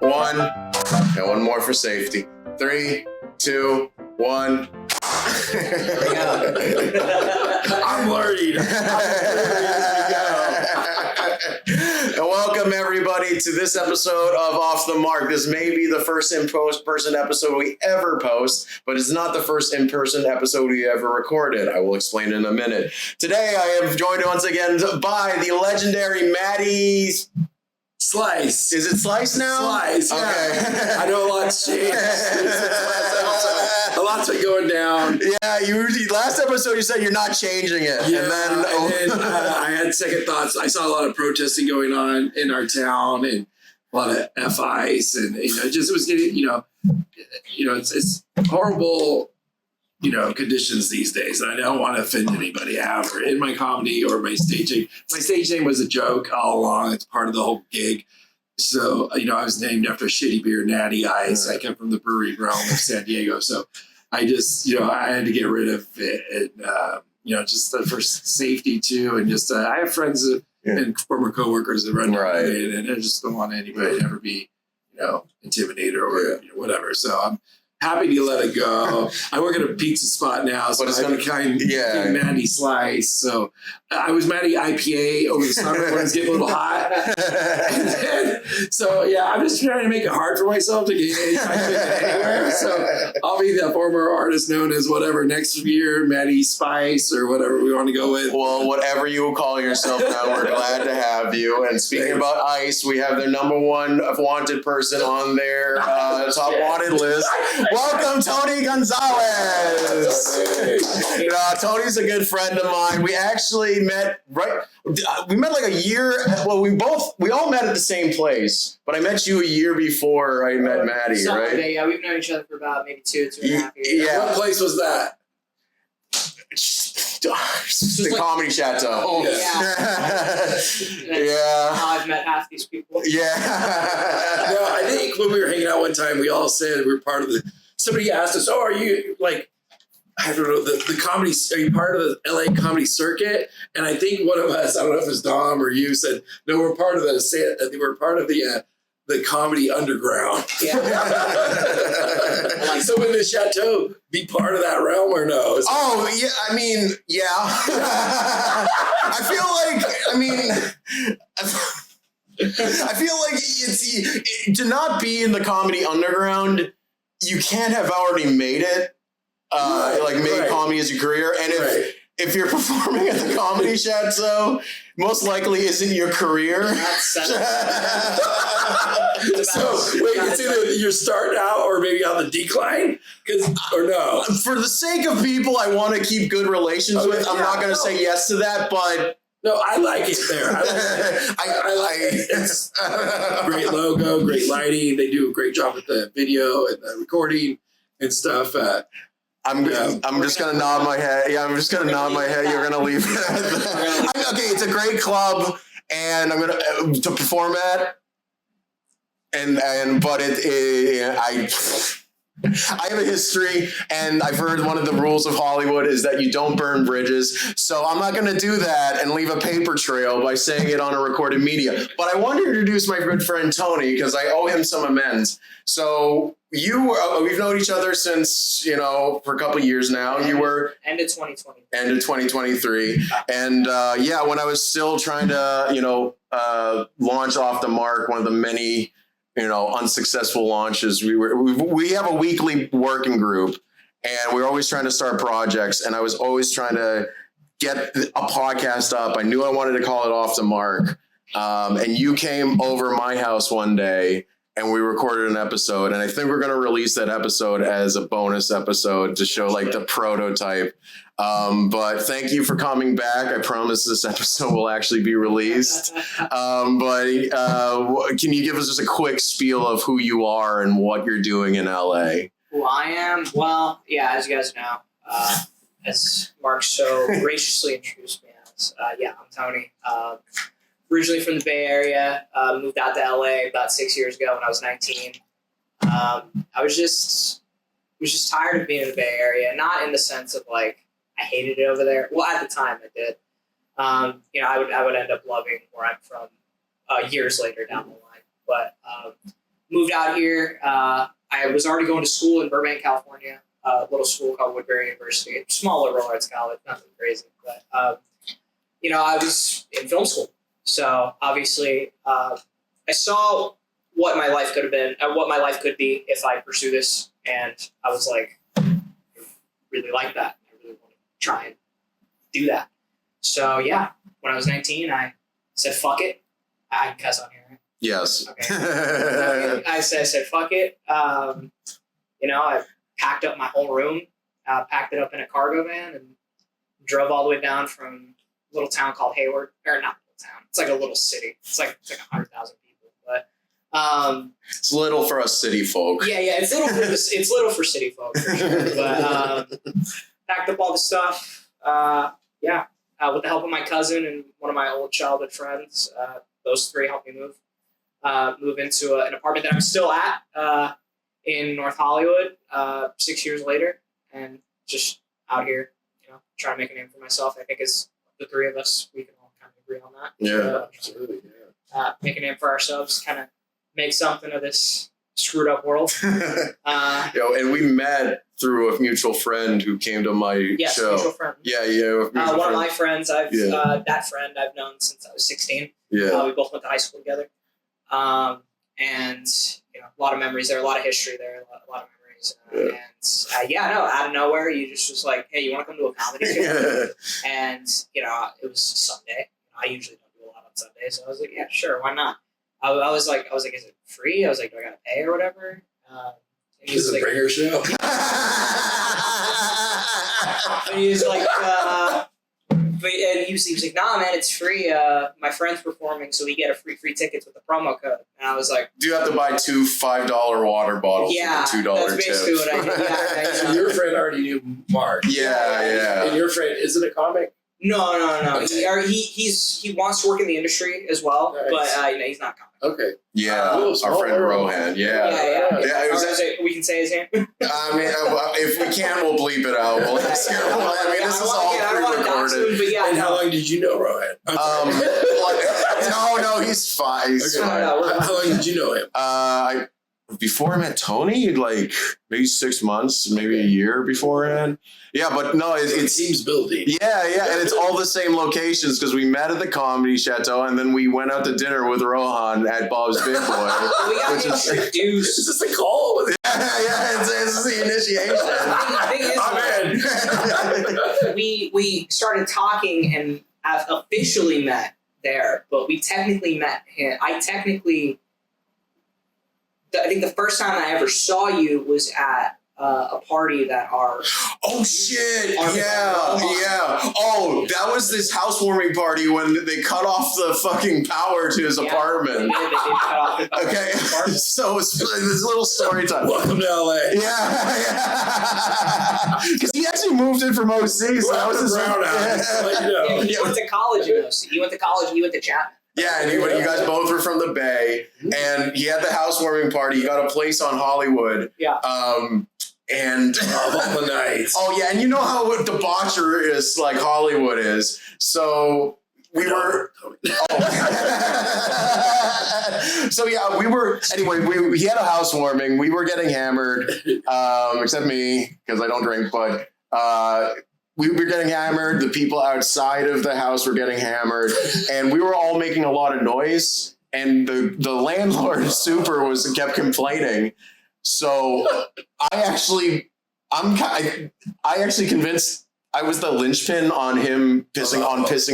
one, and one more for safety. 3, 2, 1. I'm worried. And welcome everybody to this episode of Off the Mark. This may be the first in-person episode we ever post, but it's not the first in-person episode we ever recorded. I will explain in a minute. Today I am joined once again by the legendary Matty. Slice. Is it Slice now? Slice, yeah. Okay. I know a lot's changed. A lot's been going down. Yeah, last episode you said you're not changing it. Yeah, and then I had second thoughts. I saw a lot of protesting going on in our town and a lot of FIs and just it was getting, it's horrible, conditions these days. And I don't want to offend anybody ever in my comedy or my staging. My stage name was a joke all along. It's part of the whole gig. So, I was named after a shitty beer, Natty Ice. I came from the brewery realm of San Diego. So I just, I had to get rid of it. And, just for safety too. And just, I have friends and former coworkers that run it, and I just don't want anybody to ever be, intimidated or whatever. So I'm happy to let it go. I work at a pizza spot now, so I'm Matty Slice. So I was Matty IPA over the summer when it was getting a little hot. I'm just trying to make it hard for myself to get anywhere. So I'll be that former artist known as whatever next year, Matty Spice or whatever we want to go with. Well, whatever you will call yourself now, we're glad to have you. And speaking about ICE, we have their number one wanted person on their top wanted list. Welcome, Tony Gonzalez. Tony's a good friend of mine. We actually met like a year. Well, we all met at the same place, but I met you a year before I met Matty, right? Yeah, we've known each other for about maybe 2.5 years. Yeah. What place was that? The Comedy Chateau. Yeah. I've met half these people. Yeah. No, I think when we were hanging out one time, we all said we were part of somebody asked us, "Oh, are you I don't know, the comedy, are you part of the LA comedy circuit?" And I think one of us, I don't know if it was Dom or you, said, "No, we're part of the comedy underground." Yeah. So would the Chateau be part of that realm or no? Oh, yeah. I mean, yeah. I feel like it's to not be in the comedy underground, you can't have already made it. Made comedy as your career. And if you're performing at the Comedy Chateau, most likely isn't your career. So wait, it's either you're starting out or maybe on the decline, or no. For the sake of people I want to keep good relations with, I'm not going to say yes to that, but. No, I like it there. I like it. It's great logo, great lighting. They do a great job with the video and the recording and stuff. I'm just gonna nod my head. Yeah, I'm just gonna nod my head. You're gonna leave. Okay, it's a great club, and I'm gonna to perform at. I have a history, and I've heard one of the rules of Hollywood is that you don't burn bridges. So I'm not going to do that and leave a paper trail by saying it on a recorded media. But I want to introduce my good friend Tony because I owe him some amends. So we've known each other since, for a couple of years now. You were end of 2020. End of 2023. And when I was still trying to, launch Off the Mark, one of the many unsuccessful launches. We have a weekly working group, and we're always trying to start projects. And I was always trying to get a podcast up. I knew I wanted to call it Off the Mark. And you came over my house one day, and we recorded an episode. And I think we're going to release that episode as a bonus episode to show the prototype. But thank you for coming back. I promise this episode will actually be released. But can you give us just a quick spiel of who you are and what you're doing in LA? Who I am? Well, yeah, as you guys know, as Marc so graciously introduced me as, I'm Tony. Originally from the Bay Area, moved out to LA about 6 years ago when I was 19. I was just tired of being in the Bay Area, not in the sense of I hated it over there. Well, at the time I did. I would end up loving where I'm from years later down the line. But moved out here. I was already going to school in Burbank, California, a little school called Woodbury University, small liberal arts college, nothing crazy. But, I was in film school. So obviously I saw what my life could have been, what my life could be if I pursue this. And I was like, I really like that. I really want to try and do that. So yeah, when I was 19, I said, fuck it. I can cuss on here, right? Yes. Okay. I said, fuck it. I packed up my whole room, packed it up in a cargo van, and drove all the way down from a little town called Hayward. Or not a little town. It's like a little city. It's like 100,000 people. But it's little for us city folk. Yeah. It's little for city folk for sure. But packed up all the stuff. With the help of my cousin and one of my old childhood friends, those three helped me move into an apartment that I'm still at in North Hollywood 6 years later, and just out here, trying to make a name for myself. I think as the three of us, we can all kind of agree on that. Yeah, absolutely. Make a name for ourselves, kind of make something of this screwed up world. And we met through a mutual friend who came to my show. Mutual friend. One of my friends, that friend I've known since I was 16. Yeah. We both went to high school together. And a lot of memories there, a lot of history there, a lot of memories. Out of nowhere, you just was like, hey, you want to come to a comedy show? And, it was Sunday. I usually don't do a lot on Sunday. So I was like, yeah, sure, why not? I was like, is it free? I was like, do I got to pay or whatever? Is it a bringer show? And he was like, he was like, nah, man, it's free. My friend's performing, so we get a free tickets with the promo code. And I was like, do you have to buy two $5 water bottles with a $2 that's basically tip? what I did. So your friend already knew Marc. Yeah. And your friend, is it a comic? No. Okay. He wants to work in the industry as well, nice. But he's not comic. Okay. Yeah, our friend Rohan. Yeah. It was, we can say his name. I mean, if we can, we'll bleep it out. This is all pre-recorded. And how long did you know Rohan? No, he's fine. He's fine. How long did you know him? Before I met Tony, like maybe 6 months, maybe a year beforehand. Yeah, but no, it seems building. Yeah, and it's all the same locations because we met at the Comedy Chateau and then we went out to dinner with Rohan at Bob's Big Boy. We got introduced. Is this a call? Yeah, it's the initiation. We started talking and officially met there, but we technically met him. I think the first time I ever saw you was at a party that our... Oh, shit. Yeah. Oh, that was this housewarming party when they cut off the fucking power to his apartment. They did cut off the power okay. So it's this little story time. Welcome to LA. Yeah. Because he actually moved in from OC. So that was his brown house. He went to college in OC. He went to Chapman. Yeah, and you guys both were from the Bay, and he had the housewarming party. He got a place on Hollywood. Yeah. And all the nights. Oh yeah, and you know how debaucherous like Hollywood is. So we were. So yeah, we were. Anyway, he had a housewarming. We were getting hammered, except me because I don't drink, but. We were getting hammered. The people outside of the house were getting hammered, and we were all making a lot of noise. And the landlord super kept complaining. So I actually convinced I was the linchpin on him pissing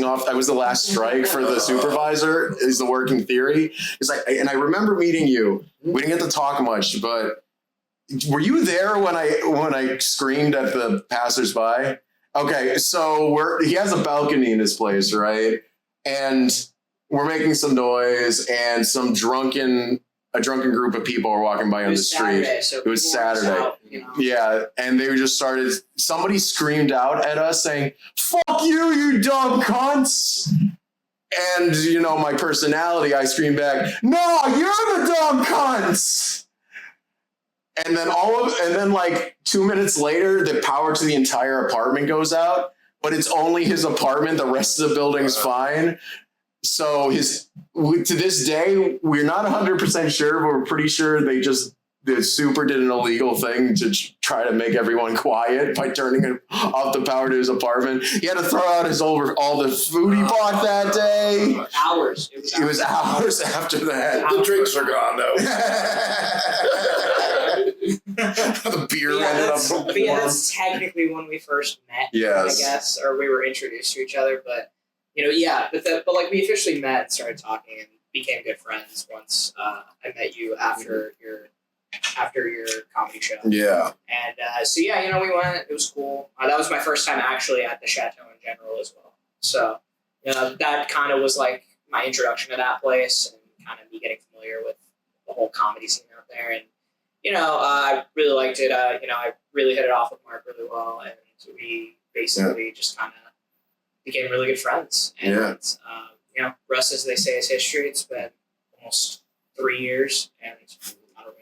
off. I was the last strike for the supervisor. Is the working theory? It's like, and I remember meeting you. We didn't get to talk much, but were you there when I screamed at the passersby? Okay, so he has a balcony in his place, right? And we're making some noise, and a drunken group of people were walking by on the street. It was Saturday. Out, Yeah, and they just started. Somebody screamed out at us saying, "Fuck you, you dumb cunts!" And my personality, I screamed back, "No, you're the dumb cunts!" And then like 2 minutes later, the power to the entire apartment goes out, but it's only his apartment. The rest of the building's fine. So to this day, we're not 100% sure, but we're pretty sure the super did an illegal thing to try to make everyone quiet by turning off the power to his apartment. He had to throw out all the food he bought that day. Hours. It was hours after that. The drinks are gone though. The beer ended up but yeah, that's technically when we first met. Yes. I guess, or we were introduced to each other. But but like we officially met and started talking and became good friends once I met you after your comedy show. Yeah. And we went. It was cool. That was my first time actually at the Chateau in general as well. So that kind of was like my introduction to that place and kind of me getting familiar with the whole comedy scene out there. And I really liked it. I really hit it off with Marc really well, and we basically just kind of became really good friends. And rest, as they say, is history. It's been almost 3 years, and I don't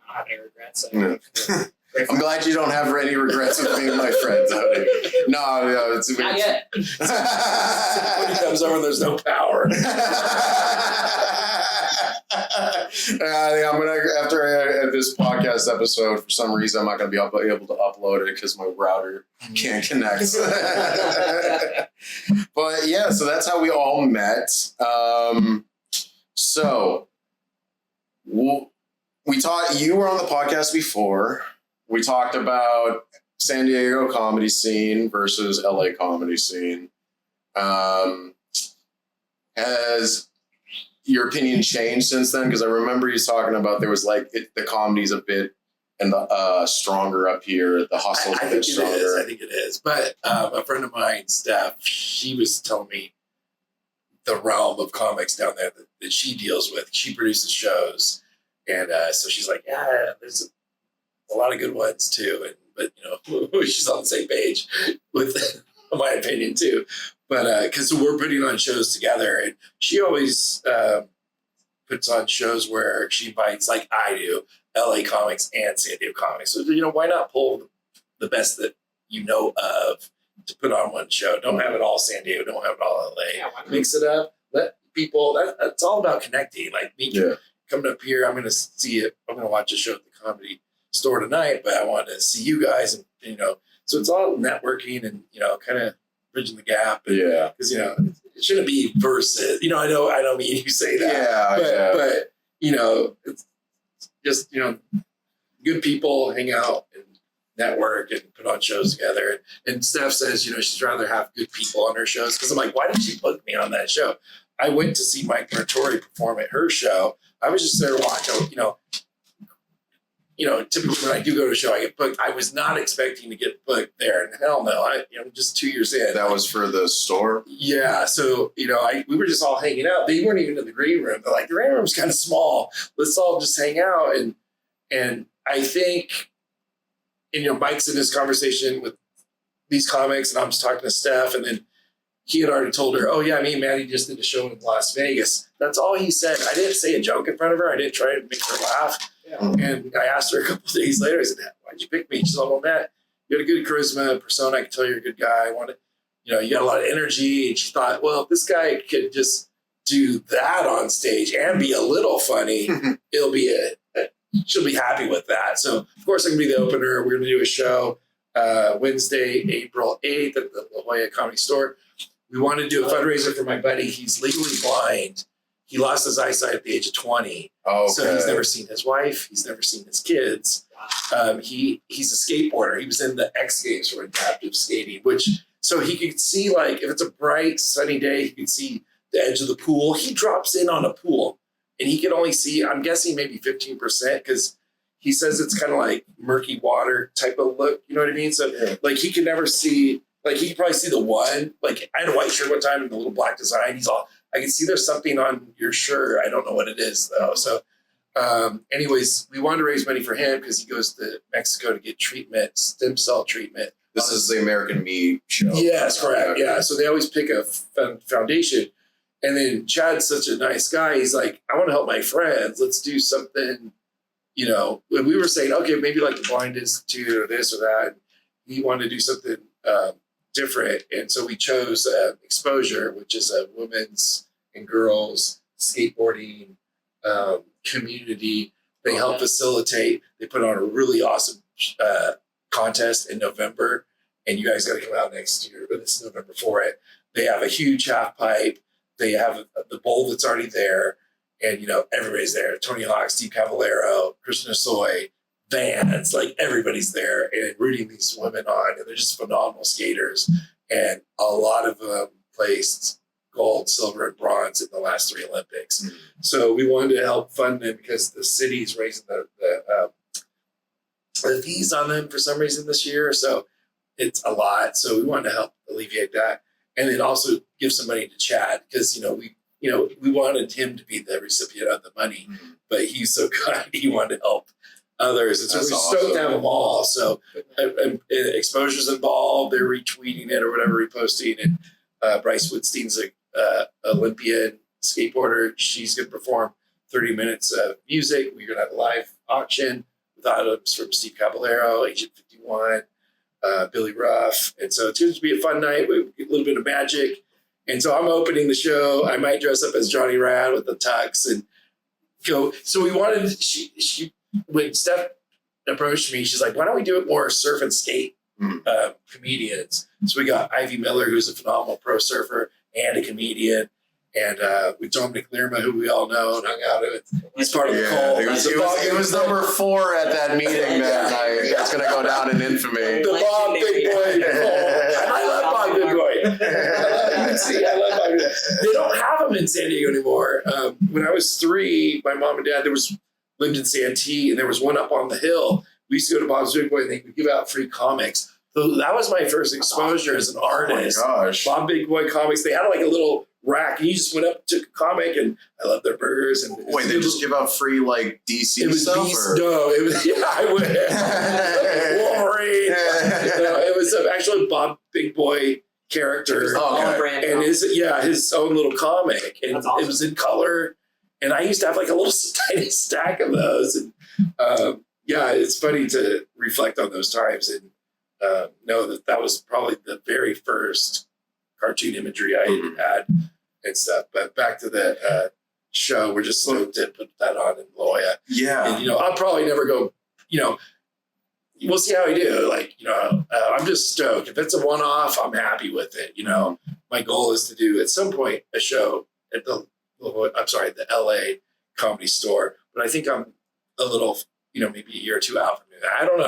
have any regrets. I'm glad you don't have any regrets of being my friend, Tony. No, it's not yet. When he comes over, there's no power. I'm gonna after this podcast episode, for some reason, I'm not gonna be able to upload it because my router can't connect. But yeah, so that's how we all met. So we taught. You were on the podcast before. We talked about San Diego comedy scene versus LA comedy scene. Has your opinion changed since then? Because I remember you talking about there was like the comedy's a bit and the stronger up here. The hustle's a bit stronger. I think it is. But a friend of mine, Steph, she was telling me the realm of comics down there that she deals with. She produces shows, and so she's like, yeah, there's a lot of good ones too. But she's on the same page with my opinion too. But because we're putting on shows together, and she always puts on shows where she invites, like I do, LA comics and San Diego comics. So why not pull the best that you know of to put on one show? Don't have it all San Diego. Don't have it all LA. Yeah, mix it up. Let people. That's all about connecting. Like me coming up here, I'm going to see it. I'm going to watch a show at the Comedy Store tonight, but I want to see you guys, and so it's all networking and kind of bridging the gap. And, because it shouldn't be versus. I don't mean you say that. But it's just good people hang out and network and put on shows together. And Steph says she'd rather have good people on her shows, because I'm like, why did she book me on that show? I went to see Mike Martori perform at her show. I was just there to watch. Typically when I do go to a show, I get booked. I was not expecting to get booked there, and hell no. I'm just 2 years in. That was for the store? Yeah. So, we were just all hanging out. They weren't even in the green room. They're like, the green room's kind of small. Let's all just hang out. And I think, Mike's in this conversation with these comics, and I'm just talking to Steph, and then he had already told her, oh yeah, me and Matty just did a show in Las Vegas. That's all he said. I didn't say a joke in front of her. I didn't try to make her laugh. Yeah. And I asked her a couple of days later, I said, why'd you pick me? She's like, well, Matt, you had a good charisma, persona. I can tell you're a good guy. I wanted, you got a lot of energy. And she thought, well, if this guy could just do that on stage and be a little funny, she'll be happy with that. So, of course, I'm going to be the opener. We're going to do a show Wednesday, April 8th at the La Jolla Comedy Store. We want to do a fundraiser for my buddy. He's legally blind. He lost his eyesight at the age of 20. Oh, okay. So he's never seen his wife. He's never seen his kids. He's a skateboarder. He was in the X Games for adaptive skating, so he could see, like, if it's a bright, sunny day, he could see the edge of the pool. He drops in on a pool, and he can only see, I'm guessing, maybe 15%, because he says it's kind of like murky water type of look. You know what I mean? So, like, he can never see, like, he can probably see the one. Like, I had a white shirt one time and the little black design. He's all, I can see there's something on your shirt. I don't know what it is, though. So, anyways, we wanted to raise money for him because he goes to Mexico to get treatment, stem cell treatment. This is the American Me show. Yes, correct. Yeah. So they always pick a foundation. And then Chad's such a nice guy. He's like, I want to help my friends. Let's do something, when we were saying, okay, maybe like the Blind Institute or this or that. He wanted to do something different. And so we chose Exposure, which is a women's and girls, skateboarding, community. They help facilitate. They put on a really awesome contest in November, and you guys got to come out next year, but it's November for it. They have a huge half pipe. They have the bowl that's already there, and everybody's there. Tony Hawk, Steve Cavallero, Krishna Soy, Vans, like everybody's there and rooting these women on, and they're just phenomenal skaters. And a lot of them placed gold, silver, and bronze in the last 3 Olympics. Mm-hmm. So we wanted to help fund them because the city's raising the fees on them for some reason this year. So it's a lot. So we wanted to help alleviate that. And then also give some money to Chad because, we wanted him to be the recipient of the money, but he's so kind. He wanted to help others. And so we're stoked to have them all. So Exposure's involved. They're retweeting it or whatever, reposting. And Bryce Woodstein's a Olympian skateboarder. She's going to perform 30 minutes of music. We're going to have a live auction with items from Steve Caballero, Agent 51, Billy Ruff. And so it's going to be a fun night with a little bit of magic. And so I'm opening the show. I might dress up as Johnny Rad with the tux and go. So we wanted, she when Steph approached me, she's like, why don't we do it more surf and skate comedians? So we got Ivy Miller, who's a phenomenal pro surfer and a comedian. And with Dominic Lerma, who we all know and hung out with. He's part of the cult. It was number 4 at that meeting that night. That's going to go down in infamy. The Bob Big Boy. I love Bob Big Boy. I love Bob Big Boy. They don't have them in San Diego anymore. When I was 3, my mom and dad lived in Santee, and there was one up on the hill. We used to go to Bob's Big Boy, and they would give out free comics. So that was my first exposure as an artist. Oh my gosh. Bob Big Boy comics. They had like a little rack, and you just went up, took a comic, and I love their burgers. And wait, they just give out free like DC stuff? No, it was I would Wolverine. It was actually Bob Big Boy character. And his own little comic, and awesome. It was in color. And I used to have like a little tiny stack of those. And it's funny to reflect on those times and know that was probably the very first cartoon imagery I had and stuff. But back to the show, we're just stoked to put that on in La Jolla. Yeah. And, I'll probably never go, we'll see how I do. Like, I'm just stoked. If it's a one-off, I'm happy with it. My goal is to do at some point a show at the LA Comedy Store. But I think I'm a little, maybe a year or 2 out from it. I don't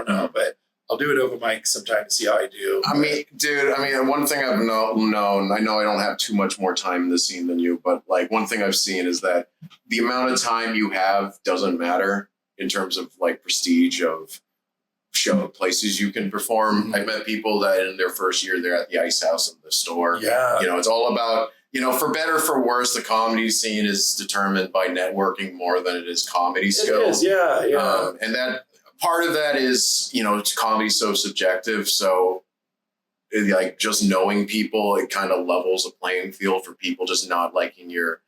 know. But I'll do it over mic sometime and see how I do. I mean, dude, one thing I've known, I know I don't have too much more time in the scene than you, but like one thing I've seen is that the amount of time you have doesn't matter in terms of like prestige of show places you can perform. Mm-hmm. I've met people that in their first year, they're at the Ice House and the store. Yeah. It's all about, for better or for worse, the comedy scene is determined by networking more than it is comedy skill. It is, yeah. And that, part of that is, comedy's so subjective. So like just knowing people, it kind of levels a playing field for people just not liking your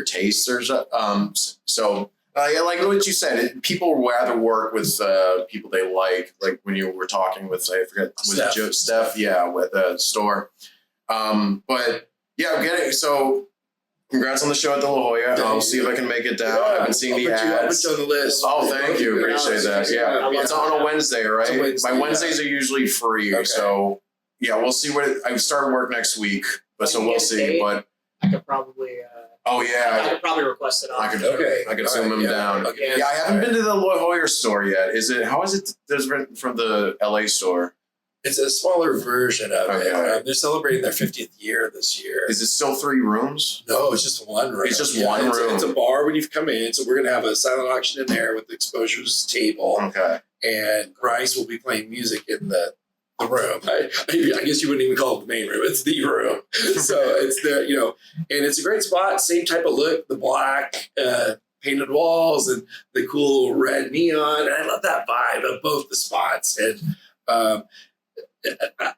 tastes or so. Like what you said, people rather work with people they like when you were talking with, I forget, was Steph? Yeah, with Store. But yeah, so congrats on the show at the La Jolla. I'll see if I can make it down. Yeah, I've been seeing the ads. I'll put you on the list. Oh, thank you. Appreciate that. Yeah. It's on a Wednesday, right? My Wednesdays are usually free. Okay. So, yeah, we'll see I start work next week, but so we'll see. But I could probably... I could probably request it off. I could zoom them down. Okay. Yeah, I haven't been to the La Jolla store yet. How is it different from the LA store? It's a smaller version of it. They're celebrating their 50th year this year. Is it still 3 rooms? No, it's just one room. It's just one room. It's a bar when you come in. So we're going to have a silent auction in there with the Exposure's table. Okay. And Bryce will be playing music in the room. I guess you wouldn't even call it the main room. It's the room. So it's there, and it's a great spot. Same type of look, the black painted walls and the cool red neon. And I love that vibe of both the spots. And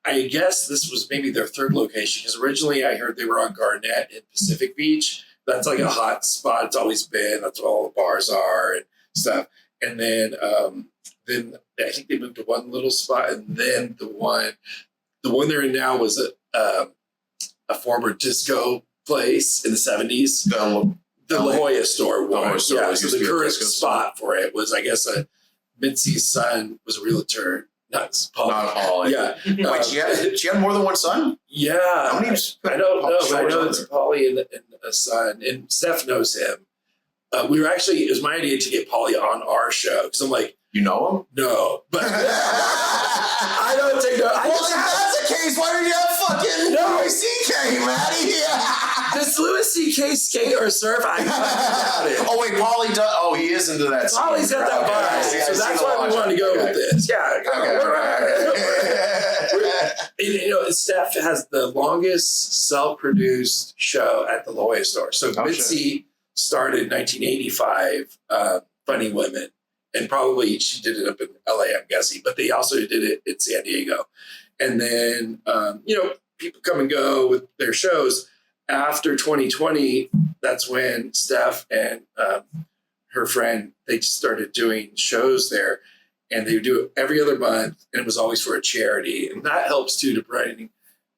I guess this was maybe their 3rd location because originally I heard they were on Garnett in Pacific Beach. That's like a hot spot. It's always been. That's where all the bars are and stuff. And then I think they moved to one little spot, and then the one they're in now was a former disco place in the 70s. The La Jolla store was. La Jolla store Yeah, used so to the be a current disco spot for it was, I guess, Mitzi's son was a realtor. Not Paul. Not Paulie. Yeah. Wait, she had more than one son? Yeah. How many? I don't know, but I know Short it's son. Paulie and a son, and Steph knows him. It was my idea to get Paulie on our show because I'm like, You know him? no, but I don't take no. Well, if that's the case, why did you have fucking Louis C.K., Matty? Does Louis C.K. skate or surf? I doubt it. Oh, wait, Paulie does. Oh, he is into that. Paulie's got that vibe, so that's why we wanted to go with this. Yeah. And, Steph has the longest self-produced show at the La Jolla store. So Mitzi started in 1985, Funny Women, and probably she did it up in LA, I'm guessing, but they also did it in San Diego. And then, people come and go with their shows. After 2020, that's when Steph and her friend, they just started doing shows there, and they would do it every other month, and it was always for a charity. And that helps too to bring,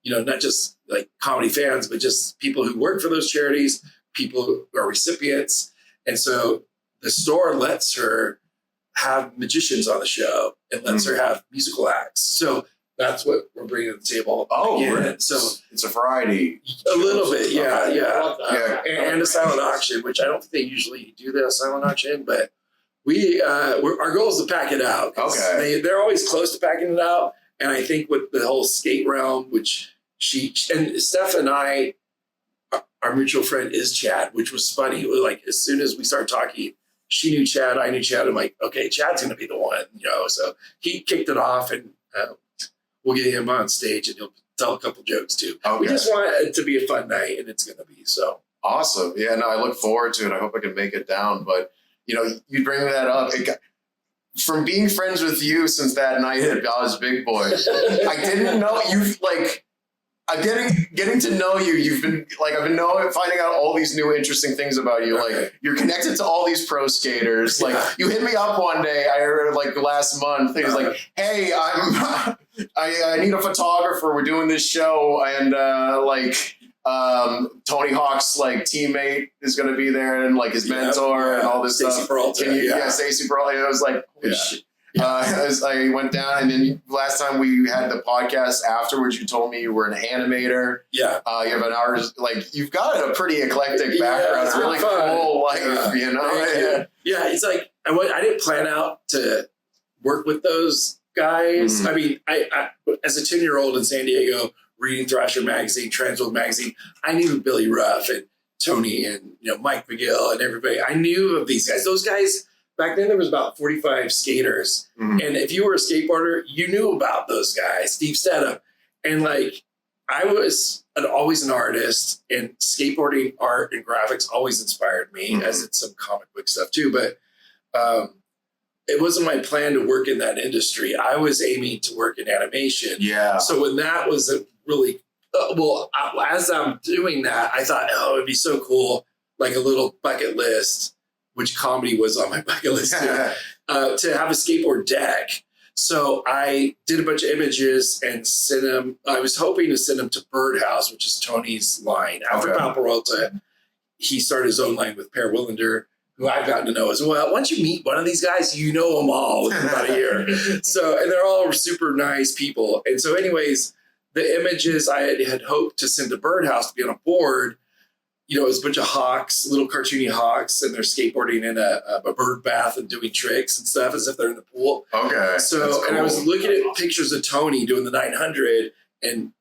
not just like comedy fans, but just people who work for those charities, people who are recipients. And so the store lets her have magicians on the show and lets her have musical acts. So that's what we're bringing to the table. Oh, again. right. So it's a variety. A little bit, yeah. I love that. And a silent auction, which I don't think they usually do the silent auction, but our goal is to pack it out. Okay. They're always close to packing it out. And I think with the whole skate realm, which and Steph and I, our mutual friend is Chad, which was funny. It was like, as soon as we started talking, she knew Chad, I knew Chad. I'm like, okay, Chad's going to be the one, So he kicked it off, and we'll get him on stage and he'll tell a couple jokes too. Okay. We just want it to be a fun night, and it's going to be so. Awesome. Yeah, no, I look forward to it. I hope I can make it down. But, you bring that up. From being friends with you since that night at Ball's Big Boy, I didn't know I'm getting to know you. You've been I've been finding out all these new interesting things about you. Like, you're connected to all these pro skaters. Like, you hit me up one day. I heard last month. He was like, "Hey, I need a photographer. We're doing this show, and Tony Hawk's teammate is going to be there, and his mentor and all this Stacey stuff." Peralta, Stacey Peralta. And I was like, "Holy shit." I went down, and then last time we had the podcast afterwards, you told me you were an animator. Yeah. You have an artist, you've got a pretty eclectic background. It's really cool life, Yeah, it's like, I didn't plan out to work with those guys. I mean, I as a 10-year-old in San Diego, reading Thrasher magazine, Transworld magazine, I knew Billy Ruff and Tony and, Mike McGill and everybody. I knew of these guys. Those guys, back then, there was about 45 skaters. And if you were a skateboarder, you knew about those guys, Steve Stedham. And I was always an artist, and skateboarding, art, and graphics always inspired me, as did some comic book stuff too. But it wasn't my plan to work in that industry. I was aiming to work in animation. Yeah. So when that was a really, as I'm doing that, I thought, it'd be so cool, like a little bucket list, which comedy was on my bucket list too, to have a skateboard deck. So I did a bunch of images and sent them. I was hoping to send them to Birdhouse, which is Tony's line. After Pal Peralta, he started his own line with Per Willander, who I've gotten to know as well. Once you meet one of these guys, you know them all within about a year. And they're all super nice people. And so anyways, the images I had hoped to send to Birdhouse to be on a board, it was a bunch of hawks, little cartoony hawks, and they're skateboarding in a bird bath and doing tricks and stuff as if they're in the pool. Okay. So, cool. And I was looking at pictures of Tony doing the 900 and,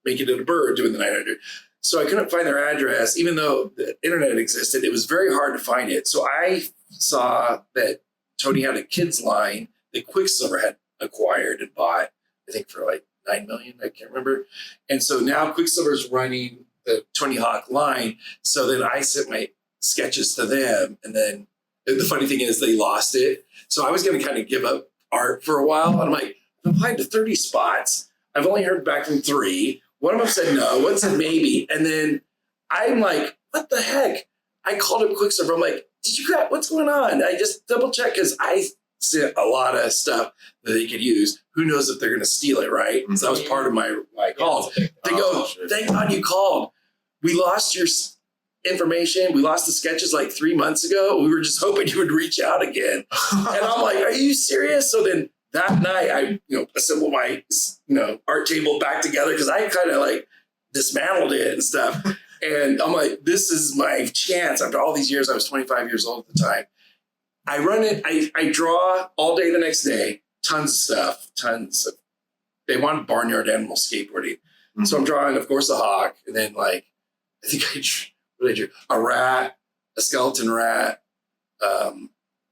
making it a bird doing the 900. So I couldn't find their address, even though the internet existed. It was very hard to find it. So I saw that Tony had a kids line that Quicksilver had acquired and bought, I think for $9 million. I can't remember. And so now Quicksilver's running the Tony Hawk line. So then I sent my sketches to them. And then the funny thing is they lost it. So I was going to kind of give up art for a while. And I'm like, I've applied to 30 spots. I've only heard back from 3. One of them said no, one said maybe. And then I'm like, what the heck? I called up Quicksilver. I'm like, what's going on? I just double checked because I sent a lot of stuff that they could use. Who knows if they're going to steal it, right? So that was part of my call. They go, thank God you called. we lost your information. We lost the sketches like 3 months ago. We were just hoping you would reach out again. And I'm like, are you serious? So then that night I, assembled my, art table back together because I kind of like dismantled it and stuff. And I'm like, this is my chance. After all these years, I was 25 years old at the time. I run it. I draw all day the next day. Tons of stuff. They wanted barnyard animal skateboarding. Mm-hmm. So I'm drawing, of course, a hawk. And then what did I drew? A rat, a skeleton rat, a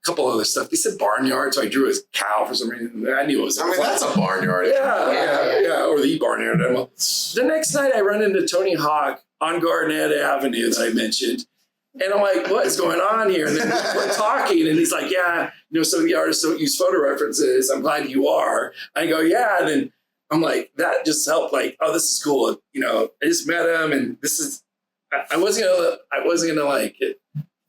couple other stuff. They said barnyard, so I drew a cow for some reason. I knew it was. That's a barnyard. Yeah, or the barnyard animal. The next night, I run into Tony Hawk on Garnett Avenue that I mentioned, and I'm like, "What is going on here?" And then we're talking, and he's like, "Yeah, some of the artists don't use photo references. I'm glad you are." I go, "Yeah," and then I'm like, "That just helped." Like, "Oh, this is cool." I just met him, and this is. I wasn't gonna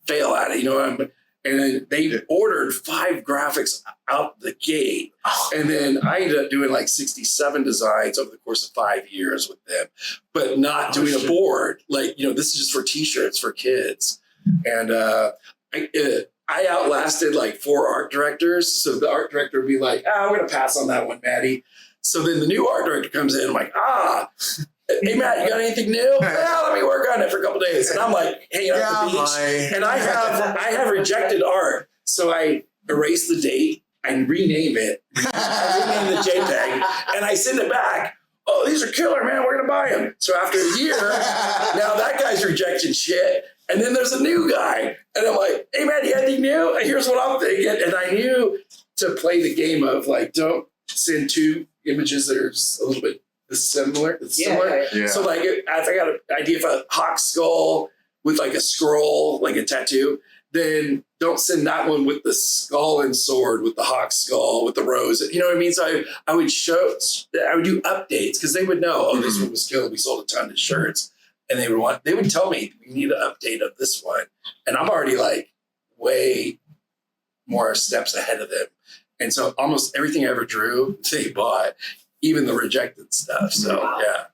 fail at it, And then they ordered 5 graphics out the gate, and then I ended up doing 67 designs over the course of 5 years with them, but not doing a board. This is just for T-shirts for kids, and I outlasted 4 art directors. So the art director would be like, "I'm gonna pass on that one, Matty." So then the new art director comes in. I'm like, "Hey, Matt, you got anything new?" "Yeah, let me work on it for a couple days." And I'm like, hanging out at the beach. And I have rejected art. So I erase the date and rename it. I rename the JPEG. And I send it back. "Oh, these are killer, man. We're going to buy them." So after a year, now that guy's rejecting shit. And then there's a new guy. And I'm like, "Hey, man, you got anything new?" And here's what I'm thinking. And I knew to play the game of don't send 2 images that are a little bit similar. Yeah. So if I got an idea of a hawk skull with a scroll, a tattoo, then don't send that one with the skull and sword, with the hawk skull, with the rose. You know what I mean? So I would do updates because they would know, "Oh, this one was killed. We sold a ton of shirts." And they would tell me, "We need an update of this one." And I'm already way more steps ahead of them. And so almost everything I ever drew, they bought. Even the rejected stuff. So yeah,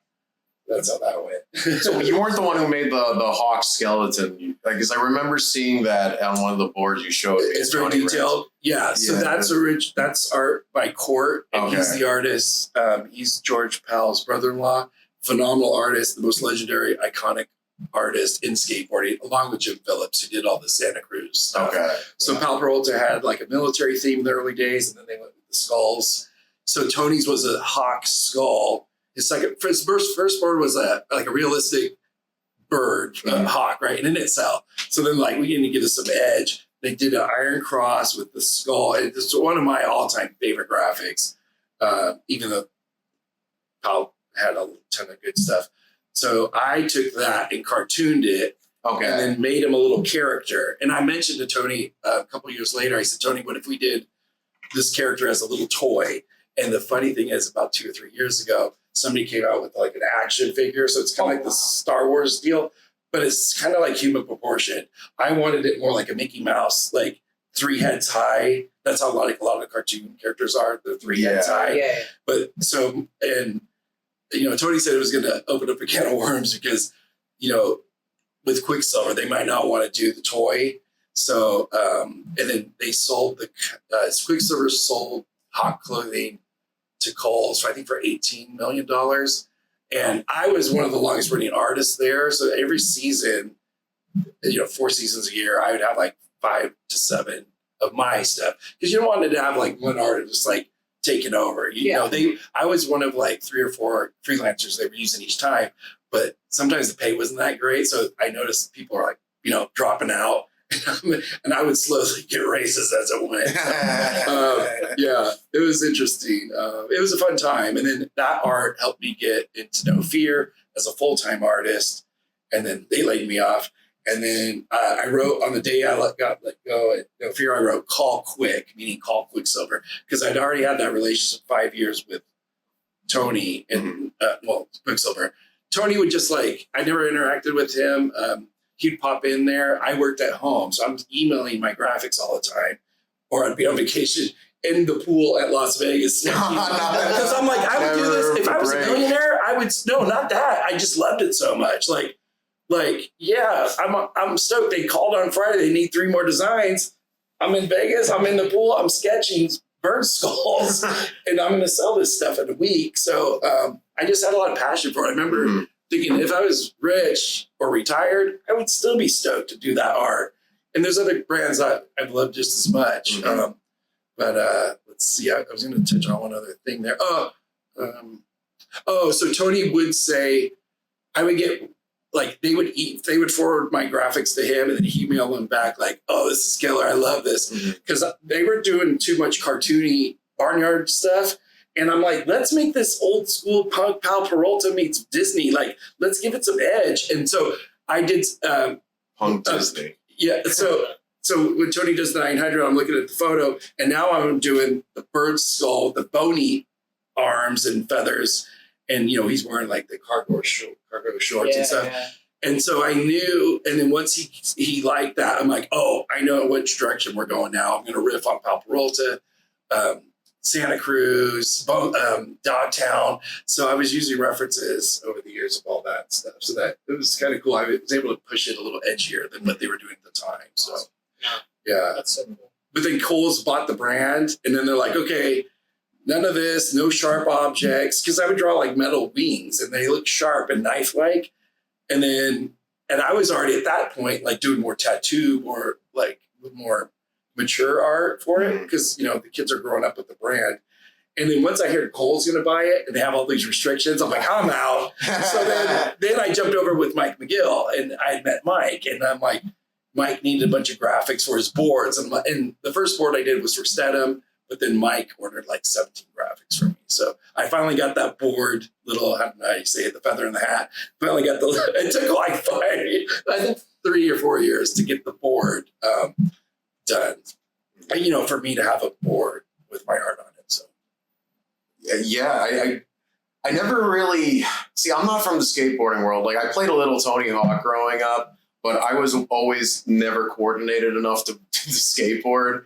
that's how that went. So you weren't the one who made the hawk skeleton, because I remember seeing that on one of the boards you showed me. It's very detailed. Yeah. So that's art by Court, and he's the artist. He's George Powell's brother-in-law. Phenomenal artist, the most legendary, iconic artist in skateboarding, along with Jim Phillips, who did all the Santa Cruz stuff. Okay. So Powell Peralta had a military theme in the early days, and then they went with the skulls. So Tony's was a hawk skull. His first board was a realistic bird, hawk, right? And in itself. So then we need to give it some edge. They did an iron cross with the skull. It's one of my all-time favorite graphics, even though Powell had a ton of good stuff. So I took that and cartooned it. Okay. And then made him a little character. And I mentioned to Tony a couple years later, I said, "Tony, what if we did this character as a little toy?" And the funny thing is, about 2 or 3 years ago, somebody came out with an action figure. So it's kind of the Star Wars deal, but it's kind of human proportion. I wanted it more like a Mickey Mouse, 3 heads high. That's how a lot of cartoon characters are. They're 3 heads high. Yeah. But Tony said it was going to open up a can of worms because, with Quicksilver, they might not want to do the toy. So, and then they sold Quicksilver sold hawk clothing to Kohl's, I think, for $18 million. And I was one of the longest running artists there. So every season, 4 seasons a year, I would have 5 to 7 of my stuff. Because you don't want to have one artist taking over. I was one of 3 or 4 freelancers they were using each time, but sometimes the pay wasn't that great. So I noticed people are dropping out. And I would slowly get raises as it went. Yeah, it was interesting. It was a fun time. And then that art helped me get into No Fear as a full-time artist. And then they laid me off. And then I wrote on the day I got let go at No Fear, I wrote Call Quick, meaning Call Quicksilver, because I'd already had that relationship 5 years with Tony and, Quicksilver. Tony would just I never interacted with him. He'd pop in there. I worked at home, so I'm emailing my graphics all the time, or I'd be on vacation in the pool at Las Vegas. Because I'm I would do this. If I was a millionaire, I would, no, not that. I just loved it so much. like, yeah, I'm stoked. They called on Friday. They need 3 more designs. I'm in Vegas. I'm in the pool. I'm sketching bird skulls, and I'm going to sell this stuff in a week. So I just had a lot of passion for it. I remember thinking if I was rich or retired, I would still be stoked to do that art. And there's other brands I've loved just as much. But let's see. I was going to touch on one other thing there. So Tony would say I would get like they would forward my graphics to him, and then he'd email them back like, "Oh, this is killer! I love this," because they were doing too much cartoony barnyard stuff. And I'm like, let's make this old school punk Pal Peralta meets Disney. Like, let's give it some edge. And so I did Punk Disney. Yeah. So when Tony does the 900, I'm looking at the photo, and now I'm doing the bird skull, the bony arms and feathers, and he's wearing like the cargo shorts and stuff. Yeah. And so I knew, and then once he liked that, I'm like, oh, I know which direction we're going now. I'm going to riff on Pal Peralta, Santa Cruz, Dogtown. So I was using references over the years of all that stuff. So that it was kind of cool. I was able to push it a little edgier than what they were doing at the time. So yeah. That's so cool. But then Kohl's bought the brand, and then they're like, okay, none of this, no sharp objects. Because I would draw like metal wings, and they look sharp and knife-like. And I was already at that point like doing more tattoo or like more mature art for it because the kids are growing up with the brand. And then once I heard Kohl's going to buy it and they have all these restrictions, I'm like, I'm out. So then I jumped over with Mike McGill, and I met Mike, and I'm like, Mike needed a bunch of graphics for his boards, and the first board I did was for Stedham, but then Mike ordered like 17 graphics from me. So I finally got that board, little, how do you say it, the feather in the hat. Finally got it took like 3 or 4 years to get the board done. For me to have a board with my art on it. So yeah, I never really see. I'm not from the skateboarding world. Like I played a little Tony Hawk growing up, but I was always never coordinated enough to skateboard.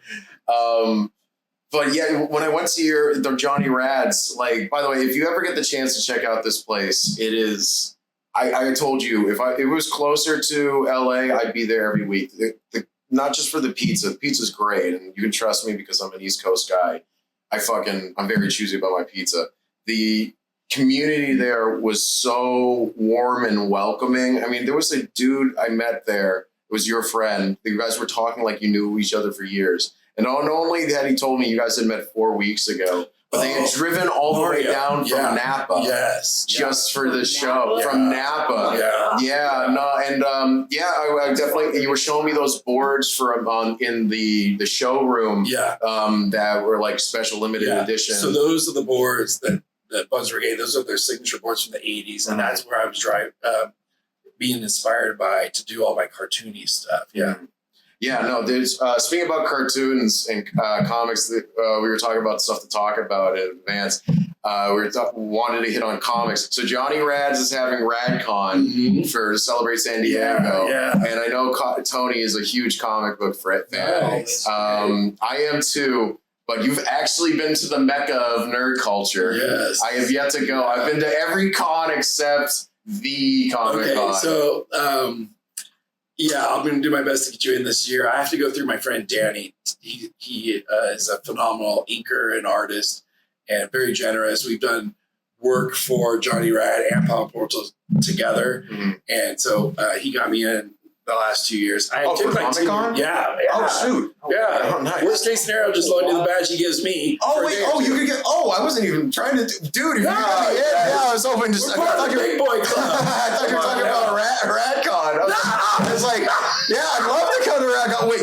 But yeah, when I went to the Johnny Rad's, like, by the way, if you ever get the chance to check out this place, it is, I told you, if it was closer to LA, I'd be there every week. Not just for the pizza. The pizza's great, and you can trust me because I'm an East Coast guy. I'm very choosy about my pizza. The community there was so warm and welcoming. I mean, there was a dude I met there. It was your friend. You guys were talking like you knew each other for years. And not only had he told me you guys had met 4 weeks ago, but they had driven all the way down from Napa. Yes. Just for the show. Yeah. From Napa. I definitely, you were showing me those boards in the showroom. Yeah. That were like special limited edition. So those are the boards that Buzz Brigade, those are their signature boards from the 80s. And that's where I was being inspired by to do all my cartoony stuff. Yeah. Yeah, no, there's, speaking about cartoons and comics, we were talking about stuff to talk about in advance. Wanted to hit on comics. So Johnny Rad's is having RadCon to celebrate San Diego. Yeah. And I know Tony is a huge comic book fan. Nice. I am too. But you've actually been to the mecca of nerd culture. Yes. I have yet to go. I've been to every con except the Comic Con. So, I'm going to do my best to get you in this year. I have to go through my friend Danny. He is a phenomenal inker and artist and very generous. We've done work for Johnny Rad and Pal Portal together. Mm-hmm. And so he got me in the last 2 years. I took like Comic-Con? Yeah. Oh, shoot. Yeah. Oh, nice. Worst case scenario, just loan you the badge he gives me. Oh, wait. Oh, you could get. Oh, I wasn't even trying to. Dude, I was hoping to. I thought you were big boy club. I thought you were talking about RadCon. I was like, yeah, I'd love to come to RadCon. Wait,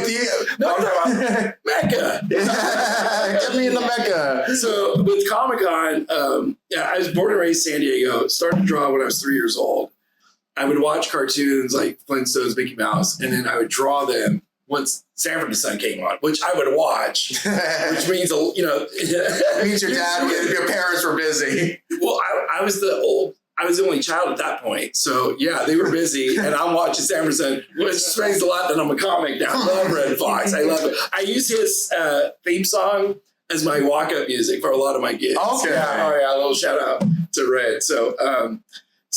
Mecca. Get me in the Mecca. So with Comic-Con, I was born and raised in San Diego. Started to draw when I was 3 years old. I would watch cartoons like Flintstones, Mickey Mouse, and then I would draw them once Sanford and Son came on, which I would watch, which means, it means your parents were busy. Well, I was the only child at that point. So yeah, they were busy and I'm watching Sanford and Son, which explains a lot that I'm a comic now. I love Red Fox. I love it. I use his theme song as my walk-up music for a lot of my gigs. Okay. Yeah, a little shout out to Red.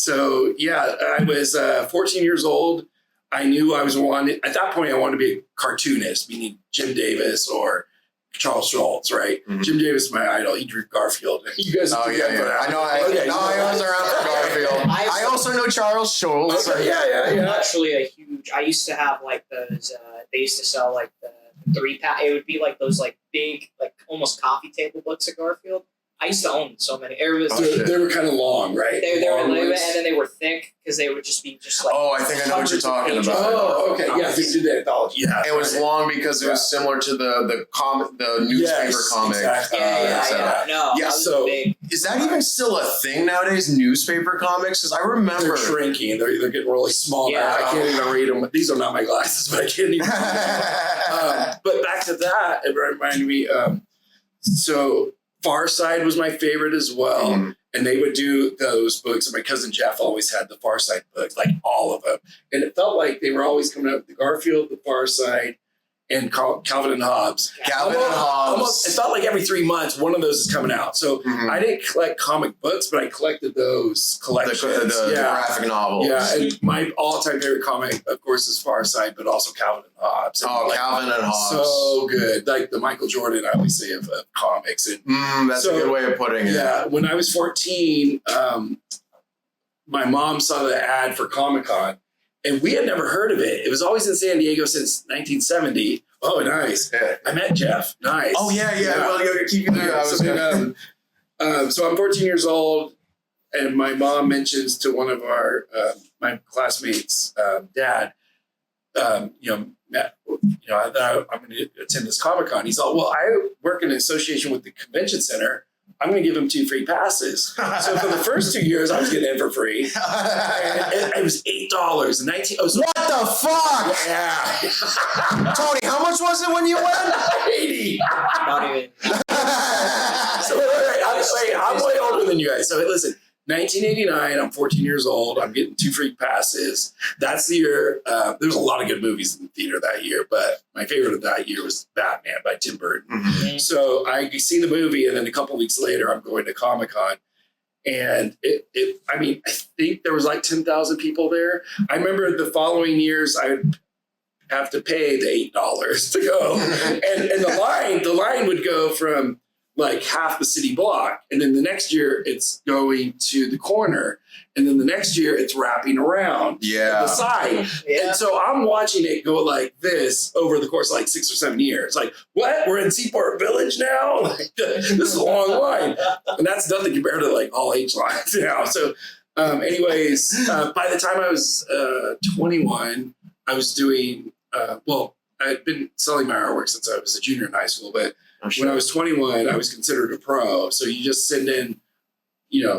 So yeah, I was 14 years old. I knew I was wanted. At that point, I wanted to be a cartoonist, meaning Jim Davis or Charles Schultz, right? Mhm. Jim Davis is my idol. He drew Garfield. You guys, Oh yeah. I know. I was around for Garfield. I also know Charles Schultz. Okay, yeah. I'm actually a huge. I used to have like those. They used to sell like the 3-pack. It would be like those like big, like almost coffee table books of Garfield. I used to own so many. It was, They were kind of long, right? They were Long and ones. then they were thick because they would just be just like. Oh, I think I know what you're hundreds of talking pages. about. Oh, okay. Yeah, they did the anthology. Yeah, It was long because it was similar to the newspaper comic. Exactly. Yeah. No, Yeah, I was so- big. Is that even still a thing nowadays? Newspaper comics? Because I remember. They're shrinking. They're getting really small. Yeah. Now. I can't even read them. These are not my glasses, but I can't even. But back to that, it reminded me. So Far Side was my favorite as well. Mhm. And they would do those books. And my cousin Jeff always had the Far Side books, like all of them. And it felt like they were always coming out with the Garfield, the Far Side, and Calvin and Hobbes. Calvin and Hobbes. Almost, it felt like every 3 months, one of those is coming out. So Mhm. I didn't collect comic books, but I collected those collections. the graphic novels. Yeah, and my all-time favorite comic, of course, is Far Side, but also Calvin and Hobbes. And Oh, Calvin and Hobbes. so good. Like the Michael Jordan, I always say, of comics. And That's So, a good way of putting it. yeah, when I was 14, my mom saw the ad for Comic-Con, and we had never heard of it. It was always in San Diego since 1970. Oh, nice. Yeah. I met Jeff. Nice. Oh, yeah. Well, you'll keep you there. So I'm 14 years old, and my mom mentions to one of our my classmates' dad, Matt, that I'm going to attend this Comic-Con. He's all, well, I work in association with the convention center. I'm going to give him 2 free passes. So for the first 2 years, I was getting in for free. And it was $8 and 19. Oh, so, What the fuck? yeah, Tony, how much was it when you went? 80. Not even. So I'm way older than you guys. So listen, 1989. I'm 14 years old. I'm getting 2 free passes. That's the year. There's a lot of good movies in the theater that year, but my favorite of that year was Batman by Tim Burton. Mm-hmm. So I see the movie, and then a couple weeks later, I'm going to Comic-Con. And I think there was like 10,000 people there. I remember the following years, I would have to pay the $8 to go. and the line would go from like half the city block. And then the next year it's going to the corner. And then the next year it's wrapping around the side. Yeah. And so I'm watching it go like this over the course of like 6 or 7 years. Like, what? We're in Seaport Village now? Like, this is a long line. And that's nothing compared to like all age lines now. So anyways, by the time I was 21, I was doing, I had been selling my artwork since I was a junior in high school, but when I was 21, I was considered a pro. So you just send in,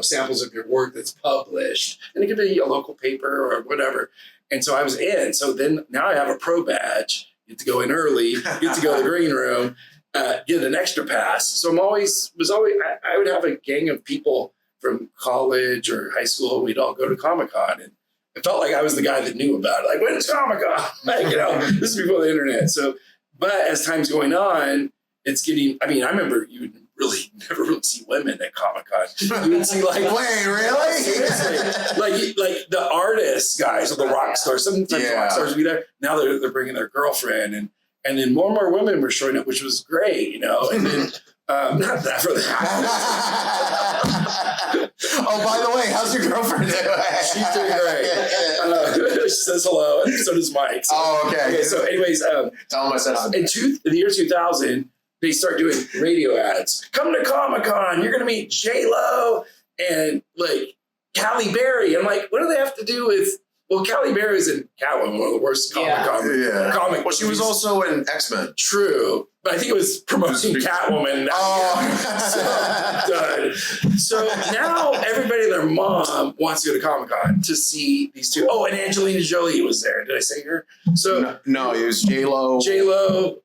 samples of your work that's published, and it could be a local paper or whatever. And so I was in. So then now I have a pro badge. You get to go in early, get to go to the green room, get an extra pass. So I would have a gang of people from college or high school. We'd all go to Comic-Con, and it felt like I was the guy that knew about it. Like, when's Comic-Con? This is before the internet. So, but as time's going on, it's getting, I remember you would never really see women at Comic-Con. You would see like, wait, really? Seriously. like the artists guys or the rock stars. Sometimes rock stars would be there. Now they're bringing their girlfriend, and then more and more women were showing up, which was great, and then not that for that. Oh, by the way, how's your girlfriend doing? She's doing great. She says hello, and so does Mike. So, okay. So anyways, Tell him I said hi. in the year 2000, they start doing radio ads. Come to Comic-Con. You're going to meet J-Lo and like Halle Berry. I'm like, what do they have to do with? Well, Halle Berry's in Catwoman, one of the worst Comic-Con comic. Well, she was also in X-Men. True, but I think it was promoting Catwoman. So now everybody and their mom wants to go to Comic-Con to see these two. Oh, and Angelina Jolie was there. Did I say her? So no, it was J-Lo.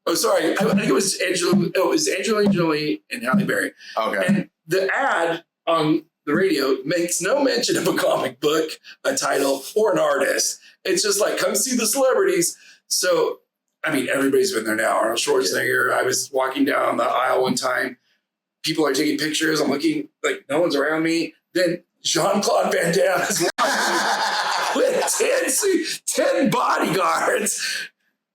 Oh, sorry. I think it was Angelina Jolie and Halle Berry. Okay. And the ad on the radio makes no mention of a comic book, a title, or an artist. It's just like, come see the celebrities. So, everybody's been there now. Arnold Schwarzenegger. I was walking down the aisle one time. People are taking pictures. I'm looking like no one's around me. Then Jean-Claude Van Damme is with 10 bodyguards.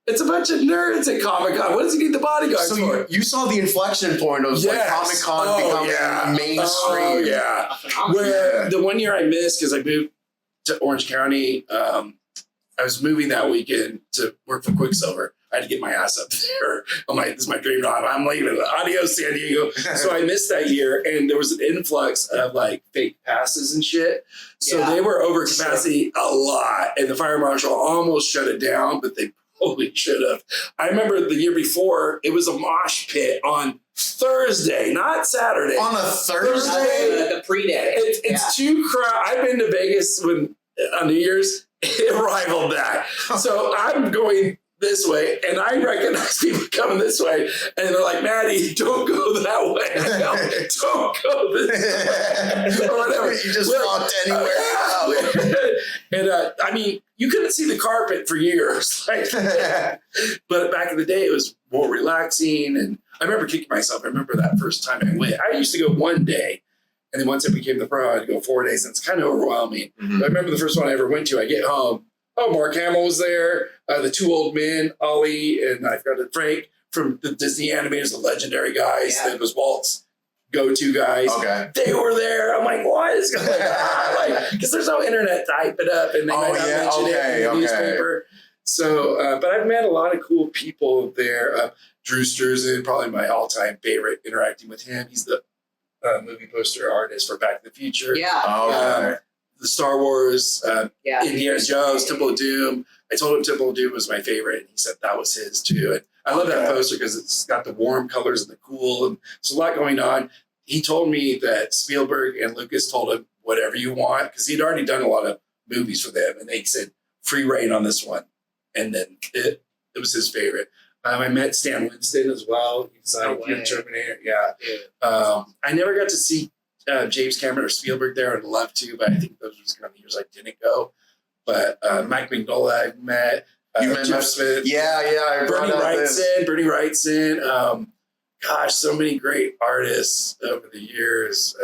It's a bunch of nerds at Comic-Con. What does he need the bodyguards So for? you saw the inflection point of like Comic-Con becoming mainstream. Oh, yeah. Where the one year I missed because I moved to Orange County, I was moving that weekend to work for Quicksilver. I had to get my ass up there. I'm like, this is my dream job. I'm leaving. Adios, San Diego. So I missed that year, and there was an influx of like fake passes and shit. So they were over capacity a lot, and the fire marshal almost shut it down, but they probably should have. I remember the year before, it was a mosh pit on Thursday, not Saturday. On a Thursday? The pre-day. It's too crowded. I've been to Vegas on New Year's. It rivaled that. So I'm going this way, and I recognize people coming this way, and they're like, Matty, don't go that way. Don't go this way. Or whatever. You just walked anywhere. And I mean, you couldn't see the carpet for years. But back in the day, it was more relaxing, and I remember kicking myself. I remember that first time I went. I used to go one day, and then once I became the pro, I'd go 4 days, and it's kind of overwhelming. Mm-hmm. But I remember the first one I ever went to, I get home. Oh, Mark Hamill was there. The two old men, Ollie and I forgot it, Frank from the Disney animators, the legendary guys. That was Walt's go-to guys. Okay. They were there. I'm like, what is going on? Like, because there's no internet to hype it up, and they might not mention it in the newspaper. So, but I've met a lot of cool people there. Drew Struzan, probably my all-time favorite. Interacting with him, he's the movie poster artist for Back to the Future. Yeah. The Star Wars, Indiana Jones, Temple of Doom. I told him Temple of Doom was my favorite, and he said that was his too. And I love that poster because it's got the warm colors and the cool, and there's a lot going on. He told me that Spielberg and Lucas told him whatever you want because he'd already done a lot of movies for them, and they said free reign on this one, and then it was his favorite. I met Stan Winston as well. He designed Terminator. I never got to see James Cameron or Spielberg there. I'd love to, but I think those were kind of years I didn't go. But Mike Mignola I met. You met Jeff Smith. Yeah. Bernie Wrightson. Gosh, so many great artists over the years.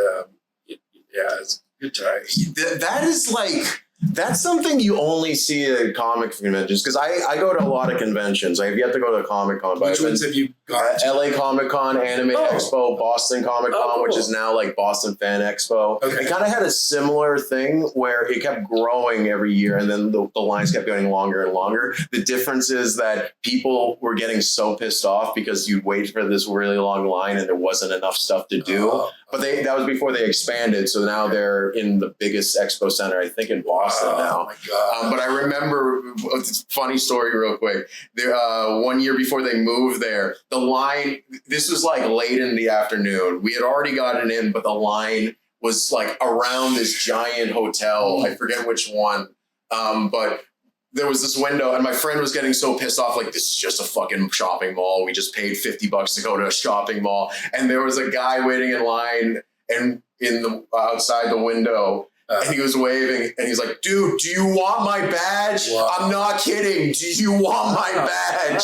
It's good times. That is like... That's something you only see at comic conventions because I go to a lot of conventions. I've yet to go to a Comic-Con. Which ones have you gone to? LA Comic-Con, Anime Expo, Boston Comic-Con, cool. which is now like Boston Fan Expo. Okay. It kind of had a similar thing where it kept growing every year and then the lines kept getting longer and longer. The difference is that people were getting so pissed off because you'd wait for this really long line and there wasn't enough stuff to do. But that was before they expanded. So now they're in the biggest expo center, I think in Boston now. Oh my God. But I remember, funny story real quick. There, 1 year before they moved there, the line, this was like late in the afternoon. We had already gotten in, but the line was like around this giant hotel. I forget which one. But there was this window and my friend was getting so pissed off, like, this is just a fucking shopping mall. We just paid $50 to go to a shopping mall. And there was a guy waiting in line and outside the window. And he was waving and he's like, dude, do you want my badge? Wow. I'm not kidding. Do you want my badge?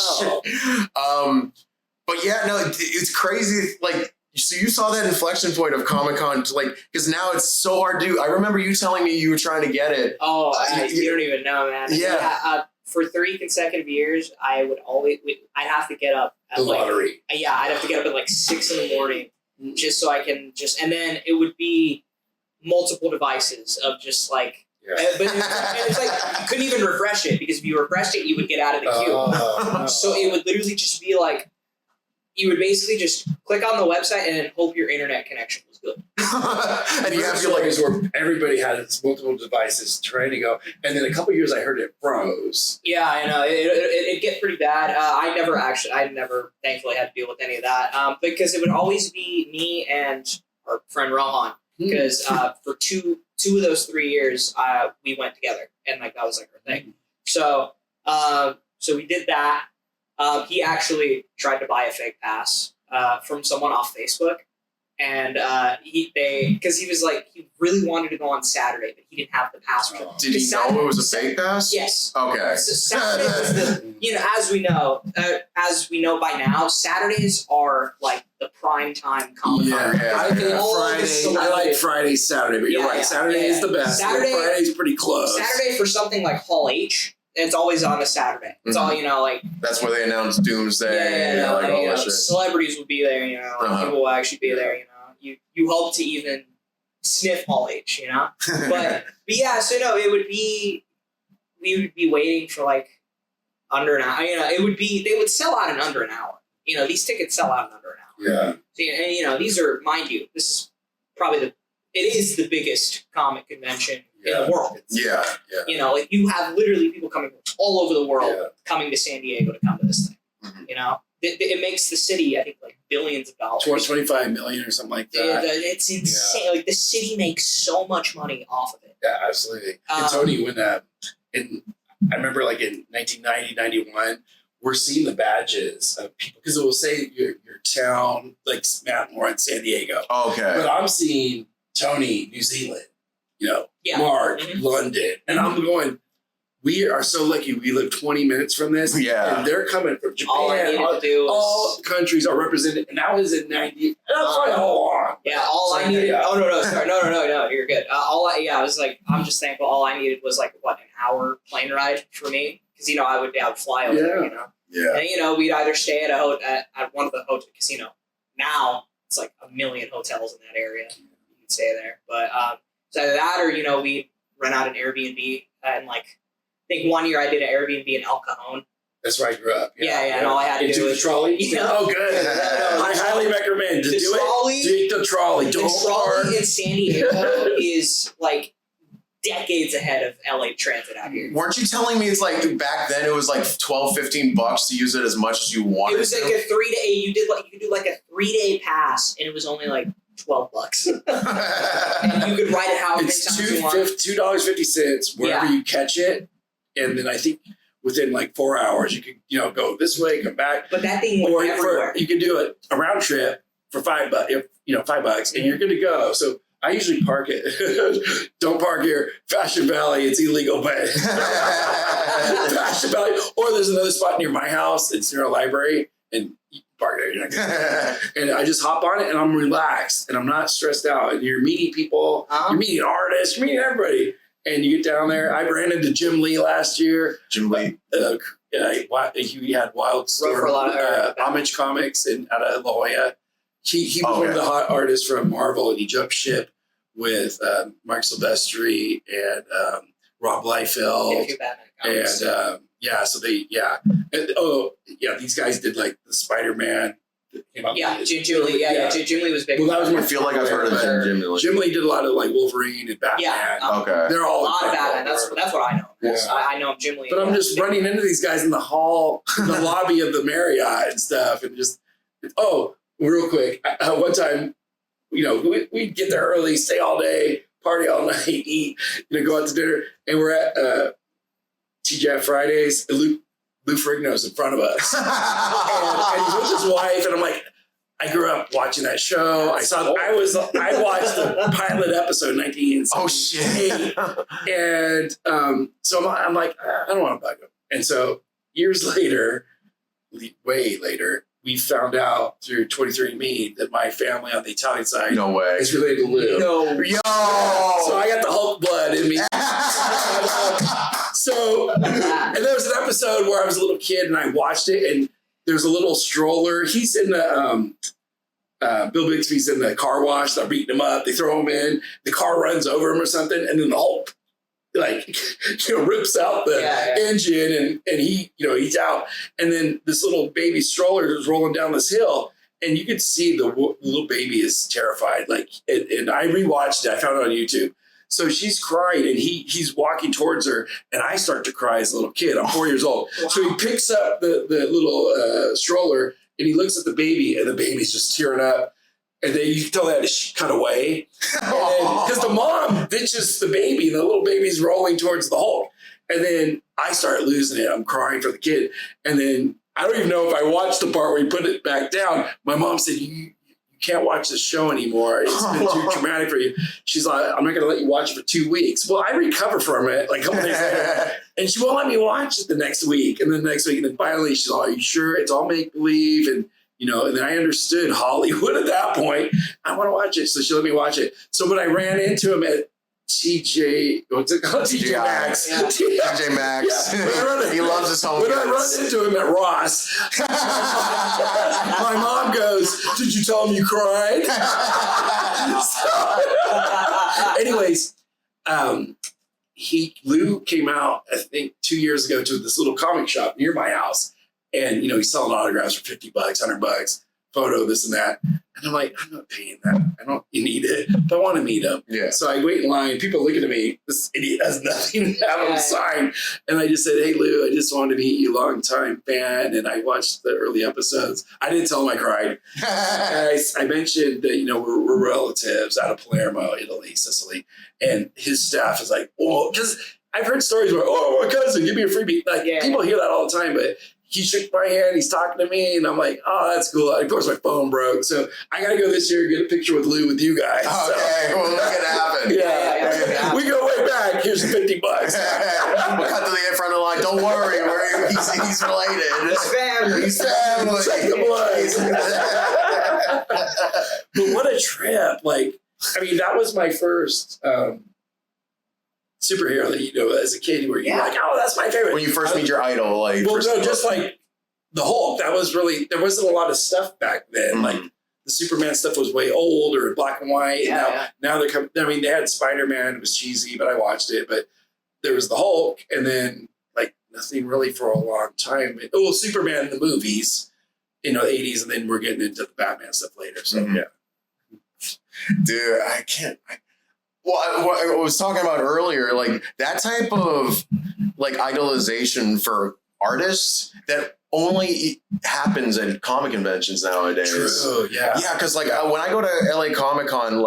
But yeah, no, it's crazy. Like, so you saw that inflection point of Comic-Con, like, because now it's so hard to do. I remember you telling me you were trying to get it. Oh, you don't even know, man. Yeah. For 3 consecutive years, I'd have to get up at the lottery. I'd have to get up at like 6 a.m. just so I can and then it would be multiple devices of just like, but it's like you couldn't even refresh it because if you refreshed it, you would get out of the queue. So it would literally just be like, you would basically just click on the website and then hope your internet connection was good. And you have to like, is where everybody had its multiple devices trying to go. And then a couple of years I heard it froze. Yeah, I know. It'd get pretty bad. I never thankfully had to deal with any of that. Because it would always be me and our friend Rohan. Because for two of those 3 years, we went together. And like that was like our thing. So we did that. He actually tried to buy a fake pass from someone off Facebook, and because he was like, he really wanted to go on Saturday, but he didn't have the pass for them. Did he know it was a fake pass? Yes. Okay. So Saturday was as we know by now, Saturdays are like the prime time Comic Con. Yeah. I think All of the Friday. I like Friday, Saturday, but you're right. Saturday is the best. Friday's pretty close. Saturday for something like Hall H, it's always on a Saturday. It's all, like. That's where they announce Doomsday. Yeah, like all that shit. celebrities will be there, people will actually be there, You hope to even sniff Hall H, But yeah, so no, we would be waiting for like under an hour. They would sell out in under an hour. These tickets sell out in under an hour. Yeah. So, and these are, mind you, this is probably it is the biggest comic convention in the world. Yeah. Like you have literally people coming from all over the world coming to San Diego to come to this thing. Mm-hmm. It makes the city, I think, like billions of dollars. 25 million or something like that. It's insane. Like the city makes so much money off of it. Yeah, absolutely. And Tony, when I remember like in 1990, 91, we're seeing the badges of people because it will say your town, like Matt Moore in San Diego. Okay. But I'm seeing Tony, New Zealand, Marc, London. And I'm going, we are so lucky we live 20 minutes from this. Yeah. And they're coming from Japan. All I needed to do all countries are represented. And that was in 90. That's probably how long. Yeah, all I needed. Oh, no, sorry. No, you're good. I was like, I'm just thankful. All I needed was like, an hour plane ride for me. Because, I would fly over there, Yeah. And, we'd either stay at one of the hotels, because, now it's like a million hotels in that area. You can stay there. But so either that or, we'd rent out an Airbnb. And like, I think one year I did an Airbnb in El Cajon. That's where I grew up. Yeah. And all I had to do was the trolley. Oh, good. I highly recommend to do it. Take the trolley. The trolley in San Diego is like decades ahead of LA Transit out here. Weren't you telling me it's like back then it was like $12-15 to use it as much as you wanted? It was like a 3-day. You could do like a 3-day pass, and it was only like $12. And you could ride it however many times you want. $2.50 wherever you catch it, and then I think within like 4 hours you could go this way, come back. But that thing went everywhere. You could do a round trip for $5, $5, and you're good to go. So I usually park it. Don't park here. Fashion Valley, it's illegal, but Fashion Valley. Or there's another spot near my house. It's near a library, and you can park there. You're not gonna and I just hop on it, and I'm relaxed, and I'm not stressed out. And you're meeting people, you're meeting artists, you're meeting everybody. And you get down there. I ran into Jim Lee last year. Jim Lee. He had Wild Storm, for a lot of Homage Comics out of La Jolla. He was one of the hot artists from Marvel, and he jumped ship with Mark Silvestri and Rob Liefeld. These guys did like the Spider-Man. Jim Lee. Jim Lee was big. Well, that was I feel like I've heard of Jim Lee. Jim Lee did a lot of like Wolverine and Batman. Yeah. Okay. They're all a lot of Batman. That's what I know. Yeah. I know Jim Lee. But I'm just running into these guys in the hall, in the lobby of the Marriott and stuff, and just real quick. One time, we'd get there early, stay all day, party all night, eat, go out to dinner, and we're at TGI Fridays. Lou Ferrigno's in front of us, and he's with his wife, and I'm like, I grew up watching that show. I watched the pilot episode 1978. Oh shit! And so I'm like, I don't want to bug him. And so years later, way later, we found out through 23andMe that my family on the Italian side is related to Lou. Yo! So I got the Hulk blood in me. And there was an episode where I was a little kid and I watched it, and there's a little stroller. He's in the Bill Bixby's in the car wash. They're beating him up. They throw him in. The car runs over him or something, and then the Hulk rips out the engine, and he he's out. And then this little baby stroller is rolling down this hill, and you could see the little baby is terrified. And I rewatched it. I found it on YouTube. So she's crying, and he's walking towards her, and I start to cry as a little kid. I'm 4 years old. Wow. So he picks up the little stroller, and he looks at the baby, and the baby's just tearing up. And then you can tell they had to cut away. Because the mom ditches the baby, and the little baby's rolling towards the Hulk. And then I start losing it. I'm crying for the kid. And then I don't even know if I watched the part where he put it back down. My mom said, you can't watch this show anymore. It's been too traumatic for you. She's like, I'm not going to let you watch it for 2 weeks. Well, I recover from it like a couple days later. And she won't let me watch it the next week. And then the next week. And then finally she's like, are you sure it's all make-believe? And, and then I understood Hollywood at that point. I want to watch it. So she let me watch it. So when I ran into him at what's it called? TJ Maxx. Yeah. TJ Maxx. Yeah. He loves his home When I goods. run into him at Ross, my mom goes, "Did you tell him you cried?" Anyways, Lou came out, I think 2 years ago, to this little comic shop near my house. And, he's selling autographs for $50, $100, photo, this and that. And I'm like, I'm not paying that. You need it. But I want to meet him. Yeah. So I wait in line. People looking at me. This idiot has nothing to have him sign. And I just said, hey, Lou, I just wanted to meet you, long-time fan. And I watched the early episodes. I didn't tell him I cried. I mentioned that, we're relatives out of Palermo, Italy, Sicily. And his staff is like, oh, because I've heard stories where, oh, my cousin, give me a freebie. Like, people hear that all the time, but he shook my hand, he's talking to me, and I'm like, oh, that's cool. Of course, my phone broke. So I got to go this year and get a picture with Lou with you guys. Okay, well, look at it happen. Yeah. We go way back. Here's $50. We'll cut to the front of the line. Don't worry, he's related. It's family. He's family. Check the blood. But what a trip. That was my first superhero that as a kid where you're like, oh, that's my favorite. When you first meet your idol, just like the Hulk, that was really, there wasn't a lot of stuff back then. Mm-hmm. Like the Superman stuff was way old or black and white. Now they're coming, they had Spider-Man, it was cheesy, but I watched it. But there was the Hulk, and then nothing really for a long time. Superman in the movies, the 80s, and then we're getting into the Batman stuff later. So Dude, I can't. What I was talking about earlier, that type of idolization for artists that only happens at comic conventions nowadays. True, yeah. Yeah, because when I go to LA Comic Con,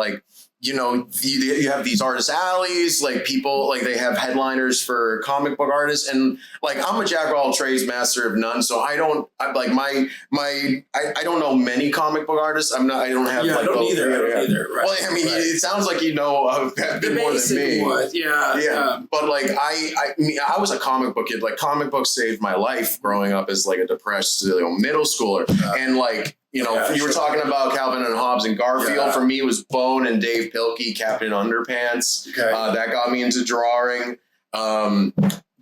you have these artist alleys, people, they have headliners for comic book artists. And I'm a jack of all trades, master of none. So I don't I don't know many comic book artists. I don't have I don't either. Right. Well, I mean, it sounds like a bit more than me. Yeah. But I was a comic book kid. Comic books saved my life growing up as a depressed middle schooler. And you were talking about Calvin and Hobbes and Garfield. Yeah. For me, it was Bone and Dave Pilkey, Captain Underpants. Okay. That got me into drawing.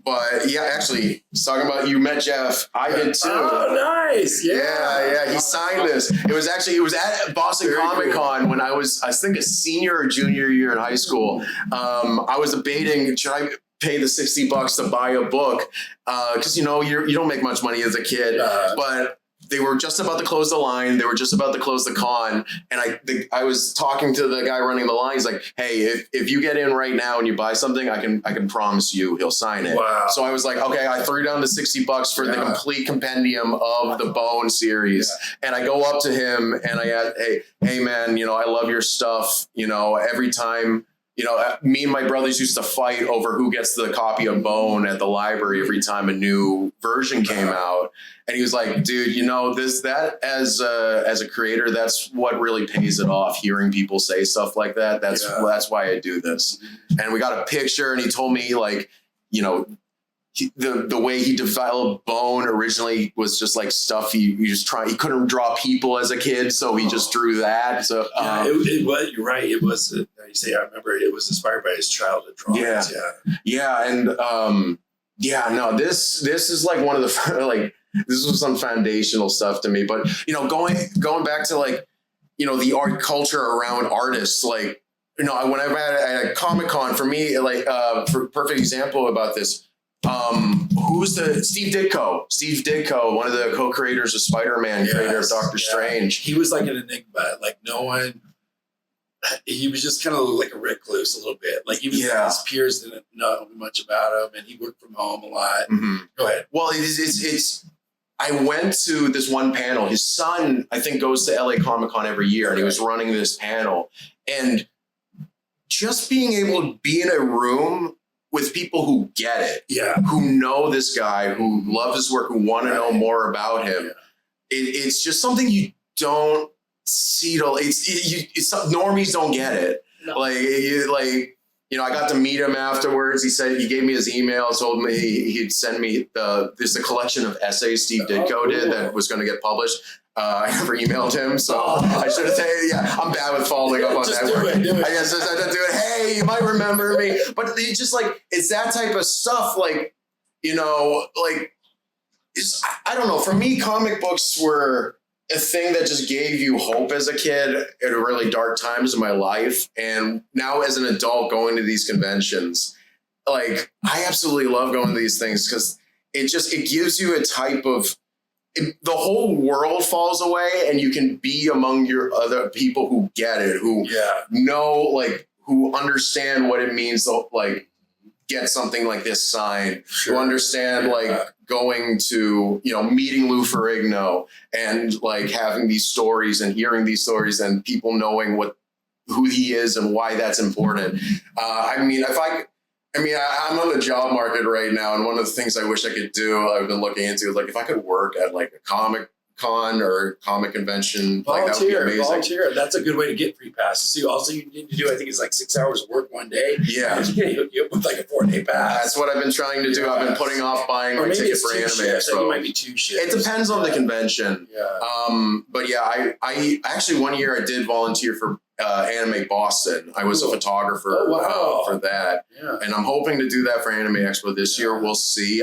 But yeah, actually, talking about you met Jeff. I did too. Oh, nice. Yeah. He signed this. It was at Boston Comic Con when I think a senior or junior year in high school. I was debating, should I pay the $60 to buy a book? Because you don't make much money as a kid, but they were just about to close the line. They were just about to close the con. And I was talking to the guy running the line. He's like, hey, if you get in right now and you buy something, I can promise you he'll sign it. Wow. So I was like, okay, I threw down the $60 for the complete compendium of the Bone series. Yeah. And I go up to him and I ask, hey man, I love your stuff. Every time, me and my brothers used to fight over who gets the copy of Bone at the library every time a new version came out. And he was like, dude, as a creator, that's what really pays it off. Hearing people say stuff like that. That's why I do this. And we got a picture and he told me the way he developed Bone originally was just stuff he couldn't draw people as a kid. So he just drew that. So it was, you're right. It was, you say, I remember it was inspired by his childhood drawings. Yeah. And this is one of the, this was some foundational stuff to me, but going back to the art culture around artists, when I'm at a Comic Con, for me, for perfect example about this, who's Steve Ditko, one of the co-creators of Spider-Man, creator of Doctor Strange. He was an enigma, no one. He was just kind of like a recluse a little bit. Even his peers didn't know much about him, and he worked from home a lot. Mm-hmm. Go ahead. Well, it's. I went to this one panel. His son, I think, goes to LA Comic Con every year, and he was running this panel. And just being able to be in a room with people who get it, who know this guy, who love his work, who want to know more about him, it's just something you don't see. Normies don't get it. No. I got to meet him afterwards. He said he gave me his email, told me he'd send me there's a collection of essays Steve Ditko did that was going to get published. I never emailed him, so I should have taken. Yeah, I'm bad with following up on Just networking. do it. I guess I didn't do it. Hey, you might remember me, but it's just like it's that type of stuff. Like, you know, like I don't know. For me, comic books were a thing that just gave you hope as a kid at really dark times in my life, and now as an adult, going to these conventions, like I absolutely love going to these things because it gives you a type of. The whole world falls away and you can be among your other people who get it, who know, like, who understand what it means to, like, get something like this signed, who understand, like, going to, you know, meeting Lou Ferrigno and, like, having these stories and hearing these stories and people knowing who he is and why that's important. I'm on the job market right now, and one of the things I wish I could do, I've been looking into, is like if I could work at like a comic con or comic convention, like that would be amazing. Volunteer. That's a good way to get free passes. So also you need to do, I think it's like 6 hours of work one day. Yeah. You get with like a 4-day pass. That's what I've been trying to do. I've been putting off buying my ticket for Anime Expo. It might be 2 shifts. It depends on the convention. Yeah. But yeah, I actually one year I did volunteer for Anime Boston. I was a photographer for that. Yeah. And I'm hoping to do that for Anime Expo this year. We'll see.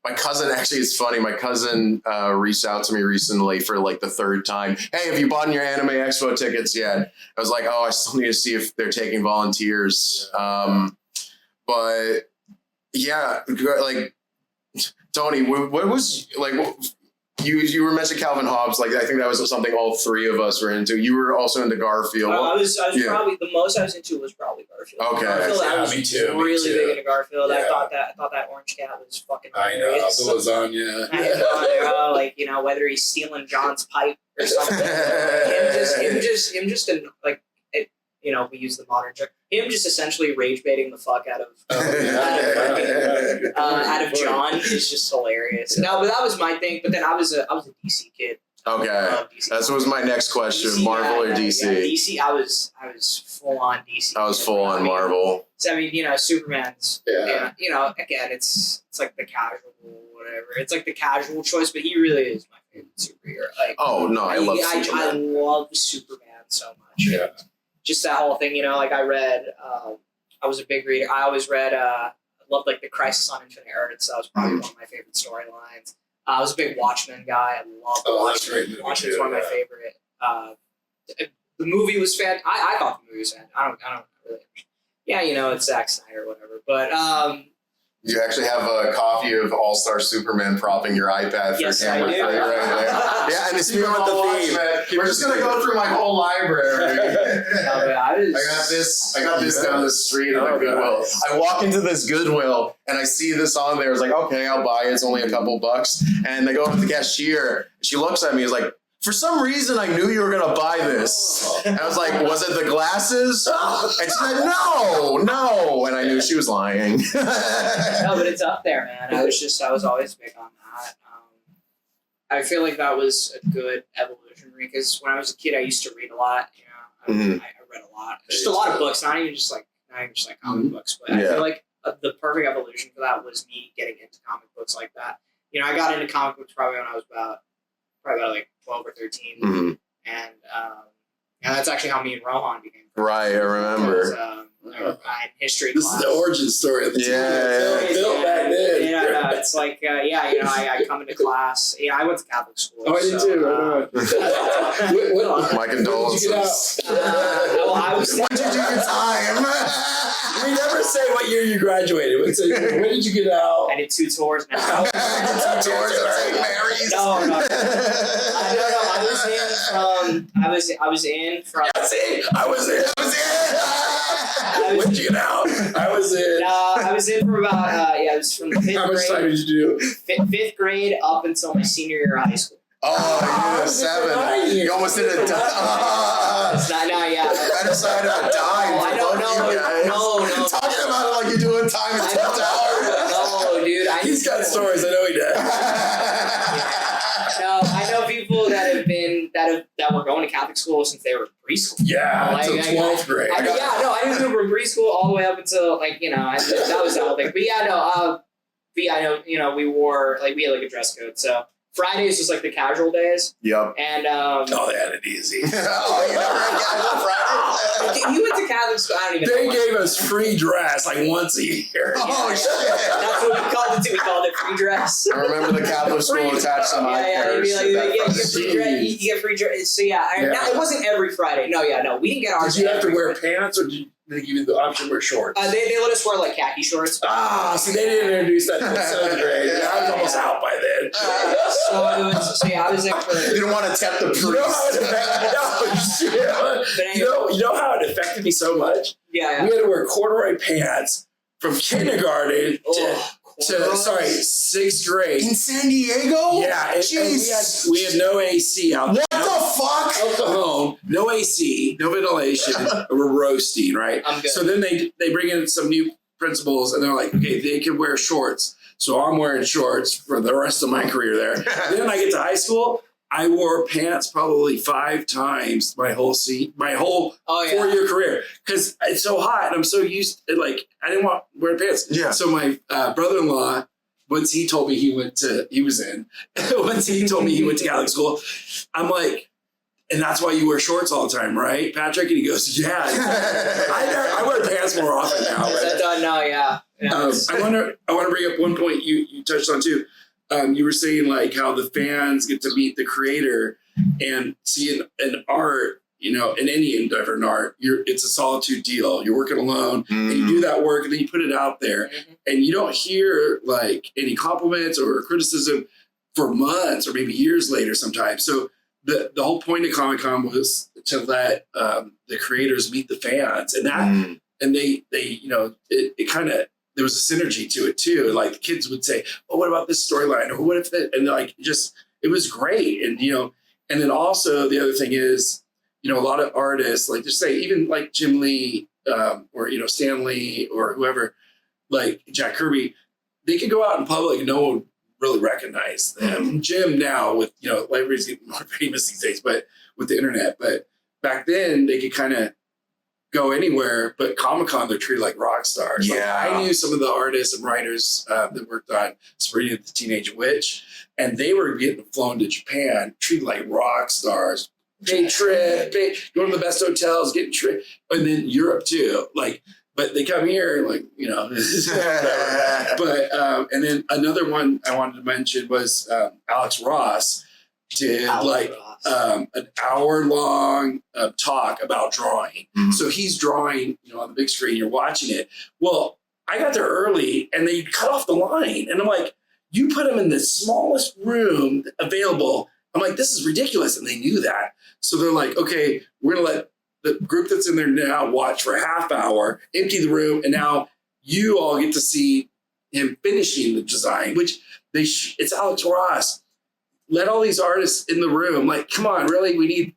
My cousin, actually, it's funny. My cousin reached out to me recently for like the 3rd time. Hey, have you bought your Anime Expo tickets yet? I was like, oh, I still need to see if they're taking volunteers. But yeah, like Tony, what was like, you were mentioning Calvin Hobbes. Like, I think that was something all 3 of us were into. You were also into Garfield. I was probably the most I was into was probably Garfield. Okay. Garfield, I was me too. really big into Garfield. Yeah. I thought that Orange Cat was fucking I know. hilarious. The lasagna. I know, like, you know, whether he's stealing John's pipe or something. him just in, like, you know, we use the modern term. Him just essentially rage baiting the fuck out of John is just hilarious. Yeah. No, but that was my thing. But then I was a DC kid. Okay, that was my next question. DC, Marvel or DC? Yeah, DC. I was full on DC. I was full on Marvel. So, I mean, you know, Superman's. Yeah. You know, again, it's like the casual whatever. It's like the casual choice, but he really is my favorite superhero. Like, oh no, I love Superman. I love Superman so much. Yeah. Just that whole thing, you know, like I read, I was a big reader. I always read, I loved like the Crisis on Infinite Earths. That was probably one of my favorite storylines. I was a big Watchmen guy. I loved Watchmen. Watchmen's one of my favorite. The movie was fan. I thought the movie was fan. I don't really. Yeah, you know, it's Zack Snyder or whatever. But you actually have a copy of All Star Superman propping your iPad for yes, camera. I do. Right there. Yeah, and it's Keep on the theme. We're just gonna go through my whole library. I got this down the street at a Goodwill. I walk into this Goodwill and I see this on there. It's like, okay, I'll buy it. It's only a couple bucks. And they go up to the cashier. She looks at me. Is like, for some reason, I knew you were gonna buy this. And I was like, was it the glasses? And she said, no. And I knew she was lying. No, but it's up there, man. I was always big on that. I feel like that was a good evolution because when I was a kid, I used to read a lot. You know, I read a lot, just a lot of books, not even just like comic books. But I feel like the perfect evolution for that was me getting into comic books like that. You know, I got into comic books probably when I was about like 12 or 13, and that's actually how me and Rohan became friends. Right, I remember. Because, in history This class. is the origin story of the team. Built back then. Yeah, no, it's like, you know, I come into class. Yeah, I went to Catholic school. Oh, I did too. My condolences. Well, I was. When did you get time? We never say what year you graduated. We say, when did you get out? I did 2 tours now. 2 tours of St. Mary's. No. I was in from. I was in. When did you get out? I was in. I was in for about it was from 5th grade. How much time did you do? 5th grade up until my senior year of high school. Oh, you did a 7. You almost did a dime. It's not yeah. Better side of a dime. I don't know. No. Talking about it like you're doing time in 12 hours. No, dude. He's got stories. I know he does. No, I know people that were going to Catholic school since they were in preschool. Yeah, until 12th grade. I knew people from preschool all the way up until that was the whole thing. But yeah, no, I know, you know, we had like a dress code, so Fridays was like the casual days. Yep. And Oh, they had it easy. Oh, you never had casual Friday? you went to Catholic school. I don't even They know. gave us free dress like once a year. Oh, shit. That's what we called it too. We called it free dress. I remember the Catholic school attached to my They'd be parents. like, you get free dress. You get free dress. So now, it wasn't every Friday. No, we didn't get ours. Did you have to every wear Friday. pants, or did they give you the option to wear shorts? They let us wear like khaki shorts. See, they didn't introduce that until 7th grade. I was almost out by then. I was there for. You didn't want to tempt the priest. You know how it affected, you know how it affected me so much? Yeah. We had to wear corduroy pants from kindergarten to 6th grade. In San Diego? Yeah, and we had no AC out there. What the fuck? Out the home, no AC, no ventilation. We're roasting, right? I'm good. So then they bring in some new principals, and they're like, okay, they can wear shorts. So I'm wearing shorts for the rest of my career there. Then I get to high school. I wore pants probably 5 times my whole 4-year career, because it's so hot and I'm so used to, like, I didn't want to wear pants. Yeah. So my brother-in-law, once he told me once he told me he went to Catholic school, I'm like, and that's why you wear shorts all the time, right, Patrick? And he goes, yeah. I wear pants more often now. I want to bring up one point you touched on too. You were saying like how the fans get to meet the creator and see an art, in any endeavor in art, it's a solitude deal. You're working alone and you do that work and then you put it out there and you don't hear like any compliments or criticism for months or maybe years later sometimes. So the whole point of Comic-Con was to let the creators meet the fans, and that and they it kind of, there was a synergy to it too. Like the kids would say, "Oh, what about this storyline?" Or what if that? And like it was great. And and then also the other thing is, a lot of artists, like just say even like Jim Lee or Stan Lee or whoever, like Jack Kirby, they could go out in public and no one really recognize them. Jim now with everybody's getting more famous these days, but with the internet. But back then they could kind of go anywhere, but Comic-Con, they're treated like rock stars. Yeah. Like, I knew some of the artists and writers that worked on Sabrina the Teenage Witch, and they were getting flown to Japan, treated like rock stars. Day trip, going to the best hotels, getting trip, and then Europe too. Like, but they come here, like, but, and then another one I wanted to mention was Alex Ross did an hour-long talk about drawing. So he's drawing, on the big screen, you're watching it. Well, I got there early and they cut off the line. And I'm like, you put him in the smallest room available. I'm like, this is ridiculous. And they knew that. So they're like, okay, we're going to let the group that's in there now watch for a half hour, empty the room, and now you all get to see him finishing the design, which it's Alex Ross. Let all these artists in the room, like, come on, really? We need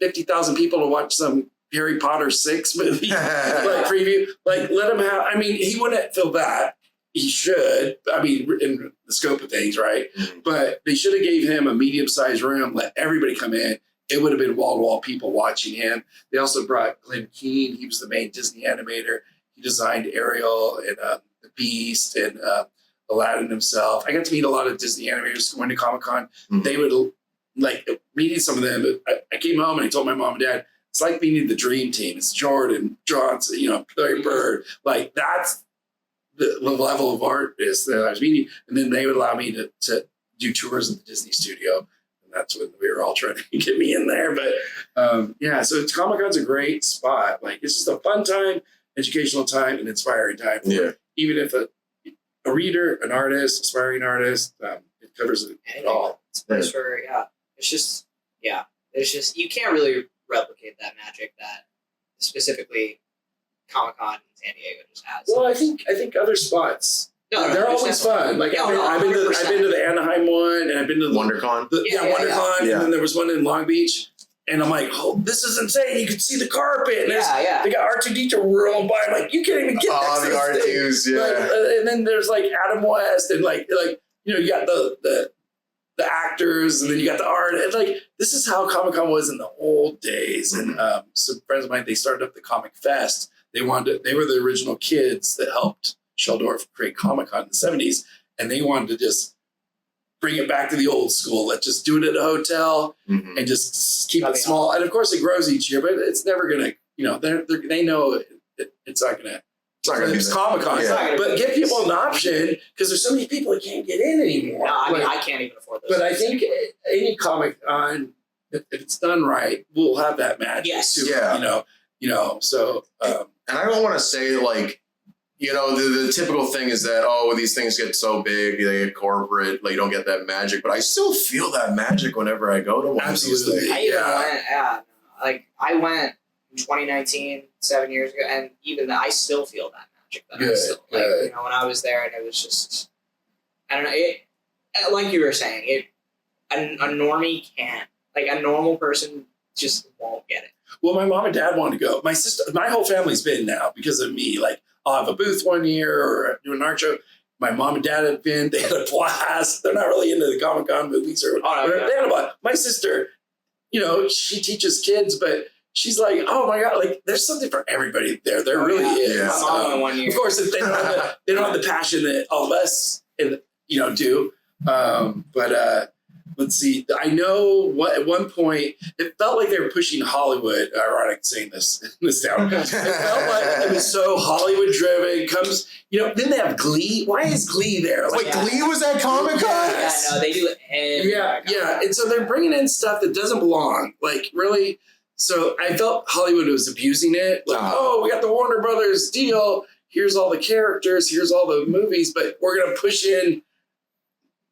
50,000 people to watch some Harry Potter 6 movie like preview. Like, let him have, he wouldn't feel that. He should, in the scope of things, right? But they should have gave him a medium-sized room, let everybody come in. It would have been wall-to-wall people watching him. They also brought Glenn Keane. He was the main Disney animator. He designed Ariel and The Beast and Aladdin himself. I got to meet a lot of Disney animators going to Comic-Con. They would, like, meeting some of them. But I came home and I told my mom and dad, it's like meeting the dream team. It's Jordan, Johnson, Larry Bird. Like, that's the level of artist that I was meeting. And then they would allow me to do tours of the Disney studio. That's when we were all trying to get me in there. But so Comic-Con's a great spot. Like, it's just a fun time, educational time, and inspiring time. Even if a reader, an artist, aspiring artist, it covers it all. It's a place where, it's just, you can't really replicate that magic that specifically Comic-Con in San Diego just has. Well, I think other spots, they're always fun. Like, I've been to the Anaheim one, and I've been to the WonderCon. WonderCon, and then there was one in Long Beach. And I'm like, oh, this is insane. You can see the carpet. And they got R2-D2 rolling by. I'm like, you can't even get next to the this R2s, Like, and then there's like Adam West and like you got the actors, and then you got the art. And like, this is how Comic-Con was in the old days. And some friends of mine, they started up the Comic Fest. They were the original kids that helped Sheldorf create Comic-Con in the 70s. And they wanted to just bring it back to the old school. Let's just do it at a hotel and just keep it small. And of course, it grows each year, but it's never gonna. They know it's not gonna. It's Comic-Con, but give people an option because there's so many people that can't get in anymore. No, I mean, I can't even afford those. But I think any Comic-Con, if it's done right, will have that magic. Yes. Too, So. And I don't want to say like, the typical thing is that, these things get so big, they get corporate, like you don't get that magic. But I still feel that magic whenever I go to one of these things. I went in 2019, 7 years ago, and even I still feel that magic. When I was there, and it was just, I don't know. It, like you were saying, a normie can't. Like a normal person just won't get it. Well, my mom and dad wanted to go. My sister, my whole family's been now because of me. Like I'll have a booth one year or do an art show. My mom and dad have been. They had a blast. They're not really into the Comic-Con movies or whatever. They had a blast. My sister, she teaches kids, but she's like, oh my God, like there's something for everybody there. There really is. Yeah. My mom 1 year. Of course, if they don't have the passion that all of us, do. But let's see. I know at one point it felt like they were pushing Hollywood. Ironic saying this in this town. It felt like it was so Hollywood driven. Then they have Glee. Why is Glee there? Wait, Glee was at Comic-Con? Yes. Yeah, no, they do it. Yeah. And so they're bringing in stuff that doesn't belong. Like really. So I felt Hollywood was abusing it. Like, we got the Warner Brothers deal. Here's all the characters. Here's all the movies. But we're going to push in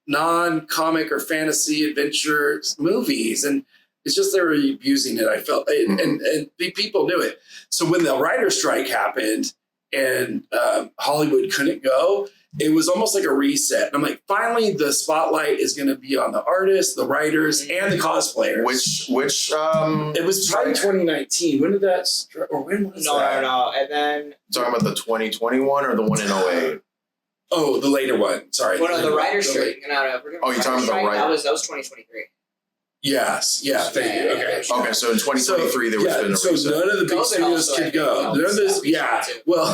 non-comic or fantasy adventure movies. And it's just they were abusing it, I felt. And people knew it. So when the writer's strike happened and Hollywood couldn't go, it was almost like a reset. I'm like, finally, the spotlight is going to be on the artists, the writers, and the cosplayers. Which it was probably 2019. When did that or when was that? No. And then talking about the 2021 or the one in 08? Oh, the later one. Sorry. Well, the writer's strike. You're talking about right. That was 2023. Yes. Yeah. Thank you. Okay. Okay. So in 2023, there was been a reset. So none of the big studios could go. None of this. Yeah. Well.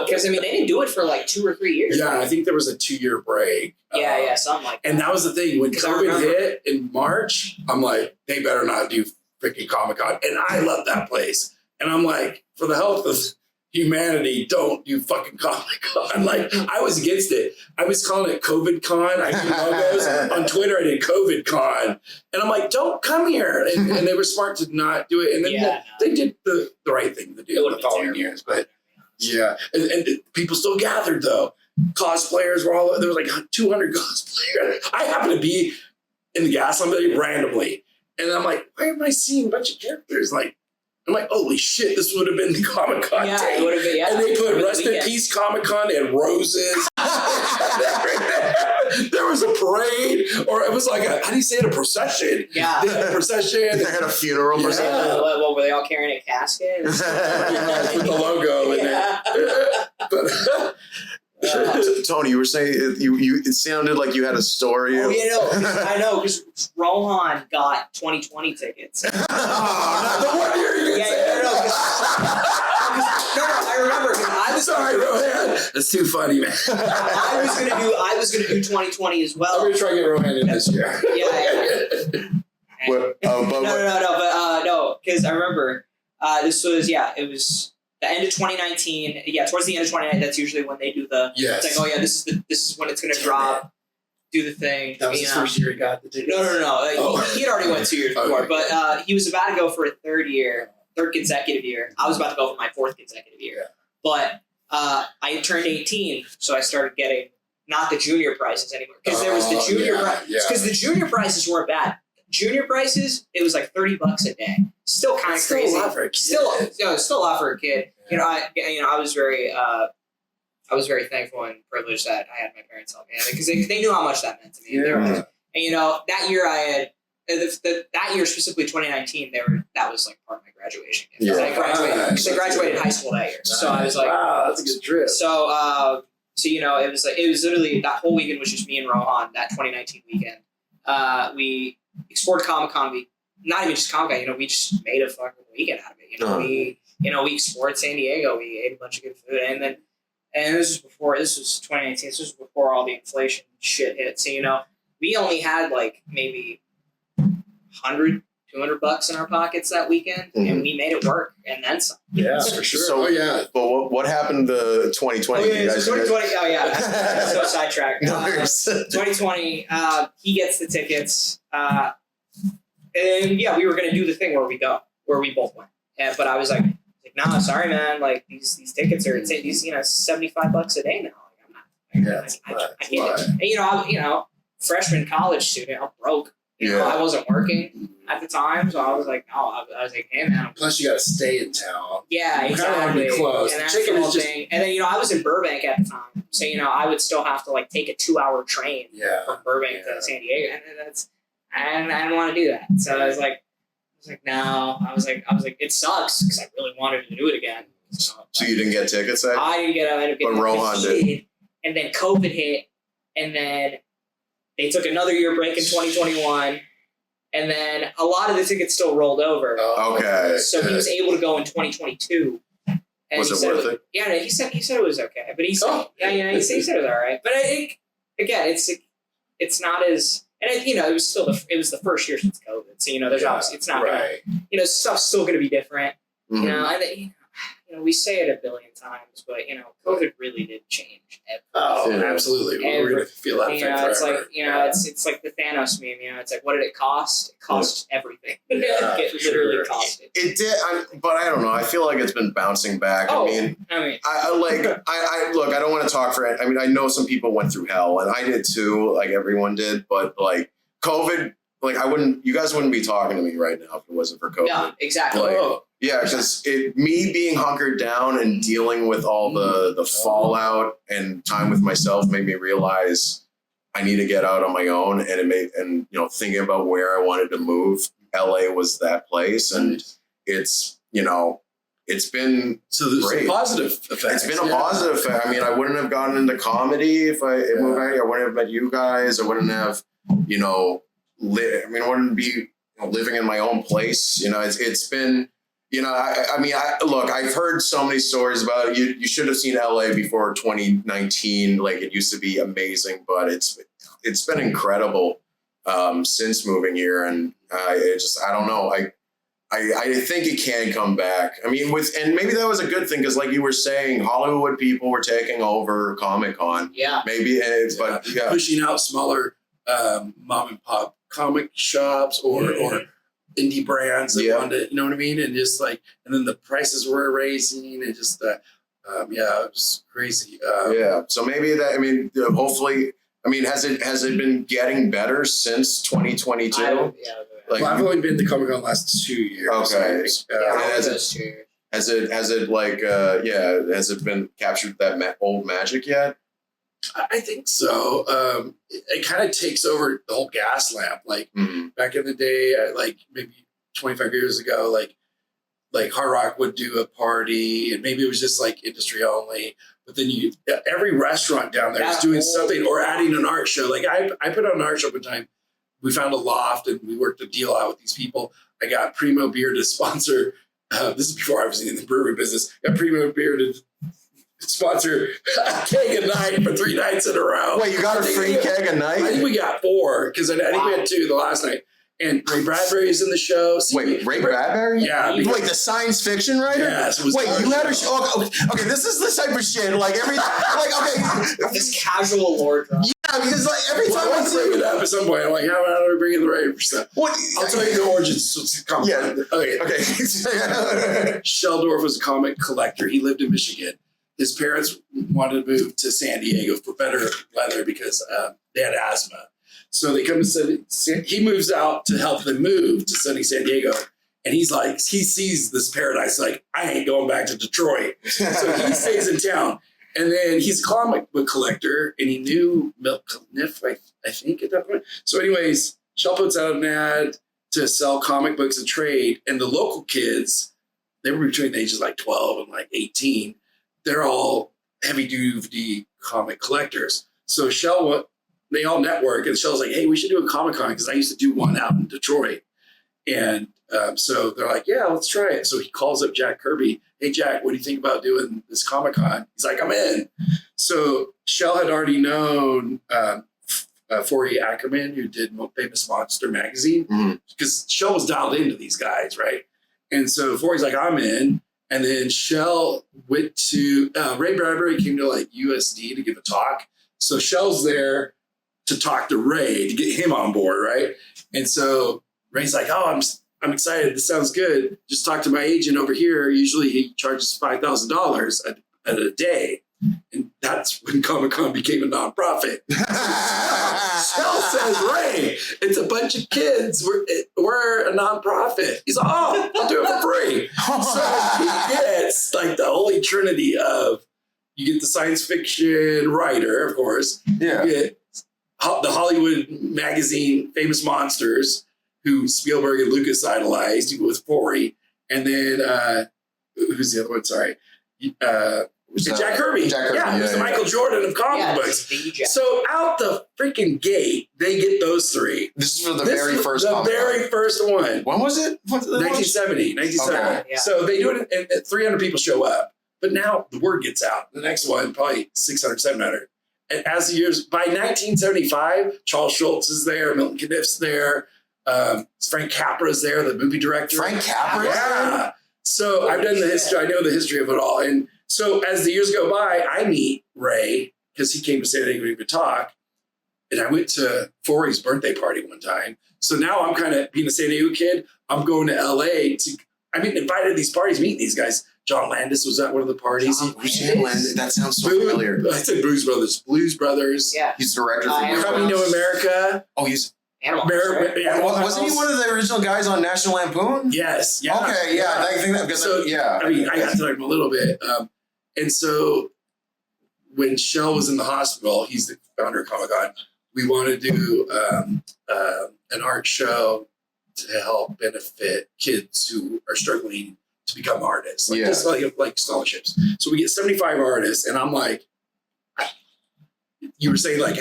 Because they didn't do it for like 2 or 3 years. Yeah, I think there was a 2-year break. Yeah, something like that. And that was the thing when COVID hit in March. I'm like, they better not do freaking Comic-Con. And I love that place. And I'm like, for the health of humanity, don't do fucking Comic-Con. Like, I was against it. I was calling it COVID Con. I did logos on Twitter. I did COVID Con. And I'm like, don't come here. And they were smart to not do it. And then they did the right thing to do in the following years. But yeah. And people still gathered, though. Cosplayers were there was like 200 cosplayers. I happened to be in the Gaslamp randomly. And I'm like, why am I seeing a bunch of characters? Like, I'm like, holy shit, this would have been the Comic-Con day. It would have been, and they put Rest in Peace Comic-Con and roses. There was a parade, or it was like how do you say it, a procession? Yeah. They had a procession. They had a funeral procession. Well, were they all carrying a casket? With the logo in it. Tony, you were saying it sounded like you had a story. Oh, I know, because Rohan got 2020 tickets. Not the 1 year you I remember because I was sorry, Rohan. That's too funny, man. I was gonna do 2020 as well. I'm gonna try to get Rohan in this year. No, because I remember this was it was the end of 2019. Yeah, towards the end of 2019, that's usually when they do the. Yes. It's like, this is when it's gonna drop. Do the thing. That was the first year he got the tickets. No. He had already went 2 years before, but he was about to go for a third consecutive year. I was about to go for my 4th consecutive year, but I turned 18, so I started getting not the junior prices anymore because there was the junior because the junior prices weren't bad. Junior prices, it was like $30 a day. Still kind of crazy. Still a lot for a kid. Still a lot for a kid. I was very thankful and privileged that I had my parents help me because they knew how much that meant to me. Yeah. And that year I had that year specifically 2019. That was like part of my graduation gift. Yeah. I graduated high school that year, so I was like, wow, that's a good trip. So it was literally that whole weekend was just me and Rohan. That 2019 weekend, we explored Comic-Con. We not even just Comic-Con. We just made a fucking weekend out of it. We explored San Diego. We ate a bunch of good food, and And this was 2019. This was before all the inflation shit hit. So, we only had like maybe $100-$200 in our pockets that weekend, and we made it work, and then some. Yeah, for sure. So, but what happened to 2020? Oh, yeah, so 2020. Oh, yeah. So sidetracked. No, 2020, he gets the tickets. And yeah, we were going to do the thing where we both went. But I was like, nah, sorry, man. Like these tickets are insane. These, $75 a day now. Like, I'm not. I can't. And freshman college student, I'm broke. I wasn't working at the time, so I was like, no. I was like, hey, man. Plus, you got to stay in town. Yeah, exactly. Close. And that's the whole thing. And then I was in Burbank at the time, so I would still have to like take a 2-hour train from Burbank to San Diego, and I didn't want to do that. So I was like, no. I was like, it sucks because I really wanted to do it again. So you didn't get tickets? I didn't get. I ended up getting. But Rohan did. And then COVID hit, and then they took another year break in 2021, and then a lot of the tickets still rolled over. Okay. So he was able to go in 2022. And was it worth it? Yeah, he said it was okay, but he said he said it was all right. But again, it's not as. And it was the first year since COVID, so there's obviously it's not gonna, stuff's still gonna be different, Mm-hmm. and we say it a billion times, but COVID really did change everything. Oh, absolutely. We're gonna feel that effect forever. It's like it's like the Thanos meme. It's like, what did it cost? It cost everything. It literally cost it. It did, but I don't know. I feel like it's been bouncing back. Oh, I mean, I look. I don't want to talk for. I mean, I know some people went through hell, and I did too. Like everyone did, but like COVID, like you guys wouldn't be talking to me right now if it wasn't for COVID. No, exactly. Yeah, because me being hunkered down and dealing with all the fallout and time with myself made me realize I need to get out on my own, and thinking about where I wanted to move. LA was that place, and it's been great. A positive effect. It's been a positive effect. I mean, I wouldn't have gotten into comedy if I moved out here. I wouldn't have met you guys. I wouldn't have I wouldn't be living in my own place. It's been. I've heard so many stories about it. You should have seen LA before 2019. Like it used to be amazing, but it's been incredible since moving here. And I don't know. I think it can come back. I mean, and maybe that was a good thing because, like you were saying, Hollywood people were taking over Comic-Con. Yeah, maybe, but pushing out smaller mom and pop comic shops or indie brands that wanted, you know what I mean? And just like, and then the prices were raising and just, it was crazy. So maybe hopefully, has it been getting better since 2022? I've only been to Comic-Con the last 2 years. Okay. Has it been captured that old magic yet? I think so. It kind of takes over the whole gas lamp. Like back in the day, like maybe 25 years ago, like Hard Rock would do a party, and maybe it was just like industry only. But then every restaurant down there is doing something or adding an art show. Like I put on an art show one time. We found a loft and we worked a deal out with these people. I got Primo Beer to sponsor. This is before I was in the brewery business. I got Primo Beer to sponsor a keg a night for 3 nights in a row. Wait, you got a free keg a night? I think we got 4 because I think we had 2 the last night. And Ray Bradbury's in the show. Ray Bradbury? Yeah. Like the science fiction writer? Yes. Wait, you had a show? Okay, this is the type of shit. Like this casual lore drop. Yeah, because like every time I bring it up at some point, I'm like, how do we bring in the right stuff? I'll tell you the origins. Yeah. Okay. Sheldorf was a comic collector. He lived in Michigan. His parents wanted to move to San Diego for better weather because they had asthma. So they come to he moves out to help them move to sunny San Diego. And he's like, he sees this paradise, like, I ain't going back to Detroit. So he stays in town. And then he's a comic book collector, and he knew Milk Kniff, I think, at that point. So anyways, Shell puts out an ad to sell comic books and trade. And the local kids, they were between the ages like 12 and like 18. They're all heavy-duty comic collectors. So Shell, they all network, and Shell's like, hey, we should do a Comic-Con because I used to do one out in Detroit. And so they're like, yeah, let's try it. So he calls up Jack Kirby. Hey, Jack, what do you think about doing this Comic-Con? He's like, I'm in. So Shell had already known Forey Ackerman, who did Famous Monster magazine, because Shell was dialed into these guys, right? And so Forey's like, I'm in. And then Shell went to, Ray Bradbury came to like USD to give a talk. So Shell's there to talk to Ray to get him on board, right? And so Ray's like, oh, I'm excited. This sounds good. Just talk to my agent over here. Usually he charges $5,000 at a day. And that's when Comic-Con became a nonprofit. Shell says, Ray, it's a bunch of kids. We're a nonprofit. He's like, oh, I'll do it for free. So he gets like the holy trinity of, you get the science fiction writer, of course. Yeah. You get the Hollywood magazine Famous Monsters, who Spielberg and Lucas idolized with Forey. And then, who's the other one? Sorry. Jack Kirby. Yeah, who's the Michael Jordan of comic books. So out the freaking gate, they get those three. This is for the very first one. The very first one. When was it? 1970. Okay. Yeah. So they do it, and 300 people show up. But now the word gets out. The next one, probably 600, 700. And as the years, by 1975, Charles Schultz is there, Milton Caniff's there, Frank Capra's there, the movie director. Frank Capra? Yeah. So I've done the history. I know the history of it all. And so as the years go by, I meet Ray because he came to San Diego to talk. And I went to Forey's birthday party one time. So now I'm kind of being a San Diego kid. I'm going to LA I've been invited to these parties, meet these guys. John Landis was at one of the parties. That sounds so familiar. I said Blues Brothers. Yeah. He's director for Coming to America. Oh, he's Animal wasn't he one of the original guys on National Lampoon? Yes. Yeah. Okay. Yeah. I think that because I mean, I got to know him a little bit. And so when Shell was in the hospital, he's the founder of Comic-Con. We want to do an art show to help benefit kids who are struggling to become artists, just like scholarships. So we get 75 artists, and I'm like, you were saying like,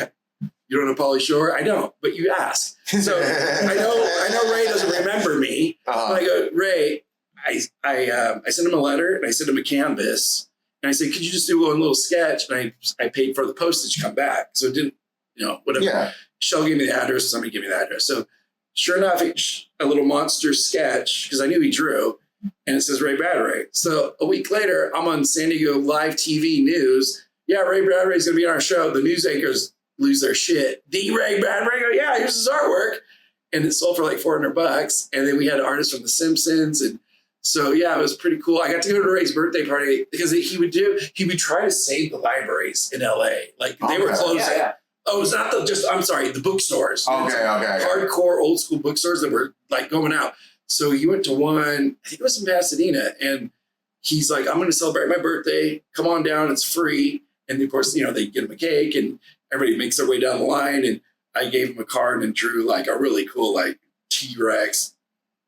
you don't know Pauly Shore? I don't, but you ask. So I know Ray doesn't remember me. But I go, Ray, I sent him a letter and I sent him a canvas, and I said, could you just do one little sketch? And I paid for the postage to come back, so it didn't, whatever. Yeah. Shell gave me the address. Somebody gave me the address. So sure enough, a little monster sketch, because I knew he drew, and it says Ray Bradbury. So a week later, I'm on San Diego live TV news. Yeah, Ray Bradbury is going to be on our show. The news anchors lose their shit. The Ray Bradbury, go, yeah, here's his artwork. And it sold for like $400. And then we had artists from The Simpsons. And so, yeah, it was pretty cool. I got to go to Ray's birthday party because he would try to save the libraries in LA. Like they were closing. Yeah. Oh, it's not the bookstores. Okay. Hardcore old school bookstores that were like going out. So he went to one, I think it was in Pasadena, and he's like, I'm going to celebrate my birthday. Come on down. It's free. And of course, they get him a cake and everybody makes their way down the line. And I gave him a card and drew like a really cool, like T-Rex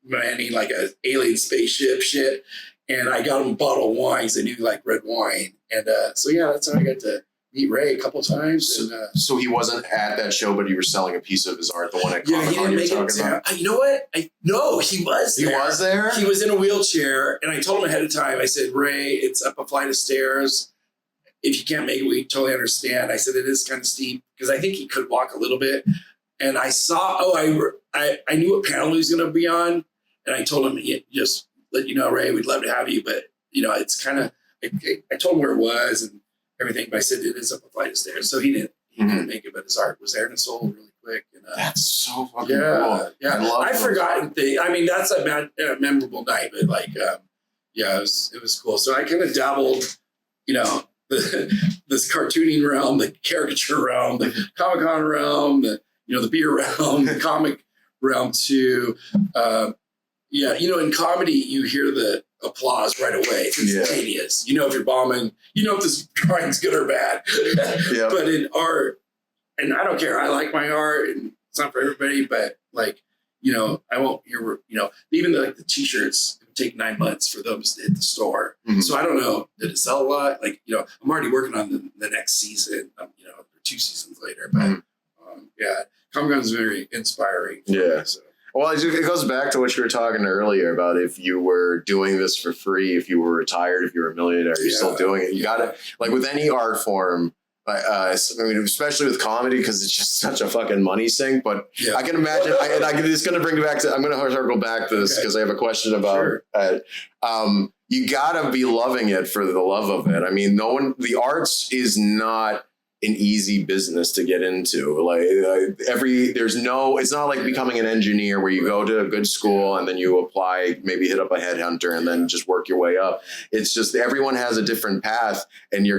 manning like a alien spaceship shit. And I got him a bottle of wine because I knew like red wine. And so, yeah, that's how I got to meet Ray a couple of times. So he wasn't at that show, but you were selling a piece of his art, the one at Comic-Con he didn't make it about. You know what? No, he was there. He was there? He was in a wheelchair, and I told him ahead of time, I said, Ray, it's up a flight of stairs. If you can't make it, we totally understand. I said, it is kind of steep, because I think he could walk a little bit. And I saw, I knew what panel he was going to be on, and I told him, just let you know, Ray, we'd love to have you, but, it's kind of, I told him where it was, and everything, but I said it is up a flight of stairs. So he didn't make it, but his art was there and it sold really quick. And, that's so fucking cool. Yeah, I've forgotten things. I mean, that's a memorable night, but like, it was cool. So I kind of dabbled, this cartooning realm, the caricature realm, the Comic-Con realm, the beer realm, the comic realm too. In comedy, you hear the applause right away. It's instantaneous. If you're bombing, if this drawing's good or bad. But in art, and I don't care. I like my art, and it's not for everybody. But like, I won't hear. Even the t-shirts, it would take 9 months for those to hit the store. Mm-hmm. So I don't know. Did it sell a lot? Like, I'm already working on the next season. 2 seasons later, but Comic-Con is very inspiring. Yeah. So. Well, it goes back to what you were talking earlier about if you were doing this for free, if you were retired, if you were a millionaire, you're still doing it. You got to, like with any art form, I mean, especially with comedy, because it's just such a fucking money sink. But I can imagine, it's going to bring me back to, I'm going to circle back to this because I have a question about you got to be loving it for the love of it. I mean, the arts is not an easy business to get into. It's not like becoming an engineer where you go to a good school and then you apply, maybe hit up a headhunter and then just work your way up. It's just everyone has a different path, and you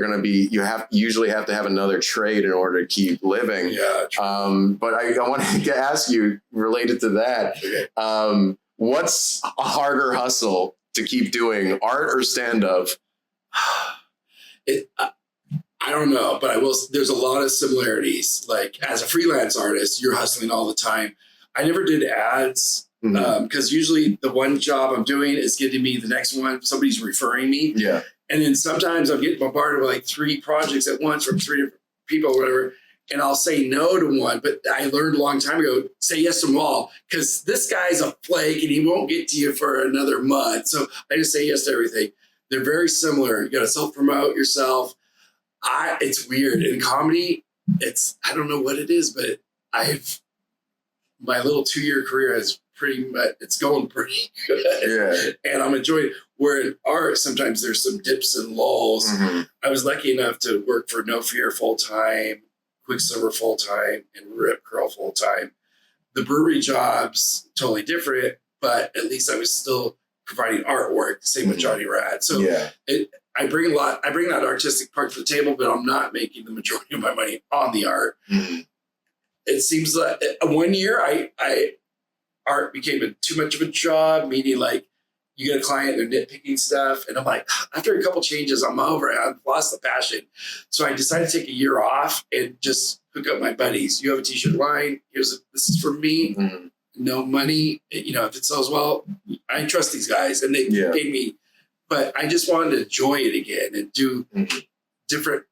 usually have to have another trade in order to keep living. Yeah. But I wanted to ask you, related to that, what's a harder hustle to keep doing, art or stand-up? I don't know, but there's a lot of similarities. Like as a freelance artist, you're hustling all the time. I never did ads because usually the one job I'm doing is getting me the next one. Somebody's referring me. Yeah. And then sometimes I'm getting bombarded with like 3 projects at once from 3 different people or whatever. And I'll say no to one, but I learned a long time ago, say yes to them all, because this guy's a flake and he won't get to you for another month. So I just say yes to everything. They're very similar. You got to self-promote yourself. It's weird in comedy. I don't know what it is, but my little 2-year career has it's going pretty good. Yeah. And I'm enjoying it. Where in art, sometimes there's some dips and lulls. Mm-hmm. I was lucky enough to work for No Fear full-time, Quicksilver full-time, and Rip Curl full-time. The brewery job's totally different, but at least I was still providing artwork, same with Johnny Rad. So I bring that artistic part to the table, but I'm not making the majority of my money on the art. Mm-hmm. It seems like one year art became too much of a job, meaning like you get a client, they're nitpicking stuff. And I'm like, after a couple changes, I'm over it. I've lost the passion. So I decided to take a year off and just hook up my buddies. You have a t-shirt line. This is for me. Mm-hmm. No money. If it sells well, I trust these guys and they paid me. But I just wanted to enjoy it again and do different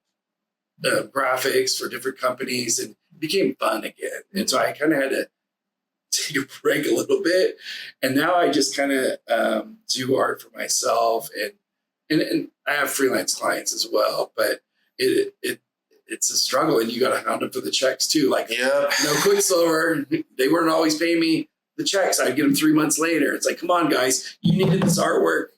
graphics for different companies, and it became fun again. And so I kind of had to take a break a little bit. And now I just kind of do art for myself. And I have freelance clients as well. But it's a struggle, and you got to hound them for the checks too. Like, no Quicksilver, they weren't always paying me the checks. I'd get them 3 months later. It's like, come on, guys, you needed this artwork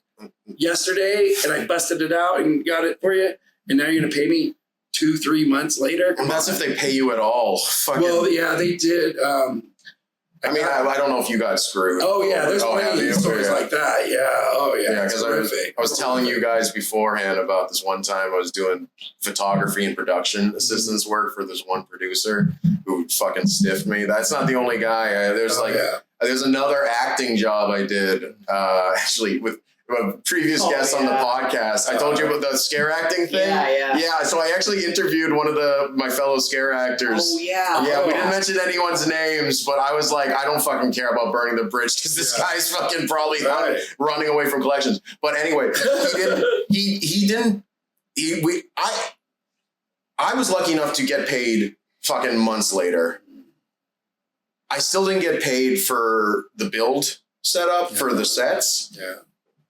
yesterday, and I busted it out and got it for you, and now you're gonna pay me 2-3 months later. And that's if they pay you at all. Well, yeah, they did. I don't know if you got screwed. Oh yeah, there's plenty of stories like that. Yeah. Oh yeah. Yeah, because I was telling you guys beforehand about this one time I was doing photography and production assistance work for this one producer who fucking stiffed me. That's not the only guy. There's another acting job I did actually with a previous guest on the podcast. I told you about the scare acting thing. Yeah. So I actually interviewed one of my fellow scare actors. Oh yeah. Yeah. We didn't mention anyone's names, but I was like, I don't fucking care about burning the bridge because this guy's fucking probably running away from collections. But anyway, I was lucky enough to get paid fucking months later. I still didn't get paid for the build setup for the sets. Yeah.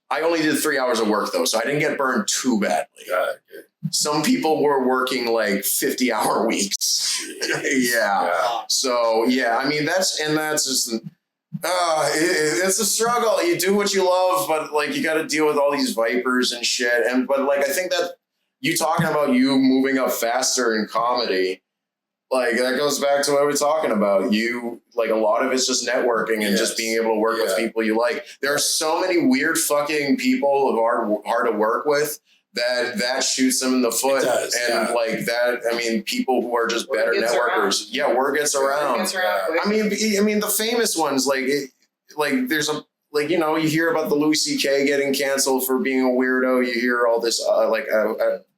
I only did 3 hours of work though, so I didn't get burned too badly. Some people were working like 50-hour weeks. Yeah. So yeah, I mean that's just it's a struggle. You do what you love, but like you got to deal with all these vipers and shit. But like I think that you talking about you moving up faster in comedy. Like that goes back to what we're talking about. You like a lot of it's just networking and just being able to work with people you like. There are so many weird fucking people who are hard to work with that shoots them in the foot. It does, like that. I mean, people who are just better networkers. Yeah, word gets around. I mean, the famous ones there's you hear about the Louis C.K. getting canceled for being a weirdo. You hear all this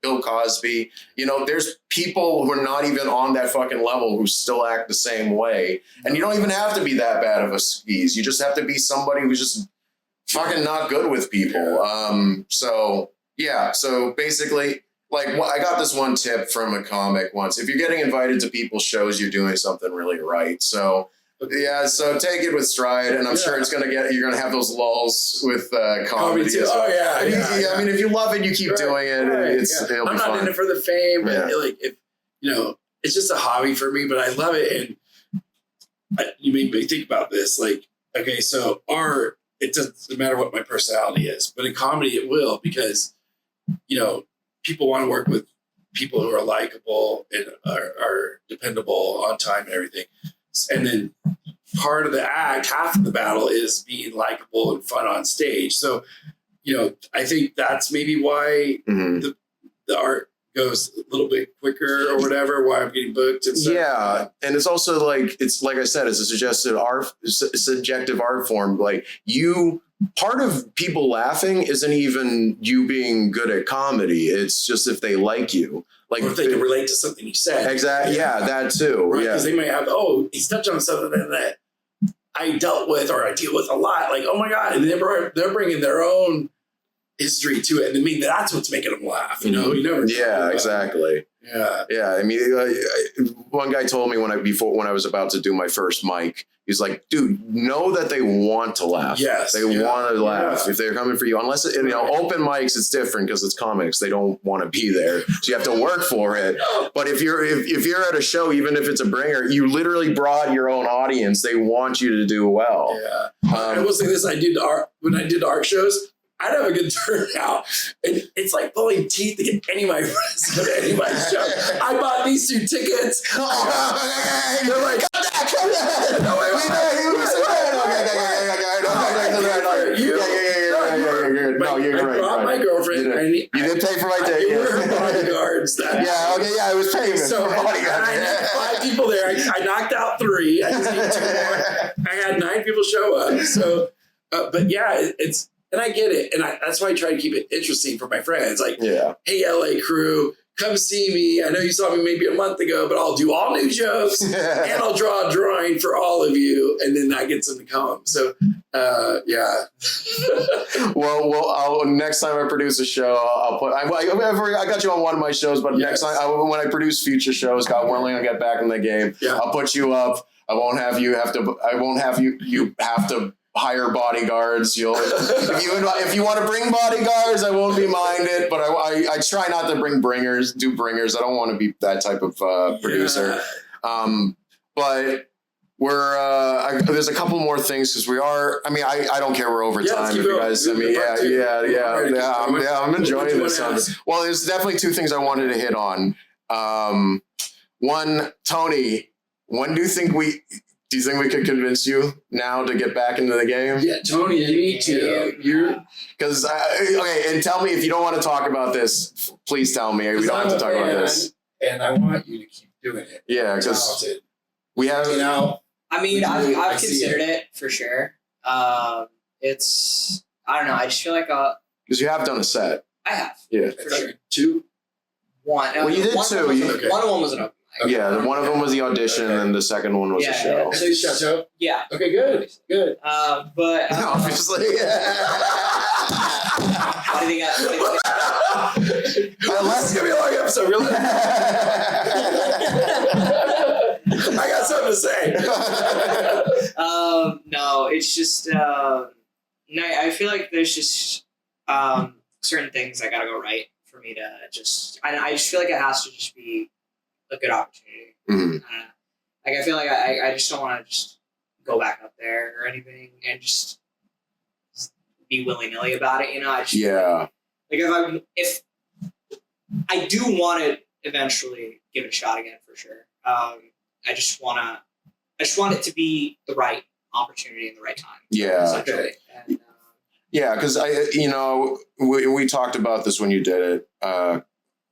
Bill Cosby. There's people who are not even on that fucking level who still act the same way. And you don't even have to be that bad of a skis. You just have to be somebody who's just fucking not good with people. So basically, I got this one tip from a comic once. If you're getting invited to people's shows, you're doing something really right. So Yeah, so take it with stride, and I'm sure it's you're gonna have those lulls with comedy. too. Oh I mean, if you love it, you keep doing it. It'll be I'm not fun. in it for the fame, but Yeah. like, if it's just a hobby for me. But I love it, and you made me think about this. Like, okay, so art, it doesn't matter what my personality is, but in comedy, it will, because people want to work with people who are likable and are dependable, on time, and everything. And then part of the act, half of the battle, is being likable and fun on stage. So, I think that's maybe why the art goes a little bit quicker or whatever, why I'm getting booked and stuff. Yeah, and it's also like I said, it's a subjective art form. Like, part of people laughing isn't even you being good at comedy. It's just if they like you. Like, or if they can relate to something you said. Exactly. Yeah, that too. Right? Yeah. Because they might have, he's touched on something that I dealt with or I deal with a lot. Like, oh my God. And they're bringing their own history to it. And I mean, that's what's making them laugh. You never. Yeah, exactly. Yeah. Yeah. I mean, one guy told me when I was about to do my first mic, he's like, dude, know that they want to laugh. Yes. They want to laugh. Yeah. If they're coming for you, unless, open mics, it's different because it's comics. They don't want to be there. So you have to work for it. But if you're at a show, even if it's a bringer, you literally brought your own audience. They want you to do well. Yeah. I will say this. When I did art shows, I'd have a good turnout. And it's like pulling teeth to get any of my friends to any of my show. I bought these 2 tickets. They're like, I brought my girlfriend. You didn't pay for my ticket. You were bodyguards. I was paying So for bodyguards. I had 5 people there. I knocked out 3. I just need 2 more. I had 9 people show up. So, but yeah, it's. And I get it. And that's why I try to keep it interesting for my friends. Like, hey, LA crew, come see me. I know you saw me maybe a month ago, but I'll do all new jokes and I'll draw a drawing for all of you. And then that gets them to come. So, yeah. Well, next time I produce a show, I'll put. I got you on one of my shows, but next time when I produce future shows, God willing, I get back in the game. Yeah. I'll put you up. I won't have you have to hire bodyguards. If you want to bring bodyguards, I won't be minded, but I try not to do bringers. I don't want to be that type of producer. But there's a couple more things because we are. I mean, I don't care. We're over time. If you guys. I mean, I'm enjoying this. Well, there's definitely 2 things I wanted to hit on. One, Tony, when do you think we could convince you now to get back into the game? Yeah, Tony, you need to. Because and tell me if you don't want to talk about this. Please tell me we don't have to talk about this. And I want you to keep doing it. Yeah, because we have. I mean, I've considered it for sure. It's I don't know. I just feel like because you have done a set. I have. Yeah, for sure. 2. 1. Well, you did 2. One of them was an open. Yeah, one of them was the audition, and the second one was a show. Yeah. Show? Yeah. Okay, good. But obviously. What do you think? This is gonna be a long episode. Really? I got something to say. No, it's just I feel like there's just certain things that gotta go right for me to just. I just feel like it has to just be a good opportunity. Mm-hmm. Like I feel like I just don't want to just go back up there or anything and just be willy-nilly about it. I just like if I do want to eventually give it a shot again for sure. I just want it to be the right opportunity in the right time. Yeah. Okay. And, because we talked about this when you did it.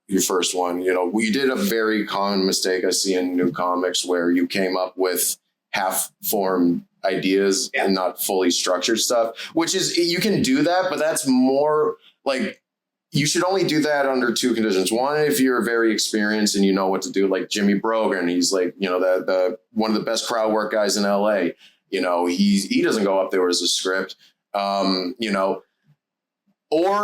Your first one, we did a very common mistake I see in new comics where you came up with half-formed ideas and not fully structured stuff, which is, you can do that, but that's more like, you should only do that under 2 conditions. One, if you're very experienced and you know what to do, like Jimmy Brogan, he's like, the one of the best crowd work guys in LA, he doesn't go up there as a script, or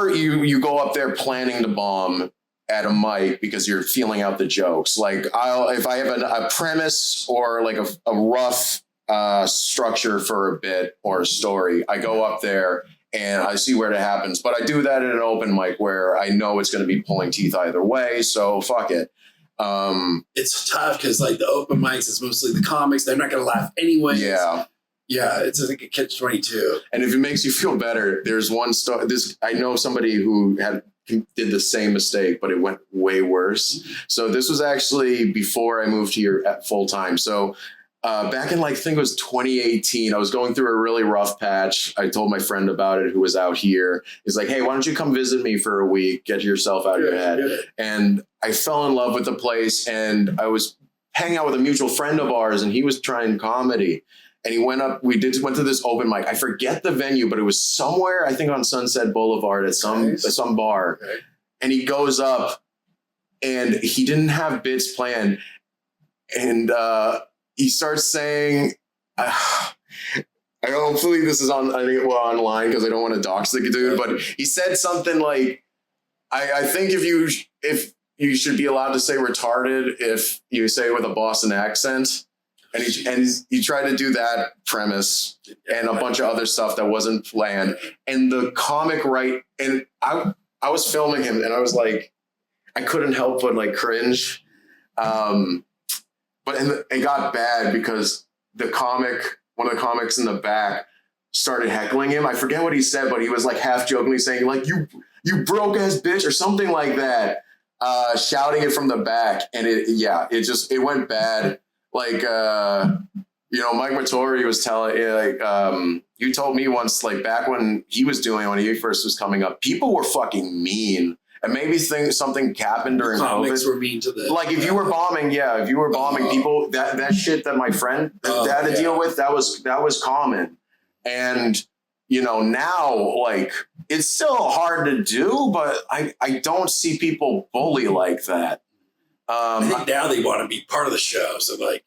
you go up there planning to bomb at a mic because you're feeling out the jokes. Like if I have a premise or like a rough structure for a bit or a story, I go up there and I see where it happens. But I do that in an open mic where I know it's going to be pulling teeth either way. So fuck it. It's tough because like the open mics is mostly the comics. They're not going to laugh anyway. Yeah. Yeah, it's like a catch-22. And if it makes you feel better, there's one story. I know somebody who did the same mistake, but it went way worse. So this was actually before I moved here at full time. So back in I think it was 2018, I was going through a really rough patch. I told my friend about it who was out here. He's like, hey, why don't you come visit me for a week? Get yourself out of your head. Good. And I fell in love with the place, and I was hanging out with a mutual friend of ours, and he was trying comedy. And he went up, went to this open mic. I forget the venue, but it was somewhere, I think on Sunset Boulevard at some bar. Okay. And he goes up and he didn't have bits planned. And he starts saying, hopefully this is online because I don't want to dox the dude, but he said something like, I think if you should be allowed to say retarded if you say it with a Boston accent. And he tried to do that premise and a bunch of other stuff that wasn't planned. And the comic and I was filming him and I was like, I couldn't help but like cringe. But it got bad because one of the comics in the back started heckling him. I forget what he said, but he was like half jokingly saying like, you broke ass bitch or something like that, shouting it from the back. And it went bad. Like, Mike Mattori was telling, you told me once, like back when he first was coming up, people were fucking mean. And maybe something happened during comics COVID. Were mean to the, like if you were bombing, people, that shit that my friend had to deal with, that was common. And, now like it's still hard to do, but I don't see people bully like that. I think now they want to be part of the show, so like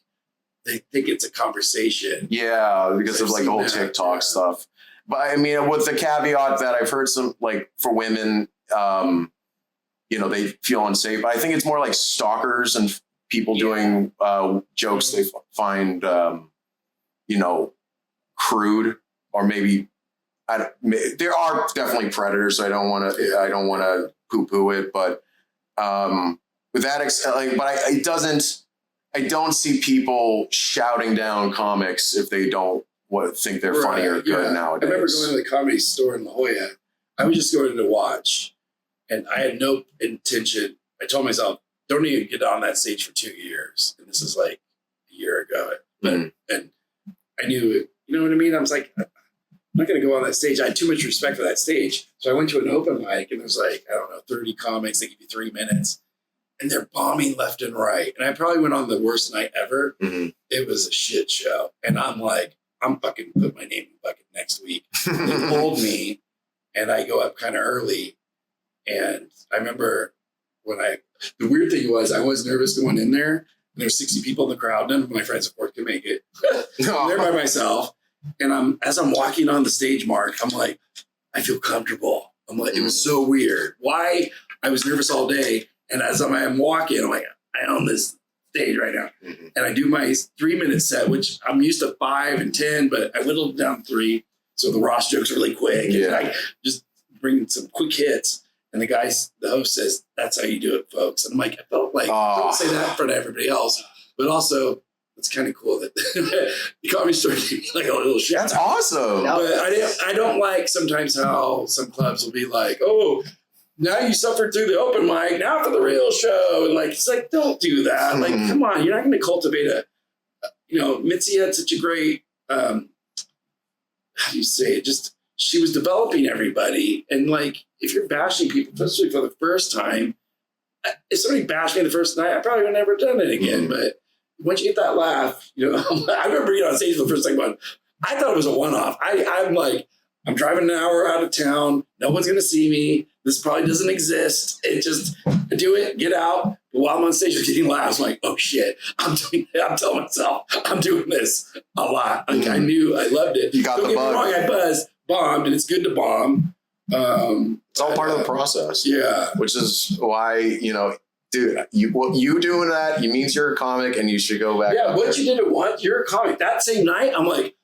they think it's a conversation. Yeah, because of like the whole TikTok stuff. But I mean, with the caveat that I've heard some like for women, they feel unsafe. But I think it's more like stalkers and people doing jokes they find, crude, or maybe there are definitely predators. So I don't want to poo-poo it, but. With that, I don't see people shouting down comics if they don't think they're funny or good nowadays. I remember going to the Comedy Store in La Jolla. I was just going to watch, and I had no intention. I told myself, don't even get on that stage for 2 years. And this is like a year ago. And I knew it, you know what I mean? I was like, I'm not going to go on that stage. I had too much respect for that stage. So I went to an open mic, and there's 30 comics. They give you 3 minutes. And they're bombing left and right. And I probably went on the worst night ever. Mm-hmm. It was a shit show. And I'm like, I'm fucking put my name in the bucket next week. They pulled me, and I go up kind of early. And I remember the weird thing was I was nervous going in there. And there's 60 people in the crowd. None of my friends, of course, could make it. I'm there by myself. And as I'm walking on the stage, Mark, I'm like, I feel comfortable. I'm like, it was so weird. Why? I was nervous all day. And as I'm walking, I'm like, I own this stage right now. Mm-hmm. And I do my 3-minute set, which I'm used to 5 and 10, but I whittled down 3. So the Ross jokes are really quick. Yeah. And I just bring some quick hits. And the host says, that's how you do it, folks. And I'm like, I felt like, don't say that in front of everybody else. But also, it's kind of cool that the Comedy Store gave me like a little shit. That's awesome. But I don't like sometimes how some clubs will be like, oh, now you suffered through the open mic, now for the real show. And like, it's like, don't do that. Mm-hmm. Like, come on, you're not going to cultivate Mitzi had such a great, how do you say it? Just, she was developing everybody. And like, if you're bashing people, especially for the first time, if somebody bashed me the first night, I probably would have never done it again. Mm-hmm. But once you get that laugh, I remember being on stage for the first time going, I thought it was a one-off. I'm like, I'm driving an hour out of town. No one's going to see me. This probably doesn't exist. It just do it, get out. But while I'm on stage, just getting laughs. I'm like, oh shit, I'm telling myself, I'm doing this a lot. Like I knew, I loved it. You got the bug. Don't get me wrong, I bombed, and it's good to bomb. It's all part of the process. Yeah. Which is why, dude, you doing that, it means you're a comic and you should go back. Yeah, what you did at once, you're a comic. That same night, I'm like,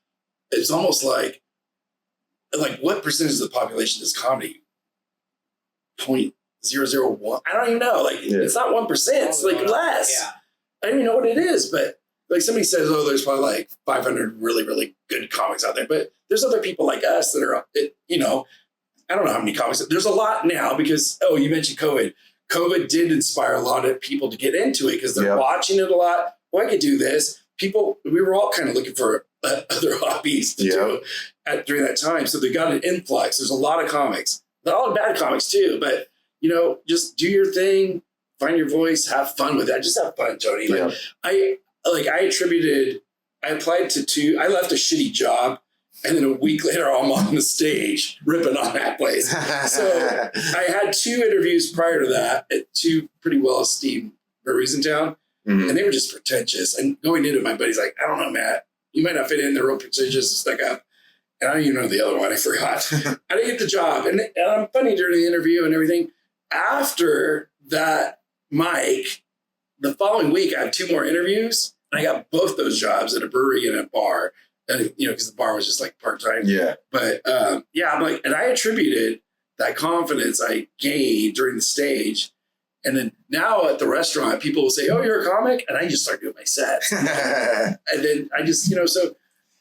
it's almost like what percentage of the population is comedy? 0.001. I don't even know. Like, it's not 1%. It's like less. Yeah. I don't even know what it is, but like somebody says, oh, there's probably like 500 really, really good comics out there. But there's other people like us that are, you know, I don't know how many comics. There's a lot now because, you mentioned COVID. COVID did inspire a lot of people to get into it because they're watching it a lot. Well, I could do this. We were all kind of looking for other hobbies to do during that time. So they got an influx. There's a lot of comics. Not all bad comics too, but, you know, just do your thing, find your voice, have fun with it. Just have fun, Tony. Like, I applied to 2, I left a shitty job. And then a week later, I'm on the stage ripping on that place. So I had 2 interviews prior to that at 2 pretty well-esteemed breweries in town. Mm-hmm. And they were just pretentious. And going into it, my buddy's like, I don't know, Matt. You might not fit in. They're real pretentious and stuck up. And I don't even know the other one. I forgot. I didn't get the job. And I'm funny during the interview and everything. After that mic, the following week, I had 2 more interviews. And I got both those jobs at a brewery and a bar. You know, because the bar was just like part-time. Yeah. But I'm like, and I attributed that confidence I gained during the stage. And then now at the restaurant, people will say, oh, you're a comic? And I just start doing my set. And then I just, you know, so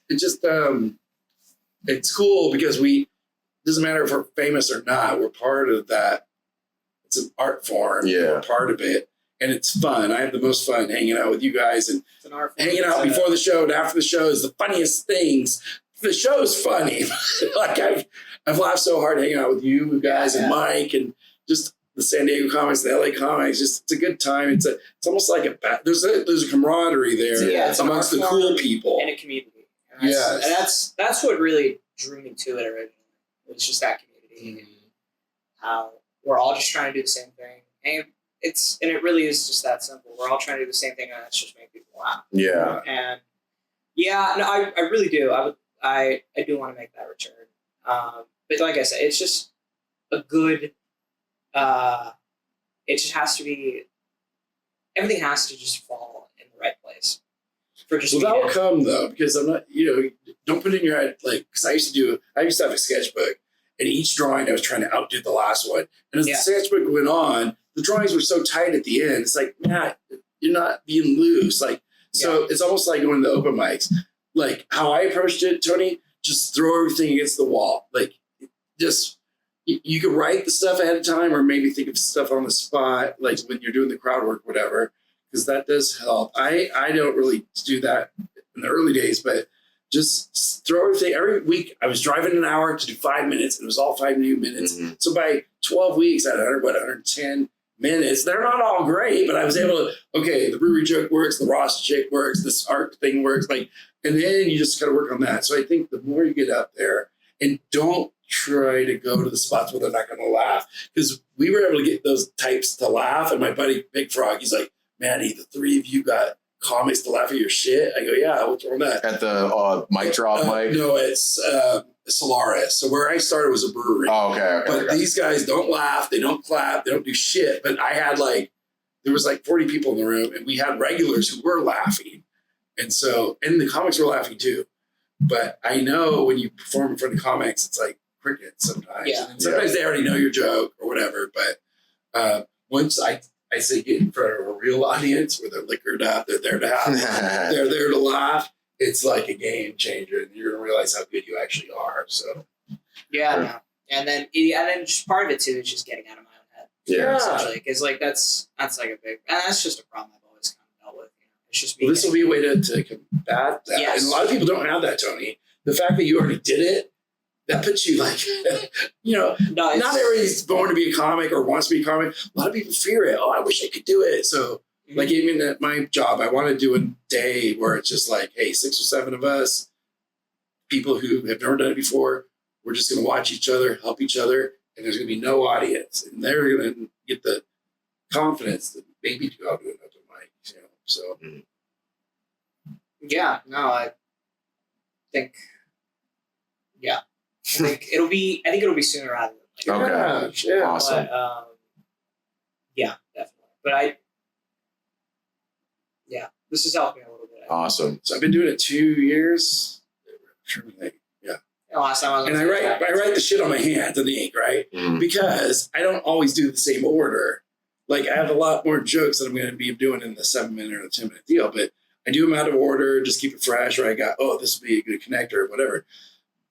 it just, it's cool because doesn't matter if we're famous or not, we're part of that. It's an art form. Yeah. We're part of it. And it's fun. I have the most fun hanging out with you guys and hanging out before the show and after the show is the funniest things. The show's funny. Like I've laughed so hard hanging out with you guys and Mike and just the San Diego comics, the LA comics. Just it's a good time. It's almost like there's a camaraderie there amongst the cool people and a community. And that's what really drew me to it originally. It was just that community. Mm-hmm. How we're all just trying to do the same thing. And it really is just that simple. We're all trying to do the same thing, and that's just make people laugh. Yeah. And I really do. I do want to make that return. But like I said, it's just a good. It just has to be. Everything has to just fall in the right place. For just that will come though, because I'm not. You know, don't put it in your head like because I used to have a sketchbook, and each drawing I was trying to outdo the last one, and as the sketchbook went on. The drawings were so tight at the end. It's like, Matt, you're not being loose. Like, so it's almost like going to the open mics. Like how I approached it, Tony, just throw everything against the wall. Like just, you could write the stuff ahead of time or maybe think of stuff on the spot, like when you're doing the crowd work, whatever, because that does help. I don't really do that in the early days, but just throw everything. Every week I was driving an hour to do 5 minutes and it was all 5 new minutes. Mm-hmm. So by 12 weeks I had 110 minutes. They're not all great, but I was able to, the brewery joke works, the Ross chick works, this art thing works, like, and then you just got to work on that. So I think the more you get up there and don't try to go to the spots where they're not going to laugh, because we were able to get those types to laugh. And my buddy Big Frog, he's like, Matty, the 3 of you got comics to laugh at your shit. I go, yeah, what's wrong with that? At the mic drop mic? No, it's Solaris. So where I started was a brewery. Oh, okay. But these guys don't laugh, they don't clap, they don't do shit. But I had there was 40 people in the room and we had regulars who were laughing. And so, and the comics were laughing too. But I know when you perform in front of comics, it's like crickets sometimes. Yeah. And sometimes they already know your joke or whatever. But once I say get in front of a real audience where they're liquored up, they're there to have, they're there to laugh. It's like a game changer, and you're gonna realize how good you actually are. So, no. And then just part of it too is just getting out of my own head. Yeah, essentially, because that's like a big, and that's just a problem I've always kind of dealt with. You know, it's just this will be a way to combat that. Yes. And a lot of people don't have that, Tony. The fact that you already did it, that puts you not everybody's born to be a comic or wants to be a comic. A lot of people fear it. Oh, I wish I could do it. So. Like even at my job, I want to do a day where it's just like, hey, 6 or 7 of us, people who have never done it before, we're just going to watch each other, help each other, and there's going to be no audience. And they're going to get the confidence that maybe to go out to an open mic, you know. So, I think it'll be sooner rather than later. Okay. Yeah. Awesome. But, definitely. But this has helped me a little bit. Awesome. So I've been doing it 2 years. Yeah. The last time I was on And I write the shit on my hands in the ink, right? Because I don't always do the same order. Like I have a lot more jokes that I'm going to be doing in the 7-minute or the 10-minute deal, but I do them out of order, just keep it fresh. Or I got, this will be a good connector or whatever.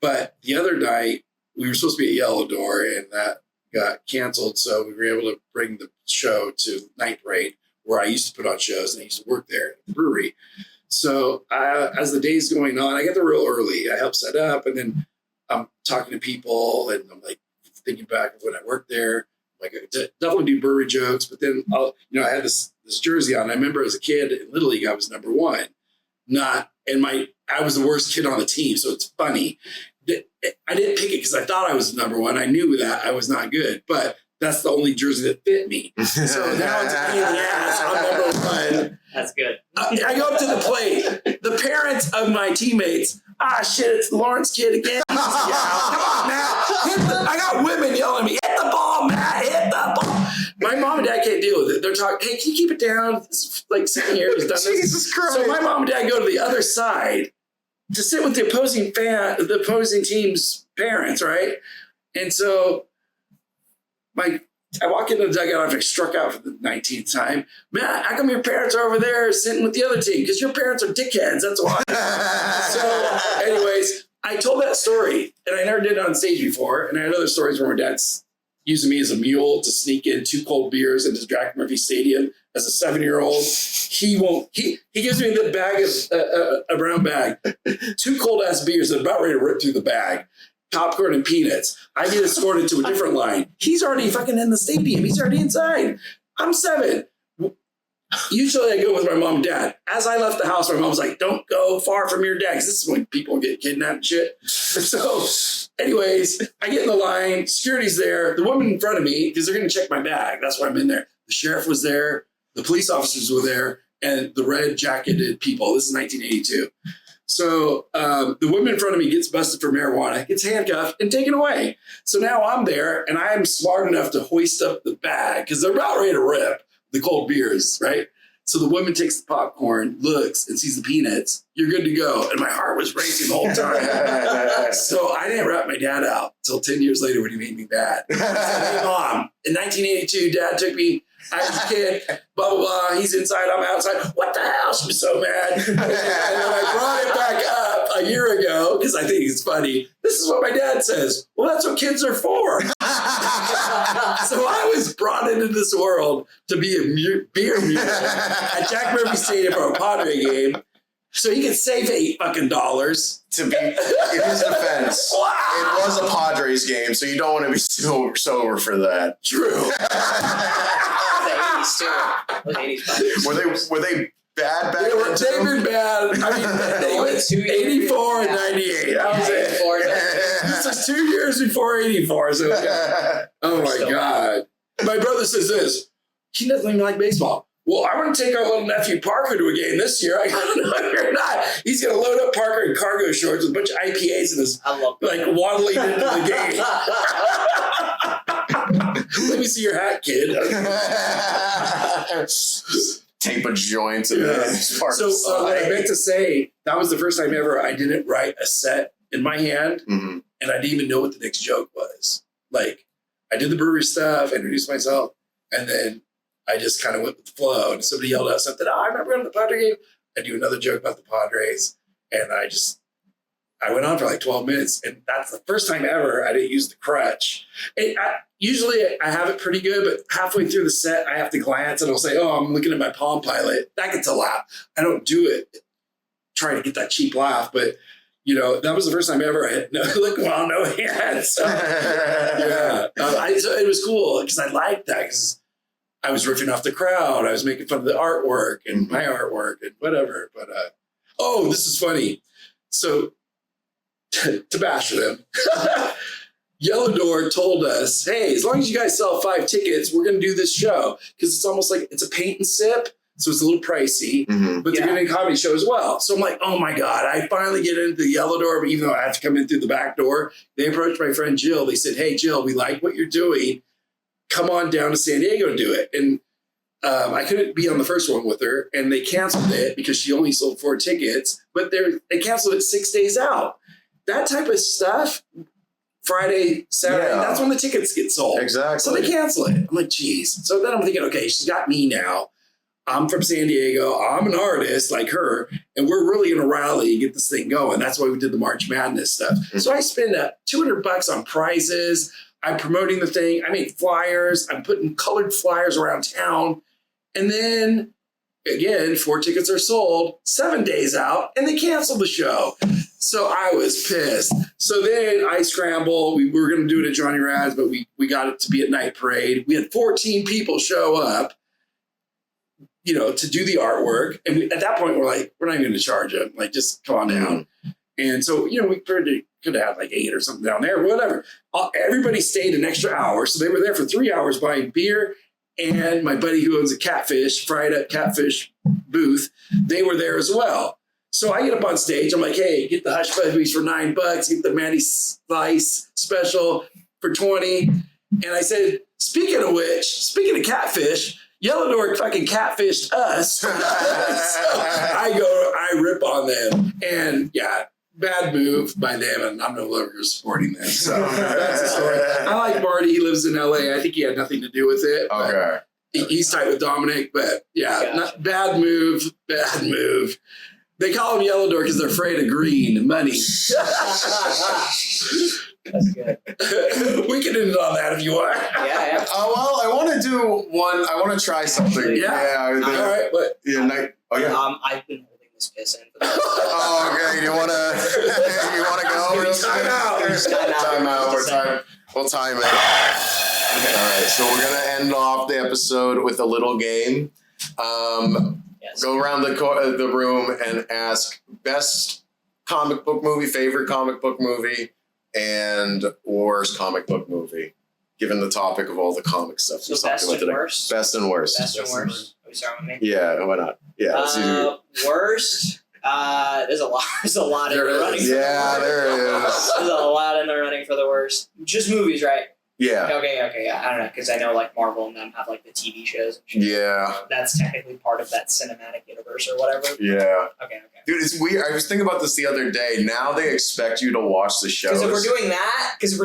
But the other night we were supposed to be at Yellow Door and that got canceled. So we were able to bring the show to Night Parade where I used to put on shows and I used to work there at the brewery. So as the day's going on, I get there real early. I help set up and then I'm talking to people and I'm like thinking back of when I worked there. Like I definitely do brewery jokes, but then I had this jersey on. I remember as a kid in Little League, I was number one. I was the worst kid on the team, so it's funny. I didn't pick it because I thought I was number one. I knew that I was not good, but that's the only jersey that fit me. So now it's a pain in the ass. I'm number one. That's good. I go up to the plate. The parents of my teammates, shit, it's Lawrence kid again. Come on, Matt. I got women yelling at me, hit the ball, Matt, hit the ball. My mom and dad can't deal with it. They're talking, hey, can you keep it down? It's like 7 years. Done Jesus Christ. So my mom and dad go to the other side to sit with the opposing team's parents, right? And so I walk into the dugout after I struck out for the 19th time. Matt, how come your parents are over there sitting with the other team? Because your parents are dickheads, that's why. So anyways, I told that story, and I never did it on stage before, and I had other stories where my dad's using me as a mule to sneak in 2 cold beers into Jack Murphy Stadium as a 7-year-old. He gives me the bag of a brown bag, 2 cold ass beers that are about ready to rip through the bag. Popcorn and peanuts. I get escorted to a different line. He's already fucking in the stadium. He's already inside. I'm 7. Usually I go with my mom and dad. As I left the house, my mom was like, don't go far from your dad. 'Cause this is when people get kidnapped and shit. So anyways, I get in the line. Security's there. The woman in front of me, because they're going to check my bag. That's why I'm in there. The sheriff was there. The police officers were there. And the red jacketed people. This is 1982. So the woman in front of me gets busted for marijuana, gets handcuffed and taken away. So now I'm there and I'm smart enough to hoist up the bag because they're about ready to rip the cold beers, right? So the woman takes the popcorn, looks and sees the peanuts. You're good to go. And my heart was racing the whole time. So I didn't rat my dad out until 10 years later when he made me bad. I said, hey, Mom, in 1982, Dad took me. I was a kid, blah, blah, blah. He's inside, I'm outside. What the hell? She was so mad. And then I brought it back up a year ago because I think it's funny. This is what my dad says. Well, that's what kids are for. So I was brought into this world to be a beer mule at Jack Murphy Stadium for a Padre game. So he could save $8 To be in his defense, it was a Padres game, so you don't want to be sober for that. True. The 80s too. Were they bad back They've then? been bad. I mean, they went 84 and 98. That was it. This is 2 years before 84. So, oh my God. My brother says this. He doesn't even like baseball. Well, I want to take our little nephew Parker to a game this year. I go, no, you're not. He's going to load up Parker in cargo shorts with a bunch of IPAs in his, like, waddling into the game. Let me see your hat, kid. Tape a joint and So what I meant to say, that was the first time ever I didn't write a set in my hand, and I didn't even know what the next joke was. Like, I did the brewery stuff, introduced myself, and then I just kind of went with the flow. And somebody yelled out something, I remember going to the Padre game. I do another joke about the Padres, and I went on for like 12 minutes, and that's the first time ever I didn't use the crutch. Usually I have it pretty good, but halfway through the set, I have to glance, and I'll say, I'm looking at my Palm Pilot. That gets a laugh. I don't do it trying to get that cheap laugh, but that was the first time ever I had no hands. So, yeah. So it was cool because I liked that because I was riffing off the crowd. I was making fun of the artwork and my artwork and whatever. But, this is funny. So to bash them, Yellow Door told us, hey, as long as you guys sell 5 tickets, we're going to do this show. Because it's almost like it's a paint and sip. So it's a little pricey, but they're doing a comedy show as well. So I'm like, oh my God, I finally get into the Yellow Door, but even though I have to come in through the back door, they approached my friend Jill. They said, hey, Jill, we like what you're doing. Come on down to San Diego and do it. And I couldn't be on the first one with her, and they canceled it because she only sold 4 tickets, but they canceled it 6 days out. That type of stuff, Friday, Saturday, that's when the tickets get sold. Exactly. So they cancel it. I'm like, geez. So then I'm thinking, okay, she's got me now. I'm from San Diego. I'm an artist like her, and we're really going to rally and get this thing going. That's why we did the March Madness stuff. Mm-hmm. So I spend $200 on prizes. I'm promoting the thing. I made flyers. I'm putting colored flyers around town. And then, again, 4 tickets are sold 7 days out, and they canceled the show. So I was pissed. So then I scrambled. We were going to do it at Johnny Rad's, but we got it to be at Night Parade. We had 14 people show up, to do the artwork. And at that point, we're like, we're not even going to charge them. Like, just come on down. And so, we could have had like 8 or something down there, whatever. Everybody stayed an extra hour. So they were there for 3 hours buying beer. And my buddy who owns a fried up catfish booth, they were there as well. So I get up on stage. I'm like, hey, get the hush puppies for $9. Get the Matty slice special for 20. And I said, speaking of catfish, Yellow Door fucking catfished us. So I rip on them. And yeah, bad move by them. And I'm no longer supporting them. So that's the story. I like Marty. He lives in LA. I think he had nothing to do with it. Okay. He's tight with Dominic, but yeah, bad move. They call him Yellow Door because they're afraid of green money. That's good. We can end it on that if you want. Yeah. Well, I want to do one. I want to try something. Yeah. All right. But I've been holding this piss in. Okay. You want to go? Time out. We'll time it. Okay. All right. So we're gonna end off the episode with a little game. Yes. Go around the room and ask best comic book movie, favorite comic book movie, and worst comic book movie, given the topic of all the comic stuff. So best and worst? Best and worst. Best and worst. Are we starting with me? Yeah, why not? Yeah. Worst. There's a lot. There's a lot in the running. Yeah, there is. There's a lot in the running for the worst. Just movies, right? Yeah. Okay. Yeah. I don't know, because I know like Marvel and them have like the TV shows. And shit. Yeah. That's technically part of that cinematic universe or whatever. Yeah. Okay. Dude, it's weird. I was thinking about this the other day. Now they expect you to watch the shows. Because if we're doing that, it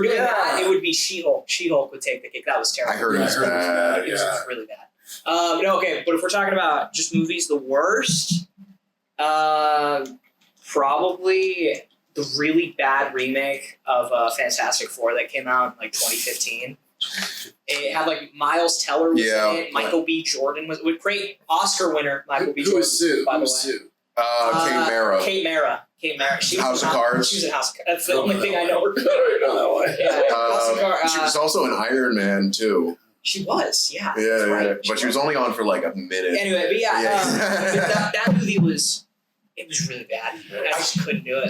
would be She-Hulk. She-Hulk would take the kick. That was terrible. I heard it was bad. It was really bad. Okay, but if we're talking about just movies, the worst, probably the really bad remake of Fantastic Four that came out in like 2015. It had like Miles Teller was in it. Michael B. Jordan was with great Oscar winner Michael B. Jordan. By the way. Kate Mara. She was House of Cards. She was in House of Cards. That's the only thing I know. I don't know that one. House of Cards. She was also in Iron Man too. She was, yeah. Yeah, right. But she was only on for like a minute. Anyway, but that movie was. It was really bad. I just couldn't do it.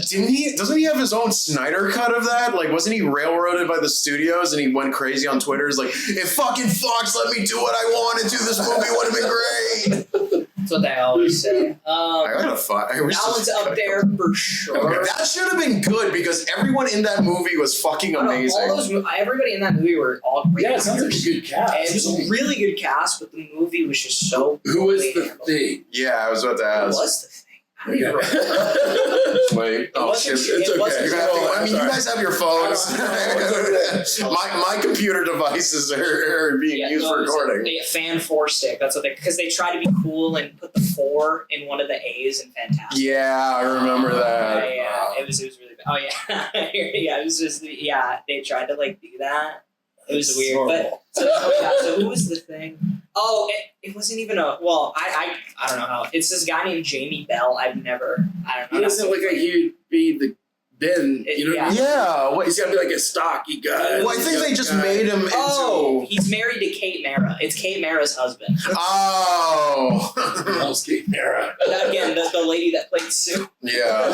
Doesn't he have his own Snyder cut of that? Like, wasn't he railroaded by the studios and he went crazy on Twitter? He's like, if fucking Fox let me do what I wanted to, this movie would have been great. That's what they always say. I gotta fight. That one's up there for sure. Okay, that should have been good because everyone in that movie was fucking amazing. Everybody in that movie were all great. Yeah, it sounds like a good cast. And it was a really good cast, but the movie was just so. Who was the thing? Yeah, I was about to ask. Who was the thing? Wait. Oh shit! It's okay. You guys have your phones. my computer devices are being used for recording. Fan 4 stick. That's what because they try to be cool and put the 4 in one of the A's in Fantastic. Yeah, I remember that. Yeah. It was really bad. Oh yeah, yeah. It was just they tried to like do that. It was weird. But so who was the thing? Oh, it wasn't even I don't know how. It's this guy named Jamie Bell. I don't know. He doesn't look like he'd be the Ben. You know? Yeah. He's got to be like a stocky guy. Well, I think they just made him into. Oh, he's married to Kate Mara. It's Kate Mara's husband. Oh. Loves Kate Mara. Again, the lady that played Sue. Yeah.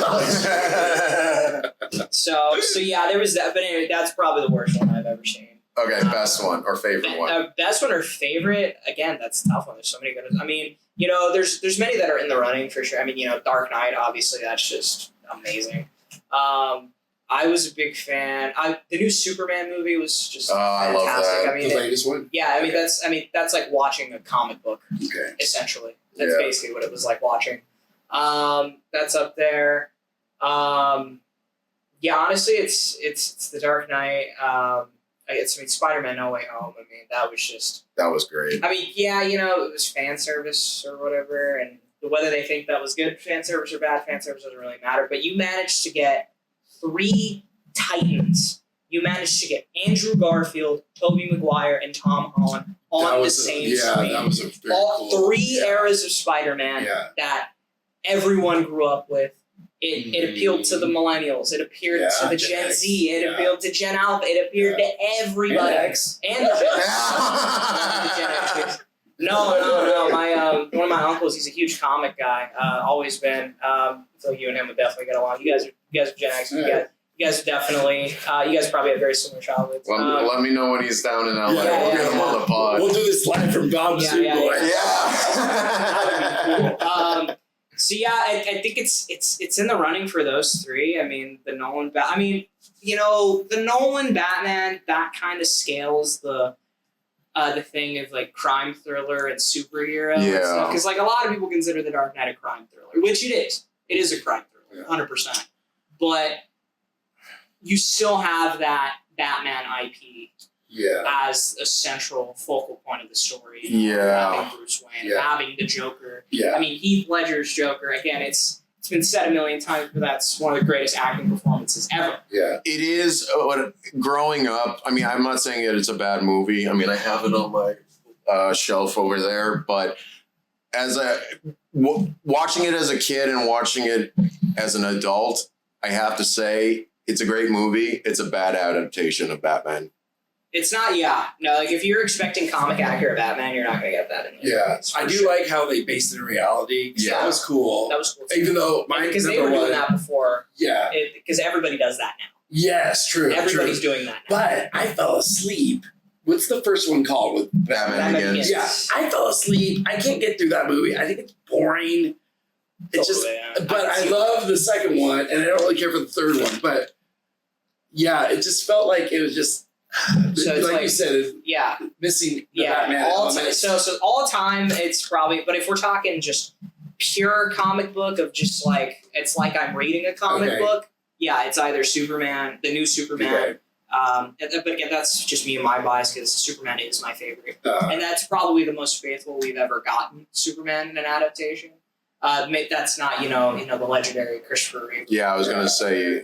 So yeah, there was that. But anyway, that's probably the worst one I've ever seen. Okay, best one or favorite one? Best one or favorite? Again, that's a tough one. There's so many good ones. I mean, there's many that are in the running for sure. I mean, Dark Knight, obviously, that's just amazing. I I was a big fan. The new Superman movie was just I love fantastic. that. I mean, The latest one? yeah, I mean that's like watching a comic book Okay. essentially. That's Yeah. basically what it was like watching. That's up there. Yeah, honestly, it's The Dark Knight. Spider-Man: No Way Home. I mean, that was great. I mean, yeah, it was fan service or whatever, and whether they think that was good fan service or bad fan service doesn't really matter. But you managed to get 3 Titans. You managed to get Andrew Garfield, Tobey Maguire, and Tom Holland on the same screen. That was a very All cool. 3 eras of Spider-Man that everyone grew up with. It appealed to the millennials. It appealed to the Gen X, Z. It appealed to Gen Alpha. It appealed to everybody. And X. And the Gen X. No. One of my uncles, he's a huge comic guy. Always been. So you and him would definitely get along. You guys are Gen X. You guys are definitely. You guys probably have very similar childhoods. Let me know when he's down in LA. Yeah, we'll get him on the pod. We'll do this live from Bob's Soup Boy. Yeah. So yeah, I think it's in the running for those 3. I mean, the Nolan the Nolan Batman, that kind of scales the thing of like crime thriller and superhero. Yeah. Because like a lot of people consider The Dark Knight a crime thriller, which it is. It is a crime thriller, 100%. But you still have that Batman IP as a central focal point of the story. Having Bruce Wayne, having the Joker. Yeah. I mean, Heath Ledger's Joker, again, it's been said a million times, but that's one of the greatest acting performances ever. Yeah. It is. Growing up, I mean, I'm not saying it's a bad movie. I mean, I have it on my shelf over there, but watching it as a kid and watching it as an adult, I have to say it's a great movie. It's a bad adaptation of Batman. It's not, no, like if you're expecting comic accurate Batman, you're not going to get that in there. Yeah. I do like how they based it in reality. Yeah. That was cool. That was cool too. Even though because they were doing that before. Yeah. Because everybody does that now. Yes, true. Everybody's doing that now. But I fell asleep. What's the first one called with Batman Begins? Yeah, I fell asleep. I can't get through that movie. I think it's boring. It's just, but I love the second one, and I don't really care for the third one. But yeah, it just felt like it was just so like you said, missing the Batman. All time, so all time, it's probably. But if we're talking just pure comic book of just like it's like I'm reading a comic book. Yeah, it's either Superman, the new Superman. But again, that's just me and my bias because Superman is my favorite, and that's probably the most faithful we've ever gotten Superman in an adaptation. That's not the legendary Christopher Reeve. Yeah, I was gonna say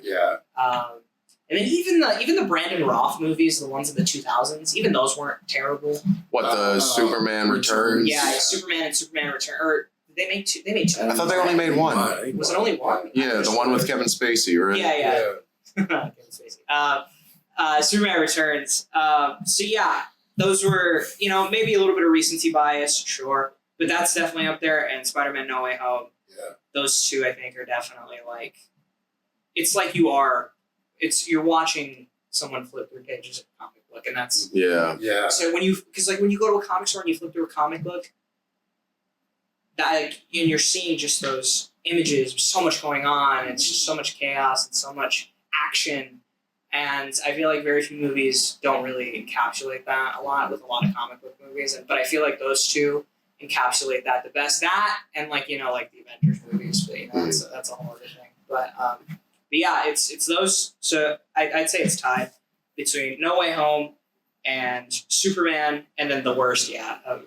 and then even the Brandon Roth movies, the ones in the 2000s, even those weren't terrible. What the Superman Returns? Yeah, Superman and Superman Return. Or they made two. I thought they only made one. Was it only one? Yeah, the one with Kevin Spacey, right? Yeah. Kevin Spacey. Superman Returns. So yeah, those were maybe a little bit of recency bias, sure, but that's definitely up there. And Spider-Man: No Way Home. Yeah. Those 2, I think, are definitely like. It's like you're watching someone flip through pages of a comic book, and that's yeah. So when you go to a comic store and you flip through a comic book, and you're seeing just those images, so much going on, and it's just so much chaos and so much action, and I feel like very few movies don't really encapsulate that a lot with a lot of comic book movies, but I feel like those 2 encapsulate that the best. That and like the Avengers movies, but that's a whole other thing. But yeah, it's those. So I'd say it's tied between No Way Home and Superman, and then the worst,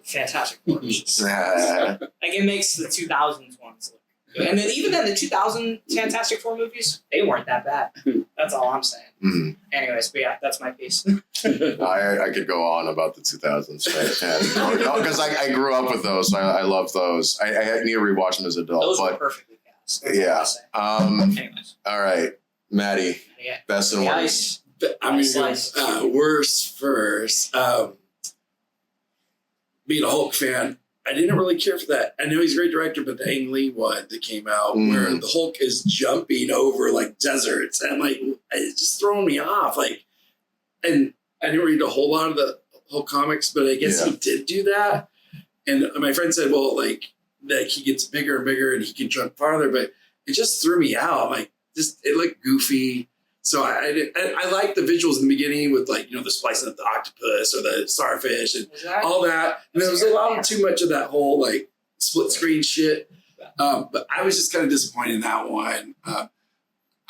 Fantastic Four. Like it makes the 2000s ones look good. And then even then, the 2000 Fantastic Four movies, they weren't that bad. That's all I'm saying. Mm-hmm. Anyways, but yeah, that's my piece. I could go on about the 2000s because I grew up with those. I love those. I need to rewatch them as an adult. Those were perfectly cast. That's Anyways. All right, Matty. Best and worst. I'm going to go worst first. Being a Hulk fan, I didn't really care for that. I know he's a great director, but the Ang Lee one that came out where the Hulk is jumping over like deserts, and like it's just throwing me off. Like, and I didn't read a whole lot of the Hulk comics, but I guess he did do that. And my friend said, well, like he gets bigger and bigger and he can jump farther, but it just threw me out. Like, it looked goofy. So I like the visuals in the beginning with like, the splicing of the octopus or the starfish and all that. And there was a lot too much of that whole like split screen shit. But I was just kind of disappointed in that one.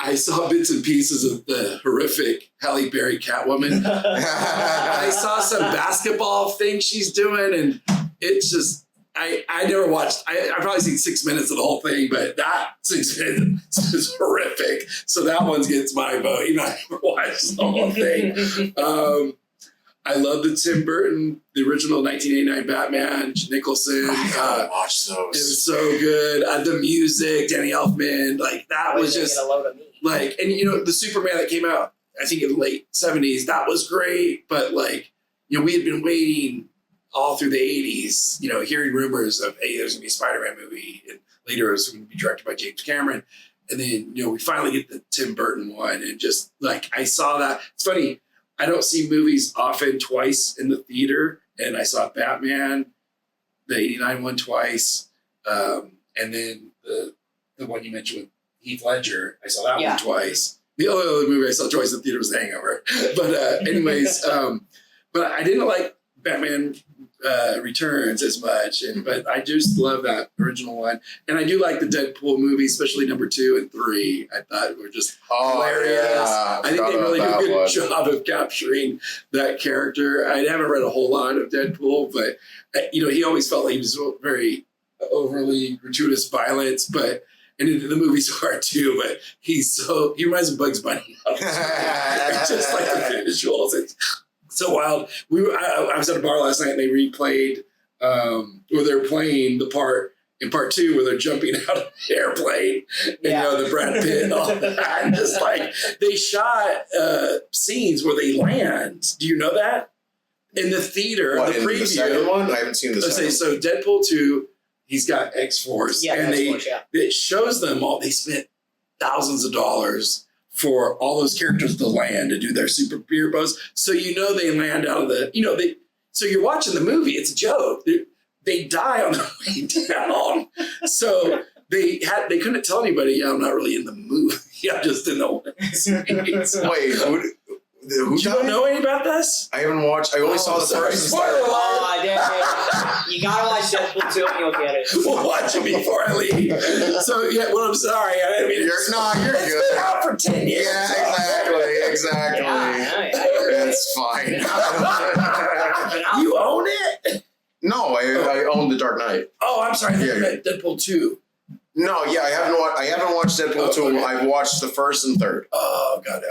I saw bits and pieces of the horrific Halle Berry Catwoman. I saw some basketball thing she's doing, and it's just, I never watched, I probably seen 6 minutes of the whole thing, but that 6 minutes is horrific. So that one gets my vote. I never watched the whole thing. I love the Tim Burton, the original 1989 Batman, Nicholson. I gotta watch those. It was so good. The music, Danny Elfman, like that was just like, and the Superman that came out, I think in the late 70s, that was great. But like, we had been waiting all through the 80s, hearing rumors of, hey, there's gonna be a Spider-Man movie, and later it was gonna be directed by James Cameron. And then, we finally get the Tim Burton one, and just like, I saw that. It's funny. I don't see movies often twice in the theater, and I saw Batman, the 89 one twice, and then the one you mentioned with Heath Ledger, I saw that one twice. The only other movie I saw twice in the theater was The Hangover. But anyways, but I didn't like Batman Returns as much, but I just love that original one, and I do like the Deadpool movie, especially number 2 and 3. I thought were just hilarious. Yeah, I think they really do a good job of capturing that character. I haven't read a whole lot of Deadpool, but he always felt like he was very overly gratuitous violence, but. And the movies are too, but he reminds me of Bugs Bunny. Just like the visuals. It's so wild. I was at a bar last night and they replayed, or they're playing the part in part 2 where they're jumping out of the airplane. And, the Brad Pitt and all that. And just like, they shot scenes where they land. Do you know that? In the theater, what, the in preview. The second one? I haven't seen the second one. So Deadpool 2, he's got X-Force. Yeah, and X-Force, it shows them all, they spent thousands of dollars for all those characters to land and do their super beer pose. So they land out of the, so you're watching the movie, it's a joke. They die on the way down. So they couldn't tell anybody, I'm not really in the movie. I'm just in the Wait, who you don't know anything about this? I haven't watched. I only saw the first. Spoiler alert! You gotta watch Deadpool 2 and you'll get it. We'll watch it before I leave. So I'm sorry. I didn't mean You're it's good. been out for 10 years. Yeah, exactly. That's fine. You own it? No, I own The Dark Knight. Oh, I'm sorry. I think you meant Deadpool 2. No, yeah, I haven't watched Deadpool 2. Okay. I've watched the first and third. Oh, God.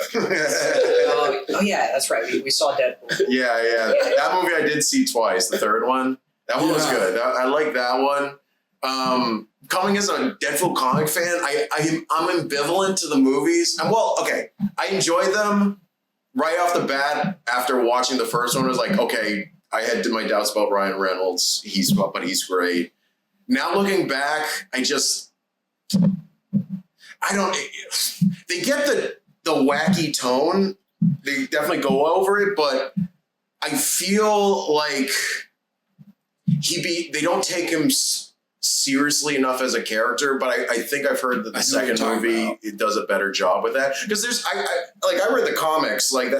Oh, yeah, that's right. We saw Deadpool. Yeah. That movie I did see twice, the third one. That one was good. I like that one. Coming as a Deadpool comic fan, I'm ambivalent to the movies. I enjoy them right off the bat after watching the first one. I was like, okay, I had my doubts about Ryan Reynolds. But he's great. Now looking back, they get the wacky tone. They definitely go over it, but I feel like they don't take him seriously enough as a character, but I think I've heard that the second movie it does a better job with that, because I read the comics, not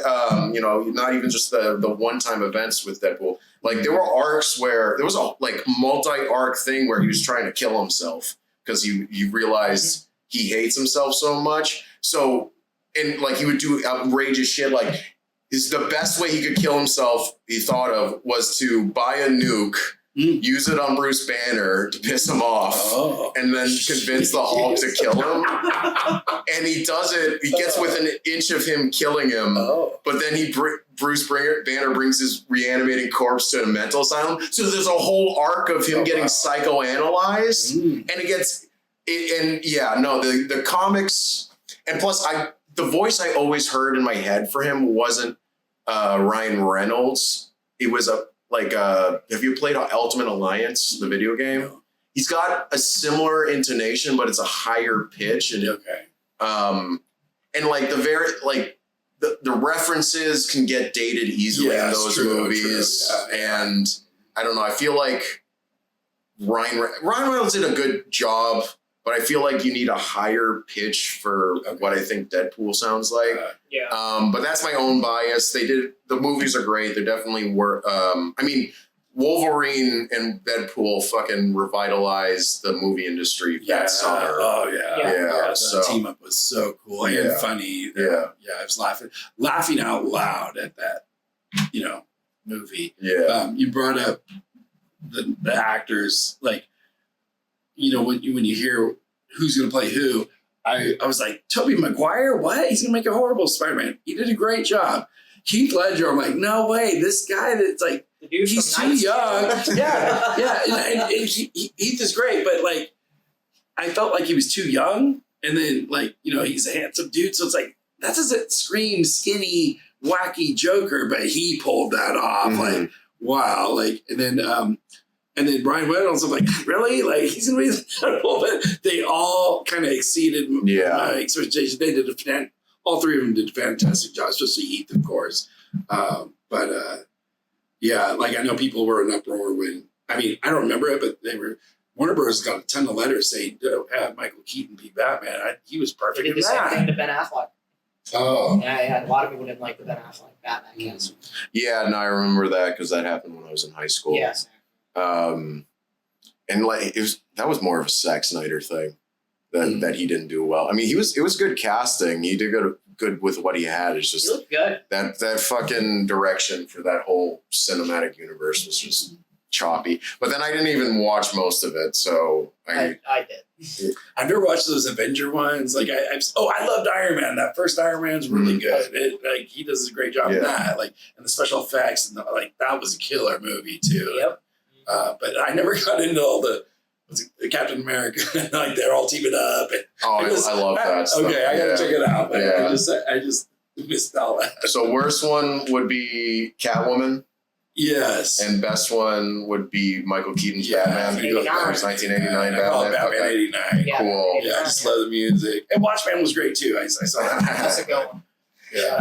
even just the one-time events with Deadpool. Like there were arcs where there was a multi-arc thing where he was trying to kill himself because he realized he hates himself so much. So and he would do outrageous shit. Like the best way he could kill himself, he thought of, was to buy a nuke. Use it on Bruce Banner to piss him off, and then convince the Hulk to kill him. And he does it. He gets within an inch of him killing him, but then Bruce Banner brings his reanimating corpse to a mental asylum. So there's a whole arc of him getting psychoanalyzed, and the comics, and plus the voice I always heard in my head for him wasn't Ryan Reynolds. It was have you played Ultimate Alliance, the video game? He's got a similar intonation, but it's a higher pitch. And the references can get dated easily in those movies. True. Yeah. And I don't know. I feel like Ryan Reynolds did a good job but I feel like you need a higher pitch for what I think Deadpool sounds like. But that's my own bias. The movies are great. They're definitely Wolverine and Deadpool fucking revitalized the movie industry that summer. Oh yeah. Yeah. The team up was so cool and funny. I was laughing out loud at that, movie. Yeah. You brought up the actors, like, when you hear who's going to play who, I was like, Tobey Maguire, what? He's going to make a horrible Spider-Man. He did a great job. Heath Ledger, I'm like, no way. This guy that's like, he's too young. And Heath is great, but like, I felt like he was too young. And then like, he's a handsome dude. So it's like, that doesn't scream skinny, wacky Joker, but he pulled that off. Mm-hmm. Like, wow. Like, and then Ryan Reynolds, I'm like, really? Like, he's going to be incredible. But they all kind of exceeded my expectations. They did all three of them did a fantastic job, especially Heath, of course. Like I know people were in uproar when, I don't remember it, but Warner Bros. Got a ton of letters saying, have Michael Keaton be Batman. He was perfect. They did the same thing to Ben Affleck. Oh. Yeah, a lot of people didn't like the Ben Affleck Batman cast. Yeah, no, I remember that because that happened when I was in high school. Yes. And like that was more of a Zack Snyder thing that he didn't do well. I mean, it was good casting. He did good with what he had. It's just he looked good. That fucking direction for that whole cinematic universe was just choppy. But then I didn't even watch most of it, so I did. I've never watched those Avenger ones. Like I loved Iron Man. That first Iron Man's really good. He does a great job in that. Like, and the special effects and that was a killer movie too. Yep. But I never got into all the Captain America. Like they're all teaming up. I love that stuff. Okay, I gotta check it out. I just missed all that. So worst one would be Catwoman. Yes. And best one would be Michael Keaton's Batman. 1989 Batman. Batman. 89. Yeah, Cool. 89. Yeah, I just love the music. And Watchmen was great too. I saw that. That's a good one. Yeah.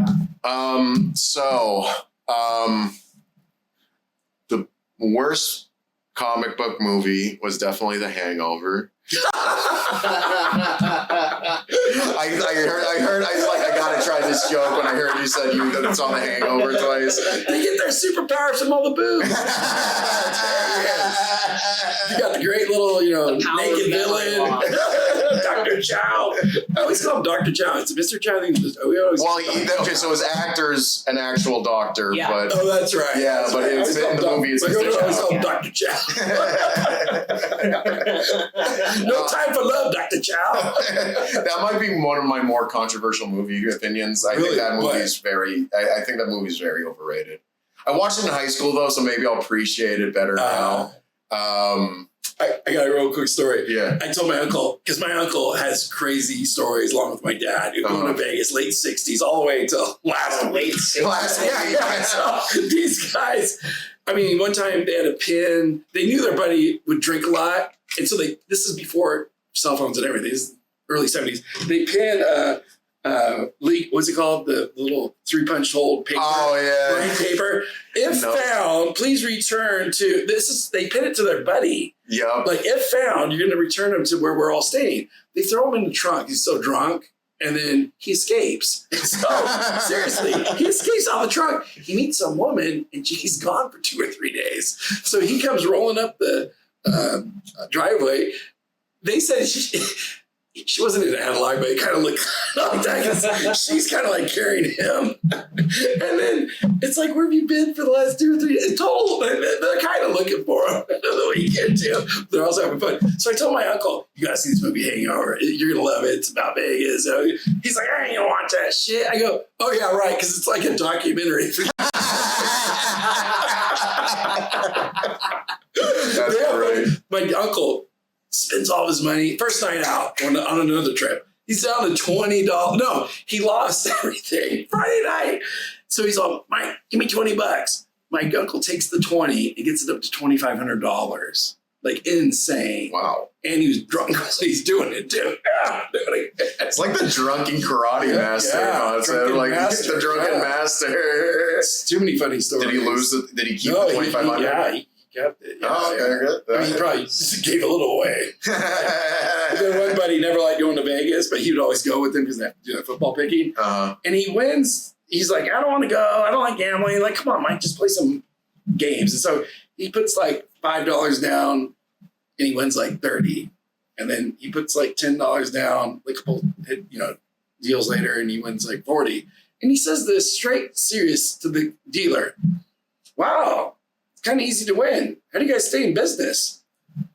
The worst comic book movie was definitely The Hangover. I gotta try this joke when I heard you said that it's on The Hangover twice. They get their superpowers from all the booze. You got the great little, naked villain, Dr. Chow. I always call him Dr. Chow. It's Mr. Chow. So his actor's an actual doctor, but that's right. Yeah, that's but right. it's in the movie. It's Mr. I always Chow. call him Dr. Chow. No time for love, Dr. Chow. That might be one of my more controversial movie opinions. I think that movie's I think that movie's very overrated. I watched it in high school though, so maybe I'll appreciate it better now. I got a real quick story. Yeah. I told my uncle, because my uncle has crazy stories along with my dad, who going to Vegas late 60s all the way until last week. So these guys, one time they had a pin. They knew their buddy would drink a lot. And so this is before cell phones and everything. This is early 70s. They pin what's it called? The little 3-punch hole paper. Oh, yeah. Blank paper. If found, please return to they pin it to their buddy. Yep. Like, if found, you're going to return him to where we're all staying. They throw him in the trunk. He's so drunk. And then he escapes. So, seriously, he escapes out of the trunk. He meets some woman, and she's gone for 2 or 3 days. So he comes rolling up the driveway. They said she wasn't in a headlock, but it kind of looked like that because she's kind of like carrying him. And then it's like, where have you been for the last 2 or 3 days? They're kind of looking for him the weekend too. They're also having fun. So I told my uncle, you gotta see this movie Hangover. You're gonna love it. It's about Vegas. He's like, I ain't gonna watch that shit. I go, oh yeah, right, because it's like a documentary. That's great. My uncle spends all his money first night out on another trip. He's down to $20. No, he lost everything Friday night. So he's all, Mike, give me $20. My uncle takes the 20 and gets it up to $2,500. Like, insane. Wow. And he was drunk while he's doing it too. It's like the drunken karate master. The drunken master. It's too many funny stories. Did he lose it? Did he keep the $2,500? Yeah. he kept it. Yeah, Oh, okay, good. I mean, he probably gave a little away. But then one buddy never liked going to Vegas, but he would always go with him because they have to do that football picking. And he wins. He's like, I don't want to go. I don't like gambling. Like, come on, Mike, just play some games. And so he puts like $5 down and he wins like 30. And then he puts like $10 down, like a couple, deals later, and he wins like 40. And he says this straight serious to the dealer. Wow, it's kind of easy to win. How do you guys stay in business?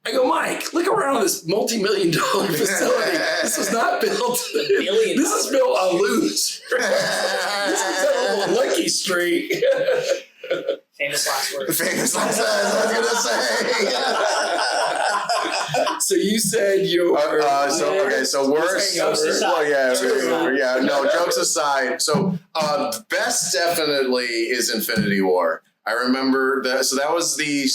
I go, Mike, look around this multi-million-dollar facility. This was not built. This is built on lose. This is a lucky streak. Famous last words. Famous last words, I was gonna say. So you said you were. So worst. Jokes aside. No, jokes aside. So best definitely is Infinity War. I remember that. So that was the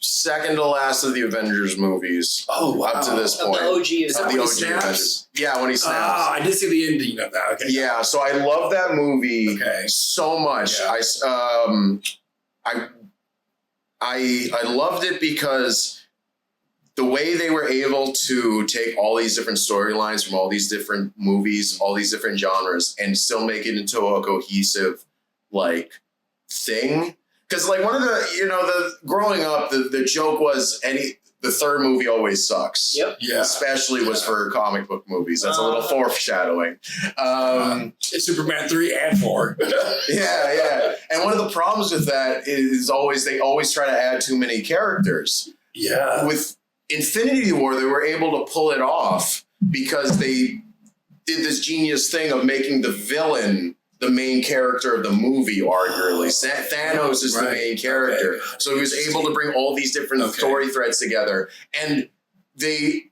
second to last of the Avengers movies. Oh, wow. Up to this point. The OG is Of the OG Avengers. Yeah, when he snaps. I did see the ending of that. Okay. Yeah, so I love that movie so much. Yeah. I loved it because the way they were able to take all these different storylines from all these different movies, all these different genres, and still make it into a cohesive thing. Because one of the growing up, the joke was the third movie always sucks. Yep. Yeah. Especially was for comic book movies. That's a little foreshadowing. It's Superman 3 and 4. Yeah. And one of the problems with that is they always try to add too many characters. Yeah. With Infinity War, they were able to pull it off because they did this genius thing of making the villain the main character of the movie, arguably. Thanos is the main character. Okay. So he was able to bring all these different story threads together. And it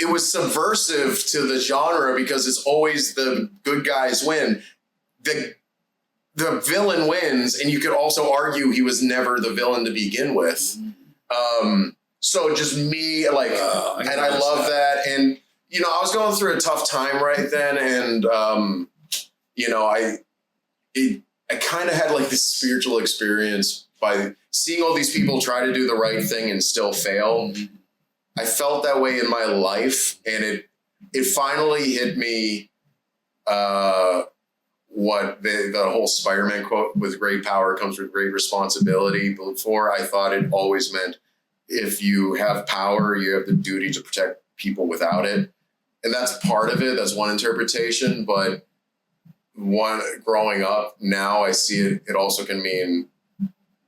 was subversive to the genre because it's always the good guys win. The villain wins, and you could also argue he was never the villain to begin with. So just me, and I love that. And, I was going through a tough time right then, and, I kind of had this spiritual experience by seeing all these people try to do the right thing and still fail. I felt that way in my life, and it finally hit me what the whole Spider-Man quote, with great power comes with great responsibility. Before, I thought it always meant if you have power, you have the duty to protect people without it. And that's part of it. That's one interpretation, but growing up now, I see it also can mean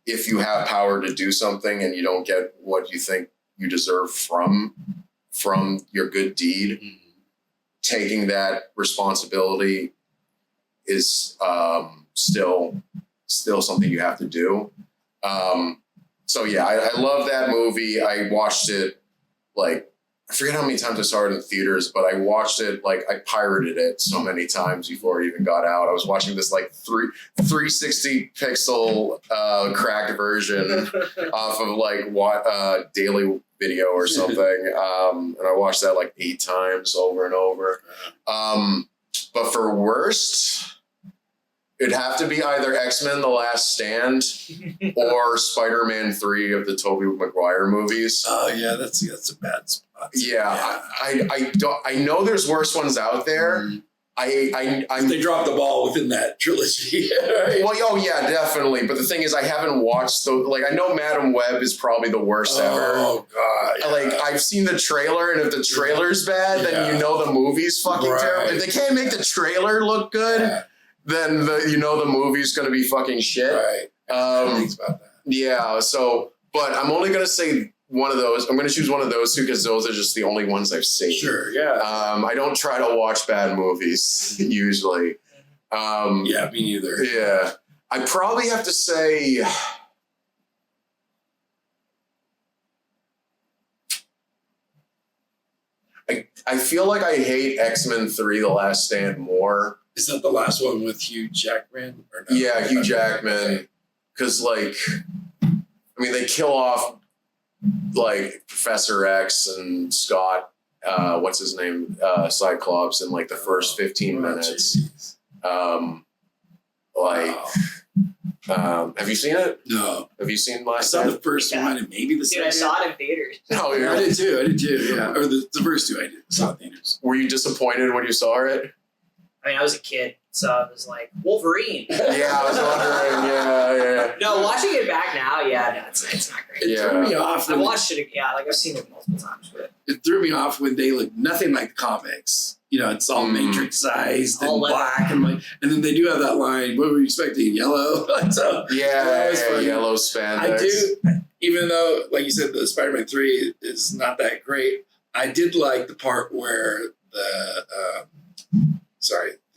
if you have power to do something and you don't get what you think you deserve from your good deed, taking that responsibility is still something you have to do. So yeah, I love that movie. I watched it I forget how many times I saw it in theaters, but I watched it, I pirated it so many times before it even got out. I was watching this 360 pixel cracked version off of Daily Video or something. And I watched that 8 times over and over. But for worst, it'd have to be either X-Men: The Last Stand or Spider-Man 3 of the Tobey Maguire movies. Oh yeah, that's a bad spot. Yeah. I know there's worse ones out there. They dropped the ball within that trilogy. Right? Well, oh yeah, definitely. But the thing is, I haven't watched I know Madam Web is probably the worst ever. Oh god. Yeah. I've seen the trailer, and if the trailer's bad, then the movie's fucking terrible. If they can't make the trailer look good, then the movie's gonna be fucking shit. Right. Things about that. Yeah. So, but I'm only gonna say one of those. I'm gonna choose one of those two because those are just the only ones I've seen. Sure. Yeah. I don't try to watch bad movies usually. Yeah, me neither. Yeah. I probably have to say. I feel like I hate X-Men 3: The Last Stand more. Is that the last one with Hugh Jackman? Or no? Yeah, Hugh Jackman. Because, they kill off, Professor X and Scott, what's his name? Cyclops in, the first 15 minutes. Like, have you seen it? No. Have you seen I Last saw Stand? the first one and maybe the Dude, second. I saw it in theaters. Oh, Yeah, yeah. I did too, yeah. Or the first two I did. Saw in theaters. Were you disappointed when you saw it? I mean, I was a kid, so I was like, Wolverine. Yeah, I was wondering. Yeah. No, watching it back now, no, it's not great. It threw me off. I watched it, like I've seen it multiple times, but It threw me off when they look nothing like the comics. You know, it's all matrix-sized and All black, and then they do have that line. What were you expecting? Yellow. So that was funny. Yellow spandex. I do, even though, like you said, the Spider-Man 3 is not that great. I did like the part where the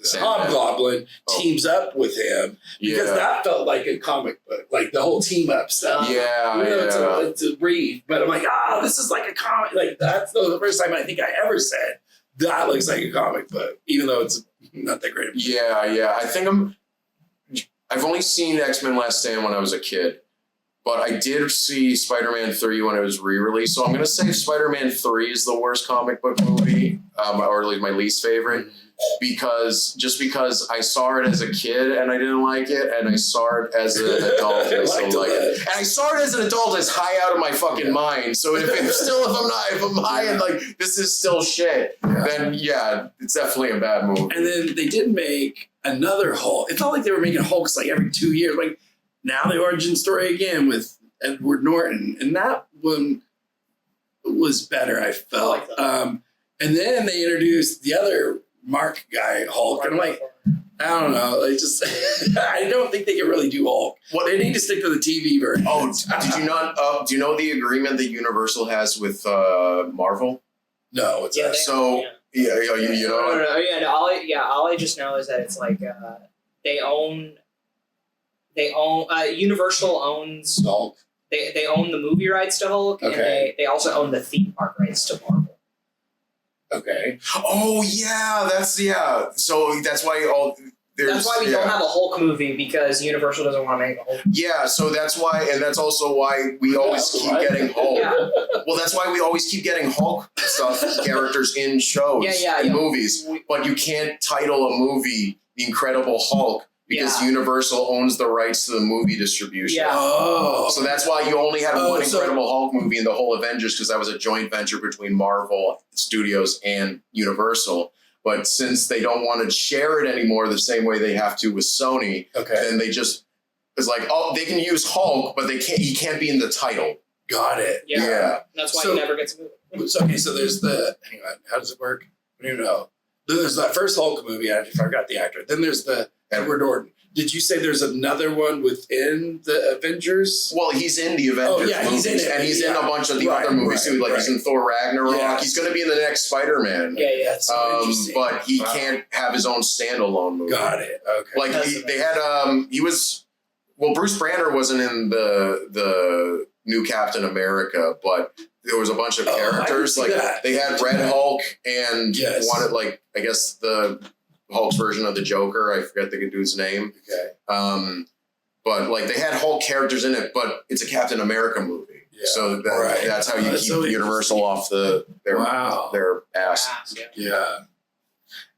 Hobgoblin teams up with him because that felt like a comic book, like the whole team up stuff. It's a brief, but I'm like, this is like a comic. Like that's the first time I think I ever said that looks like a comic book, even though it's not that great. Yeah. I think I've only seen X-Men Last Stand when I was a kid, but I did see Spider-Man 3 when it was re-released. So I'm going to say Spider-Man 3 is the worst comic book movie, or at least my least favorite. Because I saw it as a kid and I didn't like it, and I saw it as an adult and I still like it. And I saw it as an adult as high out of my fucking mind. So if I'm high and like this is still shit, then it's definitely a bad movie. And then they did make another Hulk. It felt like they were making Hulks like every 2 years. Like now the origin story again with Edward Norton, and that one was better. I felt. And then they introduced the other Marc guy, Hulk, and I'm like, I don't know. I don't think they can really do Hulk. They need to stick to the TV version. Oh, did you not? Do you know the agreement that Universal has with Marvel? No, it's Yeah, so. You know. All I just know is that it's like they own Universal owns Hulk. They own the movie rights to Hulk, and they also own the theme park rights to Marvel. Okay. Oh yeah, So that's why that's why we don't have a Hulk movie, because Universal doesn't want to make a Hulk. Yeah, so that's why, and that's also why we always keep getting Hulk. Yeah. Well, that's why we always keep getting Hulk stuff, characters in shows, in movies. But you can't title a movie The Incredible Hulk because Universal owns the rights to the movie distribution. Yeah. Oh. So that's why you only had one Incredible Hulk movie in the whole Avengers, because that was a joint venture between Marvel Studios and Universal. But since they don't want to share it anymore the same way they have to with Sony, then they just, it's like, they can use Hulk, but he can't be in the title. Got it. Yeah. That's why he never gets a movie. So there's hang on, how does it work? I don't even know. Then there's that first Hulk movie, I forgot the actor. Then there's the Edward Norton. Did you say there's another one within the Avengers? Well, he's in the Avengers movies, he's in it. And he's in a bunch of the other movies too. Like he's in Thor Ragnarok. Yeah. He's going to be in the next Spider-Man. That's so interesting. But he can't have his own standalone movie. Got it. Okay. Like they had Bruce Banner wasn't in the new Captain America, but there was a bunch of characters. Like they had Red Hulk and wanted, like, I guess the Hulk's version of the Joker. I forget the dude's name. Okay. But like they had Hulk characters in it, but it's a Captain America movie. Yeah. So that's how you keep Universal off their ass. Yeah.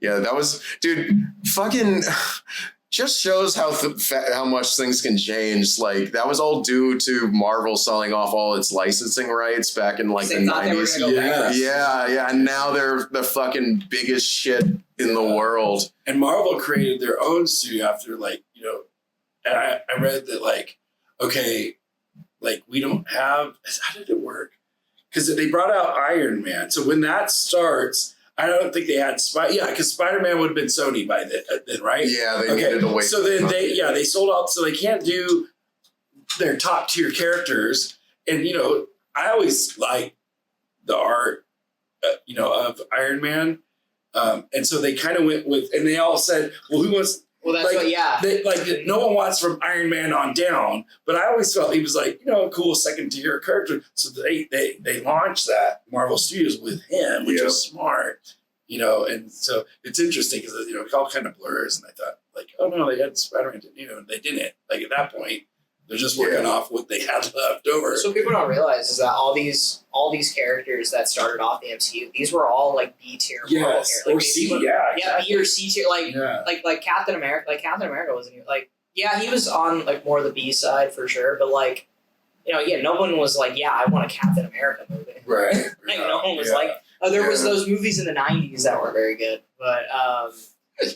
Yeah, that was, dude, fucking just shows how much things can change. Like that was all due to Marvel selling off all its licensing rights back in like the 90s. Yeah. And now they're the fucking biggest shit in the world. And Marvel created their own studio after, like, you know, and I read that, like, okay, like we don't have, how did it work? Because they brought out Iron Man. So when that starts, I don't think they had because Spider-Man would have been Sony by then, right? Yeah, they needed to wait. So then they sold out, so they can't do their top tier characters. And, you know, I always like the art, of Iron Man. And so they kind of went with, and they all said, well, who wants, no one wants from Iron Man on down, but I always felt he was like, a cool second tier character. So they launched that Marvel Studios with him, which was smart, and so it's interesting because, it all kind of blurs. And I thought, like, oh no, they had Spider-Man, they didn't. Like at that point, They're just working off what they had left over. So people don't realize is that all these characters that started off the MCU, these were all like B tier Marvel characters. Like, or C, yeah, B or C tier, like Captain America. Like Captain America wasn't even like he was on like more of the B side for sure, but like no one was like I want a Captain America movie. Right. Like no one was like there was those movies in the 90s that were very good, but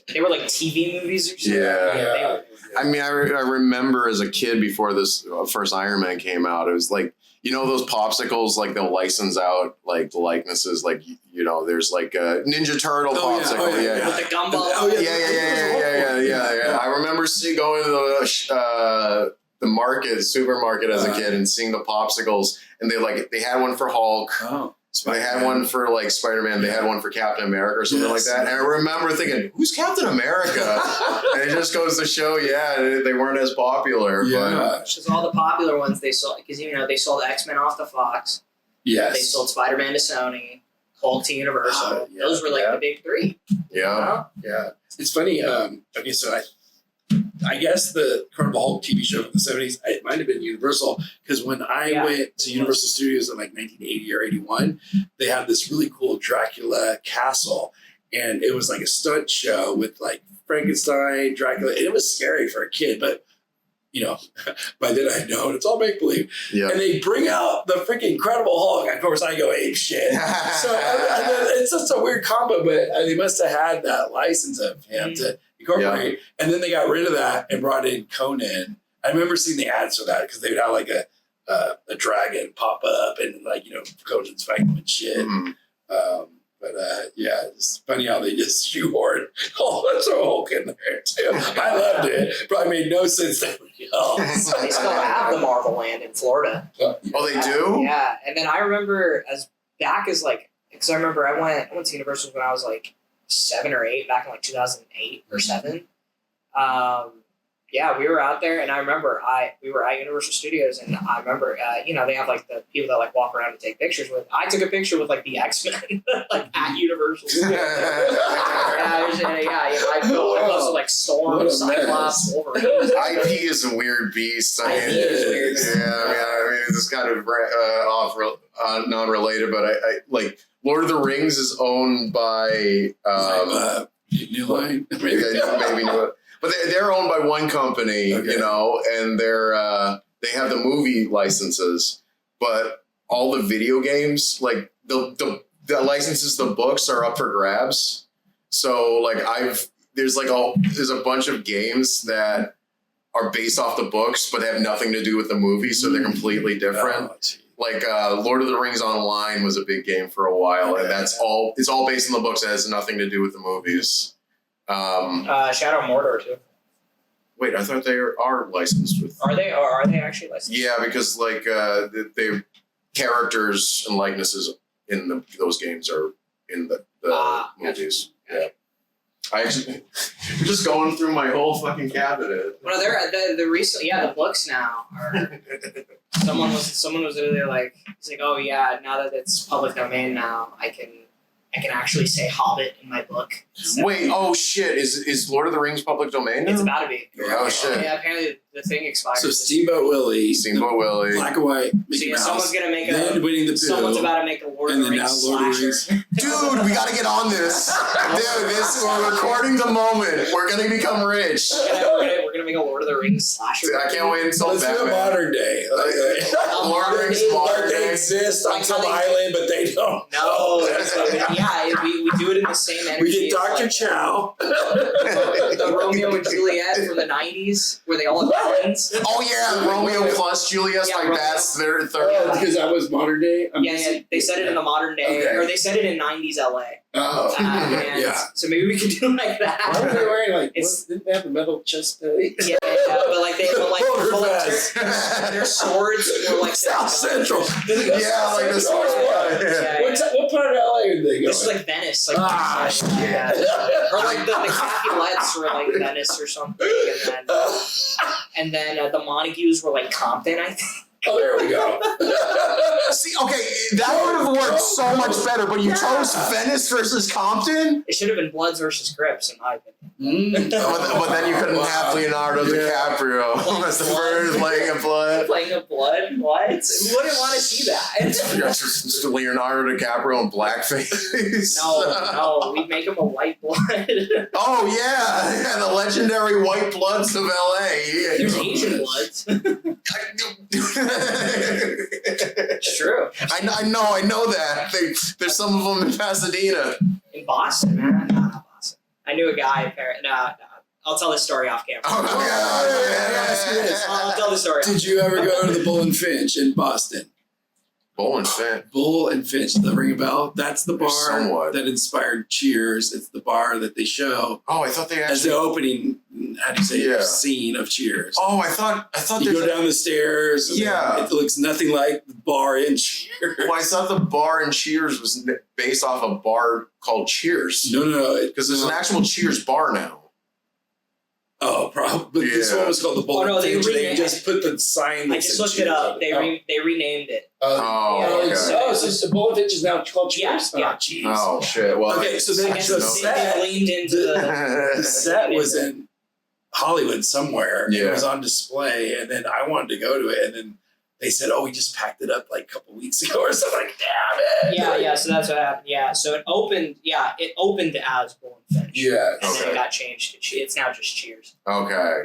they were like TV movies or something. Yeah. I mean, I remember as a kid before this first Iron Man came out, it was like, those popsicles, like they'll license out like the likenesses, like, there's like a Ninja Turtle popsicle. With the gumball. Yeah. I remember going to the market, supermarket as a kid and seeing the popsicles, and they had one for Hulk. Oh. They had one for like Spider-Man. They had one for Captain America or something like that. And I remember thinking, "Who's Captain America?" And it just goes to show, they weren't as popular. Yeah, because all the popular ones they sold, because they sold X-Men off to Fox. Yes, they sold Spider-Man to Sony, Hulk to Universal. Those were like the big three. Yeah, It's funny. Okay, so I guess the Incredible Hulk TV show from the 70s, it might have been Universal, because when I went to Universal Studios in like 1980 or 81, they had this really cool Dracula castle. And it was like a stunt show with like Frankenstein, Dracula. And it was scary for a kid, but by then I know it's all make believe. Yeah. And they bring out the freaking Incredible Hulk. Of course, I go ape shit. So it's just a weird combo, but they must have had that license of him to incorporate. And then they got rid of that and brought in Conan. I remember seeing the ads for that because they would have like a dragon pop up and like Conan's fighting and shit. Mm-hmm. It's funny how they just shoehorned that's a Hulk in there too. I loved it. Probably made no sense to everybody else. They still have the Marvel Land in Florida. Oh, they do? Yeah, and then I remember because I remember I went to Universal when I was like 7 or 8 back in like 2008 or 7. We were out there, and I remember we were at Universal Studios, and I remember they have like the people that like walk around and take pictures with. I took a picture with like the X-Men like at Universal Studios. I posted like Storm, Cyclops, Wolverine. IP is a weird beast. I mean, it's kind of non-related, but I like Lord of the Rings is owned by New Line, maybe New. But they're owned by one company, and they have the movie licenses, but all the video games, like the licenses, the books are up for grabs. So like there's a bunch of games that are based off the books, but have nothing to do with the movie, so they're completely different. Like Lord of the Rings Online was a big game for a while, and it's all based on the books. It has nothing to do with the movies. Shadow of Mordor too. Wait, I thought they are licensed with. Are they actually licensed? Yeah, because like they characters and likenesses in those games are in the movies. Gotcha. Yeah. I actually, you're just going through my whole fucking cabinet. Well, the recent the books now are. Someone was literally like, he's like, oh yeah, now that it's public domain now, I can actually say Hobbit in my book. Wait, oh shit, is Lord of the Rings public domain now? It's about to be. Oh shit. Yeah, apparently the thing expired. So Steamboat Willie, Black and White, Mickey Mouse. Someone's gonna make then Winnie the Pooh. Someone's about to make a Lord of the Rings slasher. Dude, we gotta get on this. Dude, we're recording the moment. We're gonna become rich. We're gonna make a Lord of the Rings slasher. Dude, I can't wait until Let's do a modern day. Lord of the Rings modern day. They exist on some island, but they don't. No, we do it in the same energy. We get Dr. Chow. The Romeo and Juliet from the 90s, where they all have twins. Oh yeah, Romeo plus Juliet by Bats. Their third. Because that was modern day. They said it in the modern day, or they said it in 90s LA. Oh, So maybe we could do it like that. Why were they wearing didn't they have the metal chest plate? Yeah, but their swords were like South Central. Yeah, like the swords. What part of LA are they going? This is like Venice. Like, shit. Or like the Capulets were like Venice or something, and then the Montagues were like Compton, I think. Oh, there we go. See, okay, that would have worked so much better, but you chose Venice versus Compton? It should have been Bloods versus Crips, in my opinion. But then you couldn't have Leonardo DiCaprio as the first playing a blood. Playing a blood? What? Who wouldn't want to see that? Just Leonardo DiCaprio in blackface. No, we'd make him a white blood. Oh, yeah, the legendary white bloods of LA. There's Asian bloods. It's true. I know that. There's some of them in Pasadena. In Boston, man. No, not Boston. I knew a guy. No. I'll tell this story off camera. I'll tell the story. Did you ever go to the Bull and Finch in Boston? Bull and Finch. Bull and Finch, does that ring a bell? That's the bar Somewhat. that inspired Cheers. It's the bar that they show Oh, I thought they as actually. the opening, how do you say it, Yeah. scene of Cheers. Oh, I thought You there's go down the stairs. And Yeah. it looks nothing like the bar in Cheers. Well, I thought the bar in Cheers was based off a bar called Cheers. No. Because there's an actual Cheers bar now. Oh, probably. This Yeah. one was called the Bull Oh, no, and they Finch. They renamed- just put the sign. I that just said looked it Cheers up. on They it. renamed it. Oh, Yeah, okay. it's- the Bull and Finch is now called Cheers? Yeah. Oh, jeez. Oh, shit. Well, Okay, so I then guess the they set, leaned into the. the set was in Hollywood somewhere. Yeah. It was on display, and then I wanted to go to it, and then they said, "Oh, we just packed it up like a couple weeks ago," or something. Like, damn it! Yeah. So that's what happened. Yeah. So it opened. Yeah, it opened as Bull and Finch. Yeah. And then Okay. it got changed to It's now just Cheers. Okay,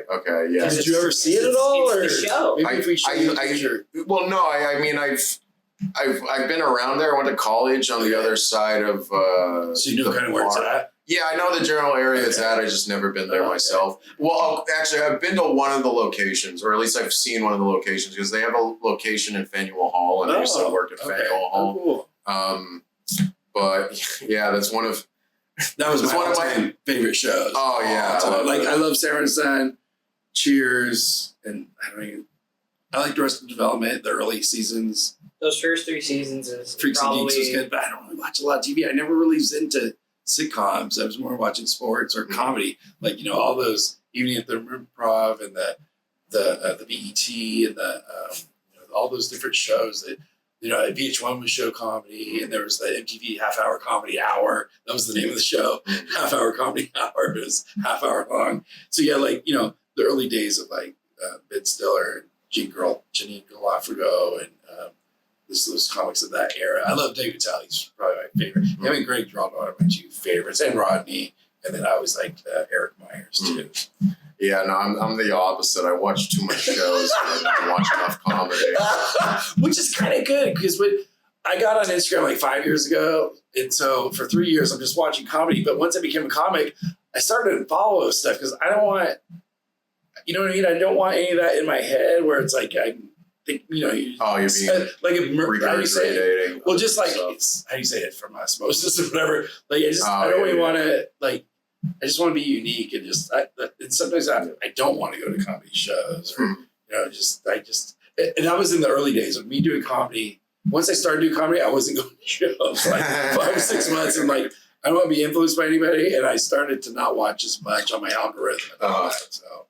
yeah. Did you ever see it at all? It's the show. Maybe if we show you a picture. Well, no, I mean, I've been around there. I went to college on the other side of. So you know the kind of where it's bar. at. Yeah, I know the general area it's at. I just never been there Okay. myself. Well, actually, I've been to one of the locations, or at least I've seen one of the locations because they have a location in Faneuil Hall, and I used to work at Faneuil Hall. Oh, cool. But yeah, that's one of. That was It's my one of my- all-time favorite shows. Oh, yeah, All I time. love Like it. I love Sarah and Son, Cheers, and I like Arrested Development, the early seasons. Those first 3 seasons is Freaks probably. and Geeks was good, but I don't really watch a lot of TV. I never really was into sitcoms. I was more watching sports or comedy, like all those Evening at the Improv and the BET and the all those different shows that VH1 would show comedy, and there was the MTV Half Hour Comedy Hour. That was the name of the show, Half Hour Comedy Hour. It was half hour long. So yeah, the early days of Ben Stiller and Janine Galafrigo and those comics of that era. I love David Talley. He's probably my favorite. Him and Greg Giraldo are my 2 favorites, and Rodney. And then I always liked Eric Myers too. Yeah, no, I'm the opposite. I watch too much shows and I don't watch enough comedy. Which is kind of good because I got on Instagram like 5 years ago, and so for 3 years I'm just watching comedy. But once I became a comic, I started to follow stuff because I don't want, you know what I mean? I don't want any of that in my head where it's like I think You're being like how do you say it? regurgitating. Well, just like stuff. it's how do you say it, from osmosis or whatever. Like I Oh, don't really yeah. want to I just want to be unique and and sometimes I don't want to go to comedy shows or and that was in the early days of me doing comedy. Once I started doing comedy, I wasn't going to shows like 5 or 6 months and I don't want to be influenced by anybody, and I started to not watch as much on my algorithm and all that. So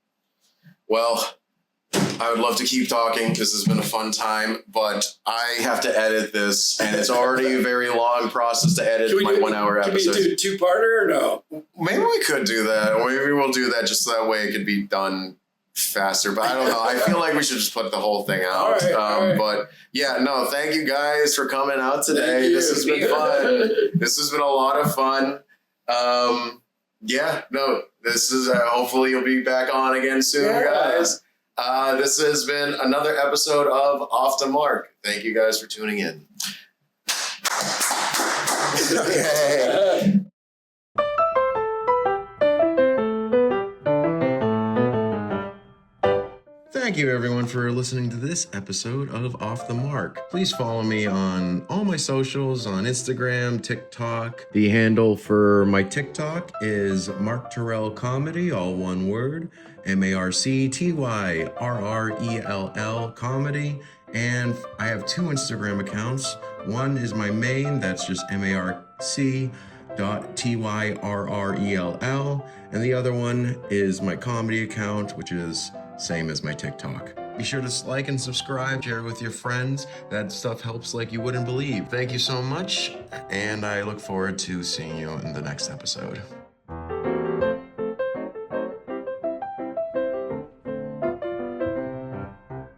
Well, I would love to keep talking. This has been a fun time, but I have to edit this, and it's already a very long process to edit my 1 hour Can we episode. do 2-parter or no? Maybe we could do that. Maybe we'll do that just so that way it could be done faster. But I don't know. I feel like we should just put the whole thing out. All right. But yeah, no, thank you guys for coming out today. Thank This you. has been fun. This has been a lot of fun. This is hopefully you'll be back on again soon, guys. This has been another episode of Off the Mark. Thank you guys for tuning in. Okay. Thank you, everyone, for listening to this episode of Off the Mark. Please follow me on all my socials on Instagram, TikTok. The handle for my TikTok is Marc Tyrrell Comedy, all one word, MarcTyrrell Comedy. And I have 2 Instagram accounts. One is my main, that's just MarC.Tyrrell, and the other one is my comedy account, which is same as my TikTok. Be sure to like and subscribe, share it with your friends. That stuff helps like you wouldn't believe. Thank you so much, and I look forward to seeing you in the next episode.